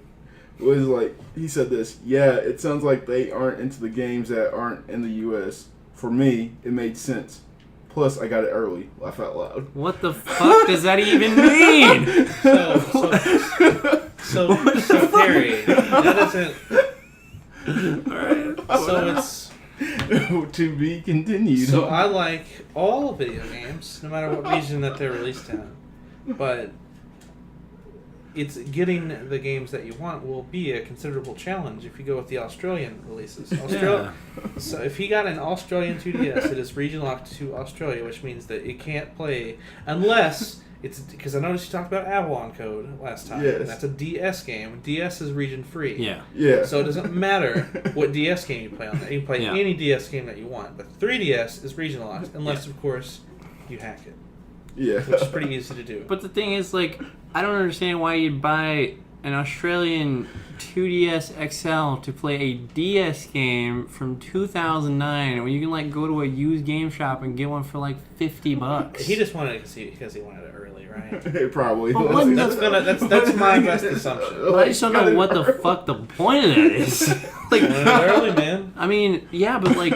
was like, he said this, yeah, it sounds like they aren't into the games that aren't in the U.S. For me, it made sense. Plus, I got it early. Laugh out loud. What the fuck does that even mean? So Harry, that isn't... Alright. So it's... To be continued. So I like all video games, no matter what region that they're released in. But it's getting the games that you want will be a considerable challenge if you go with the Australian releases. So if he got an Australian 2DS, it is region locked to Australia, which means that it can't play unless it's because I noticed you talked about AWOI code last time. Yes. And that's a DS game. DS is region free. Yeah. Yeah. So it doesn't matter what DS game you play on that. You can play Yeah. any DS game that you want. But 3DS is region locked unless, of course, you hack it. Yeah. Which is pretty easy to do. But the thing is, like, I don't understand why you'd buy an Australian 2DS XL to play a DS game from 2009 when you can, like, go to a used game shop and get one for, like, $50. He just wanted it because he wanted it early, right? It probably But was. That's my best assumption. But I just don't know what the fuck the point of that is. Like, Wanted it early, man. I mean, yeah, but, like,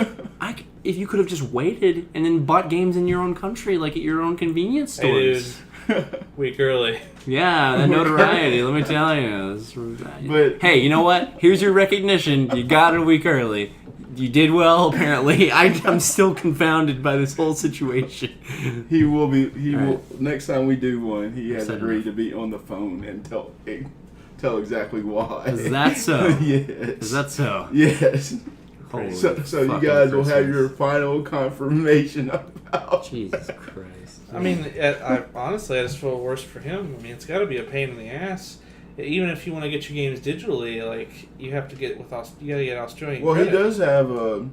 if you could have just waited and then bought games in your own country, like at your own convenience stores. Hey, dude. Week early. Yeah, that notoriety, let me tell you. But- hey, you know what? Here's your recognition. You got it a week early. You did well, apparently. I'm still confounded by this whole situation. He will be. All Next time we do one, he has Set agreed enough. to be on the phone and tell exactly why. Is that so? Yes. Is that so? Yes. Holy So you fucking guys will have Christmas. your final confirmation about. Jesus Christ. I mean, honestly, I just feel worse for him. I mean, it's got to be a pain in the ass. Even if you want to get your games digitally, like you have to get you got to get Australian. Well, credit. he does have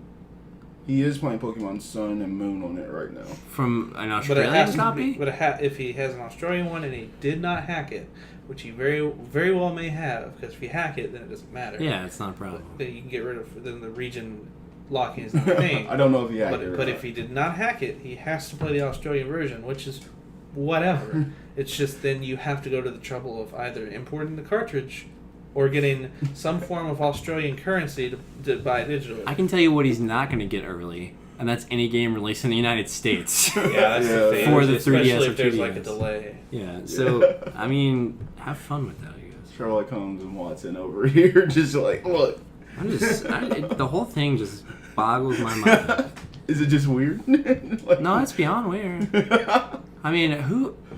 he is playing Pokemon Sun and Moon on it right now. From an But it Australian has to copy? be, if he has an Australian one and he did not hack it, which he very very well may have, because if you hack it, then it doesn't matter. Yeah, it's not a problem. Then you can get rid of. Then the region locking is not a thing. I don't know if he hacked it. or But not. if he did not hack it, he has to play the Australian version, which is whatever. It's just then you have to go to the trouble of either importing the cartridge or getting some form of Australian currency to buy digitally. I can tell you what he's not going to get early, and that's any game released in the United States. Yeah, that's the thing. For the 3DS Especially or if there's like a 2DS. delay. Yeah, so, I mean, have fun with that, I guess. Sherlock Holmes and Watson over here, just like, look. The whole thing just boggles my mind. Is it just weird? Like, No, it's beyond weird. I mean,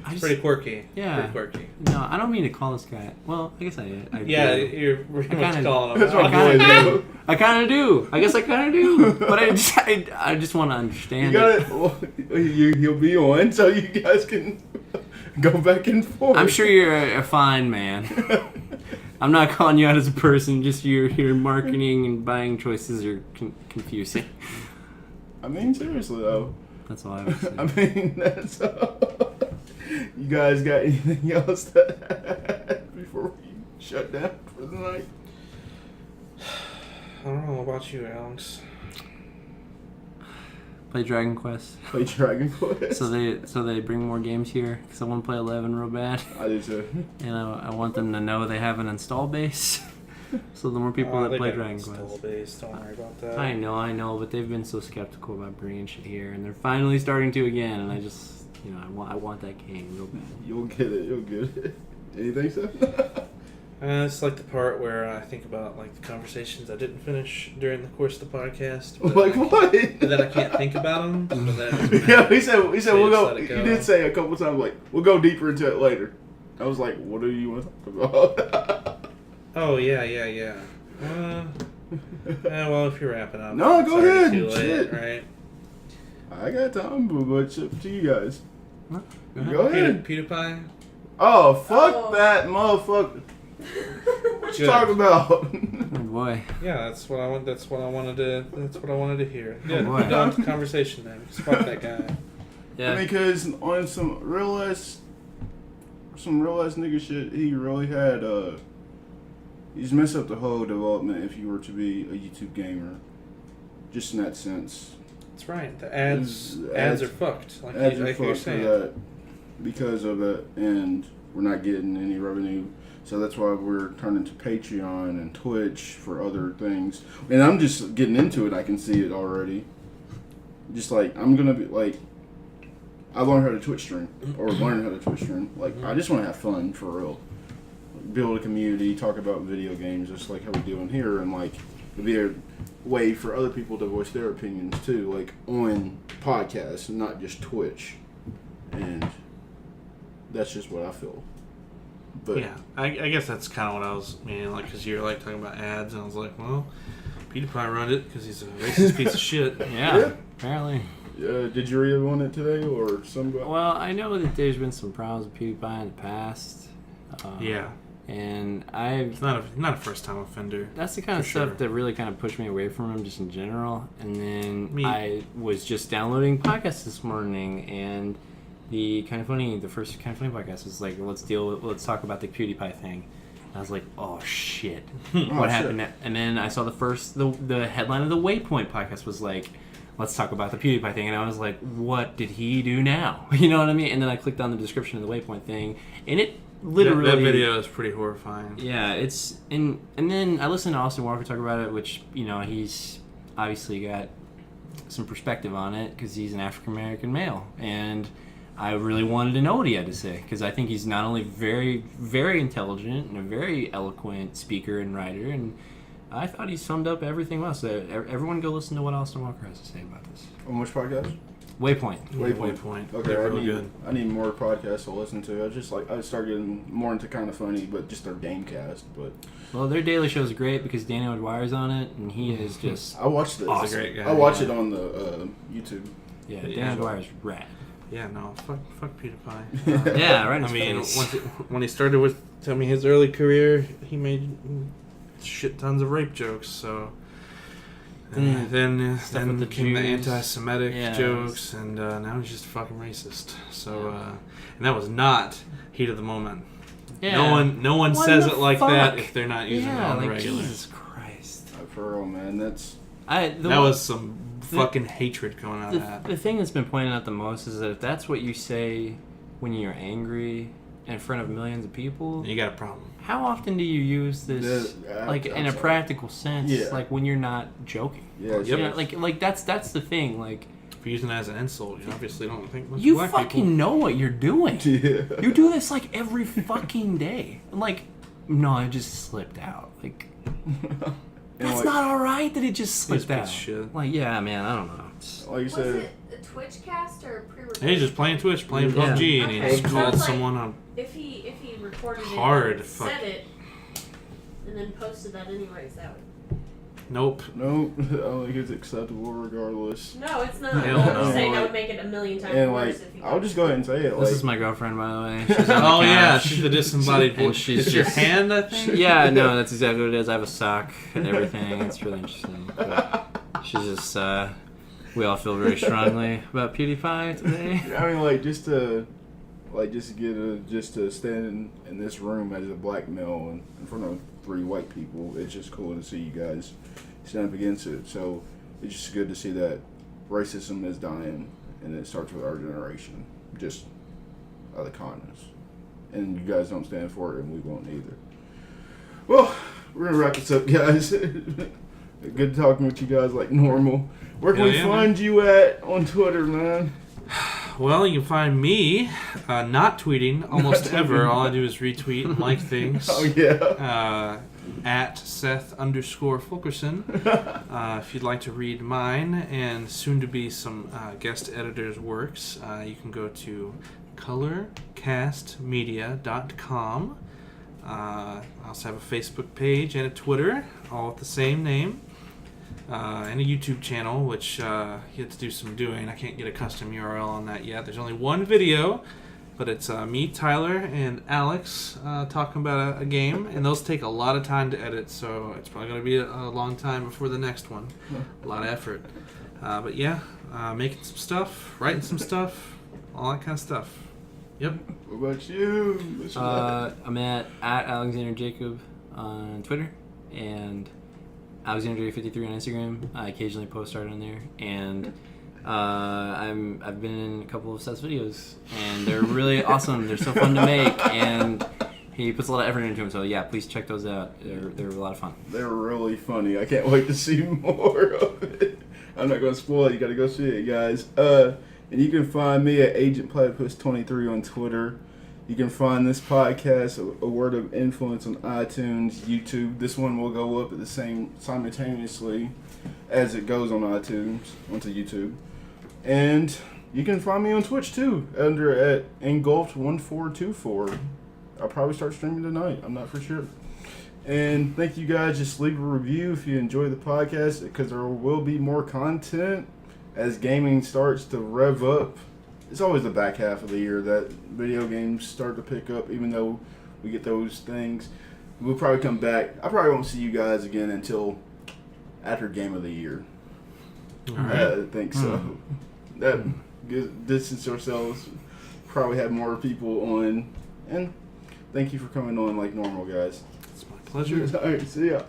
It's pretty quirky. Yeah. Pretty quirky. No, I don't mean to call this guy. Well, I guess I Yeah, do. you're pretty I much kinda- calling him That's out. what I boys kinda do. I kind of do. I guess I kind of do. But I just want to You understand got it. it. Well, he'll be on, so you guys can go back and forth. I'm sure you're a fine man. I'm not calling you out as a person. Just your marketing and buying choices are confusing. I mean, seriously though. That's all I would say. I mean, that's. You guys got anything else to add before we shut down for the night? don't know about you, Alex. Play Dragon Quest. Play Dragon Quest. So they bring more games here because I want to play 11 real bad. I do too. And I want them to know they have an install base. So the more people that play Dragon Quest. Base. Don't worry about that. I know, but they've been so skeptical about bringing shit here, and they're finally starting to again. And I just, I want that game real bad. You'll get it. Anything, Seth? It's like the part where I think about like the conversations I didn't finish during the course of the podcast. Like what? But then I can't think about them. Yeah, he said So we'll just go. let it He go. did say a couple times like we'll go deeper into it later. I was like, what do you want to talk about? Oh yeah. Well, if you're wrapping up, No, it's go already ahead. Too late, Shit. right? I got time, but it's up to you guys. Huh? Go ahead. Pewdiepie. Oh, fuck Oh. that motherfucker. What you Good. talking about? Oh boy. Yeah, that's what I want. That's what I wanted to hear. Oh, Good. boy. We're done with the conversation then. Fuck that guy. Yeah. Because on some real ass nigga shit, he really had he's messed up the whole development if you were to be a YouTube gamer. Just in that sense. That's right. The ads Ads- are fucked. Like Ads you, are like you're fucked for saying. that because of it, and we're not getting any revenue. So that's why we're turning to Patreon and Twitch for other things. And I'm just getting into it. I can see it already. Just like I'm gonna be like, I learned how to Twitch stream or learn how to Twitch stream. Like I just want to have fun for real. Build a community, talk about video games, just like how we're doing here, and like it'd be a way for other people to voice their opinions too, like on podcasts, not just Twitch. And that's just what I feel. But Yeah, I guess that's kind of what I was meaning, like, because you're like talking about ads, and I was like, well, PewDiePie run it because he's a racist piece of shit. Yeah. Apparently. did you read on it today or somebody? Well, I know that there's been some problems with PewDiePie in the past. Yeah, And it's not a first time offender. that's the kind of For stuff sure. that really kind of pushed me away from him just in general. And then Me- I was just downloading podcasts this morning, and the first Kind of Funny podcast was like, let's talk about the PewDiePie thing. And I was like, oh shit, what happened? Shit. And then I saw the headline of the Waypoint podcast was like, let's talk about the PewDiePie thing. And I was like, what did he do now? You know what I mean? And then I clicked on the description of the Waypoint thing, and it literally that video is pretty horrifying. yeah, it's and then I listened to Austin Walker talk about it, which he's obviously got some perspective on it because he's an African American male, and I really wanted to know what he had to say because I think he's not only very, very intelligent and a very eloquent speaker and writer, and I thought he summed up everything well. So everyone go listen to what Austin Walker has to say about this. On which podcast? Waypoint. Waypoint. Okay, They're I really need good. I need more podcasts to listen to. I started getting more into Kind of Funny, but just their Gamecast. But Well, their daily show is great because Daniel O'Dwyer's on it, and he is just I watched it. He's a great guy. I watch it on the YouTube. yeah. Yeah. Daniel O'Dwyer's rad. Yeah, no, fuck PewDiePie. Yeah, right. in I his mean, face. when he started with his early career, he made shit tons of rape jokes. So and then with the came the Jews. anti-Semitic Yeah, jokes, and now he's just fucking racist. So and that was not heat of the moment. Yeah. No one What says the it like fuck? that if they're not using it Yeah, on the like regular. Jesus Christ. For real, man. That's That was some fucking hatred going out of that. The thing that's been pointed out the most is that if that's what you say when you're angry in front of millions of people, You got a problem. how often do you use this like in a sorry. practical sense, Yeah. like when you're not joking? yeah. You know, like that's the thing. Like If you're using it as an insult, you obviously don't think much you black fucking people. know what you're doing. Yeah. You do this like every fucking day. I'm like, no, I just slipped out. Like And that's like, not all right that it just He's a slipped piece out. of shit. Like yeah, man, I don't know. It's, like you Was said. it a Twitch cast or a pre-recorded? He's just playing Twitch, playing Yeah. PUBG, and he Okay, just so called it's like- someone a If he recorded Hard it, and fuck. said it, and then posted that anyways, that would. nope. No, I don't think it's acceptable regardless. No, it's not. Hell I'm no. just saying that Like- would make it a million times And worse like, if he. I'll just go ahead and say it. this Like, is my girlfriend, by the way. She's on the Oh yeah, couch. she's the disembodied And voice. she's It's your just- hand, I think. Yeah, no, that's exactly what it is. I have a sock and everything. It's really interesting. But she's just, we all feel very strongly about PewDiePie today. I mean, like just to stand in this room as a black male in front of 3 white people. It's just cool to see you guys stand up against it. So it's just good to see that racism is dying, and it starts with our generation, just out of kindness. And you guys don't stand for it, and we won't either. Well, we're gonna wrap this up, guys. Good talking with you guys like normal. Where can we find you at on Twitter, man? Well, you can find me not tweeting almost ever. All I do is retweet and like things. Oh, yeah. At Seth_Fulkerson. If you'd like to read mine and soon to be some guest editors' works, you can go to colorcastmedia.com. I also have a Facebook page and a Twitter, all with the same name. And a YouTube channel, which you have to do some doing. I can't get a custom URL on that yet. There's only one video, but it's me, Tyler, and Alex talking about a game, and those take a lot of time to edit, so it's probably going to be a long time before the next one. A lot of effort. But yeah, making some stuff, writing some stuff, all that kind of stuff. Yep. What about you? I'm at Alexander Jacob on Twitter, and Alexander53 on Instagram. I occasionally post art on there, and I've been in a couple of Seth's videos, and they're really awesome. They're so fun to make, and he puts a lot of effort into them. So yeah, please check those out. They're a lot of fun. They're really funny. I can't wait to see more of it. I'm not gonna spoil it. You gotta go see it, guys. And you can find me at Agent Platypus 23 on Twitter. You can find this podcast, A Word of Influence, on iTunes, YouTube. This one will go up at the same simultaneously as it goes on iTunes, onto YouTube. And you can find me on Twitch too, under at Engulfed1424. I'll probably start streaming tonight. I'm not for sure. And thank you guys. Just leave a review if you enjoy the podcast, because there will be more content as gaming starts to rev up. It's always the back half of the year that video games start to pick up, even though we get those things. We'll probably come back. I probably won't see you guys again until after Game of the Year. Right. I think so. That distance ourselves, probably have more people on. And thank you for coming on like normal, guys. It's my pleasure. All right, see ya.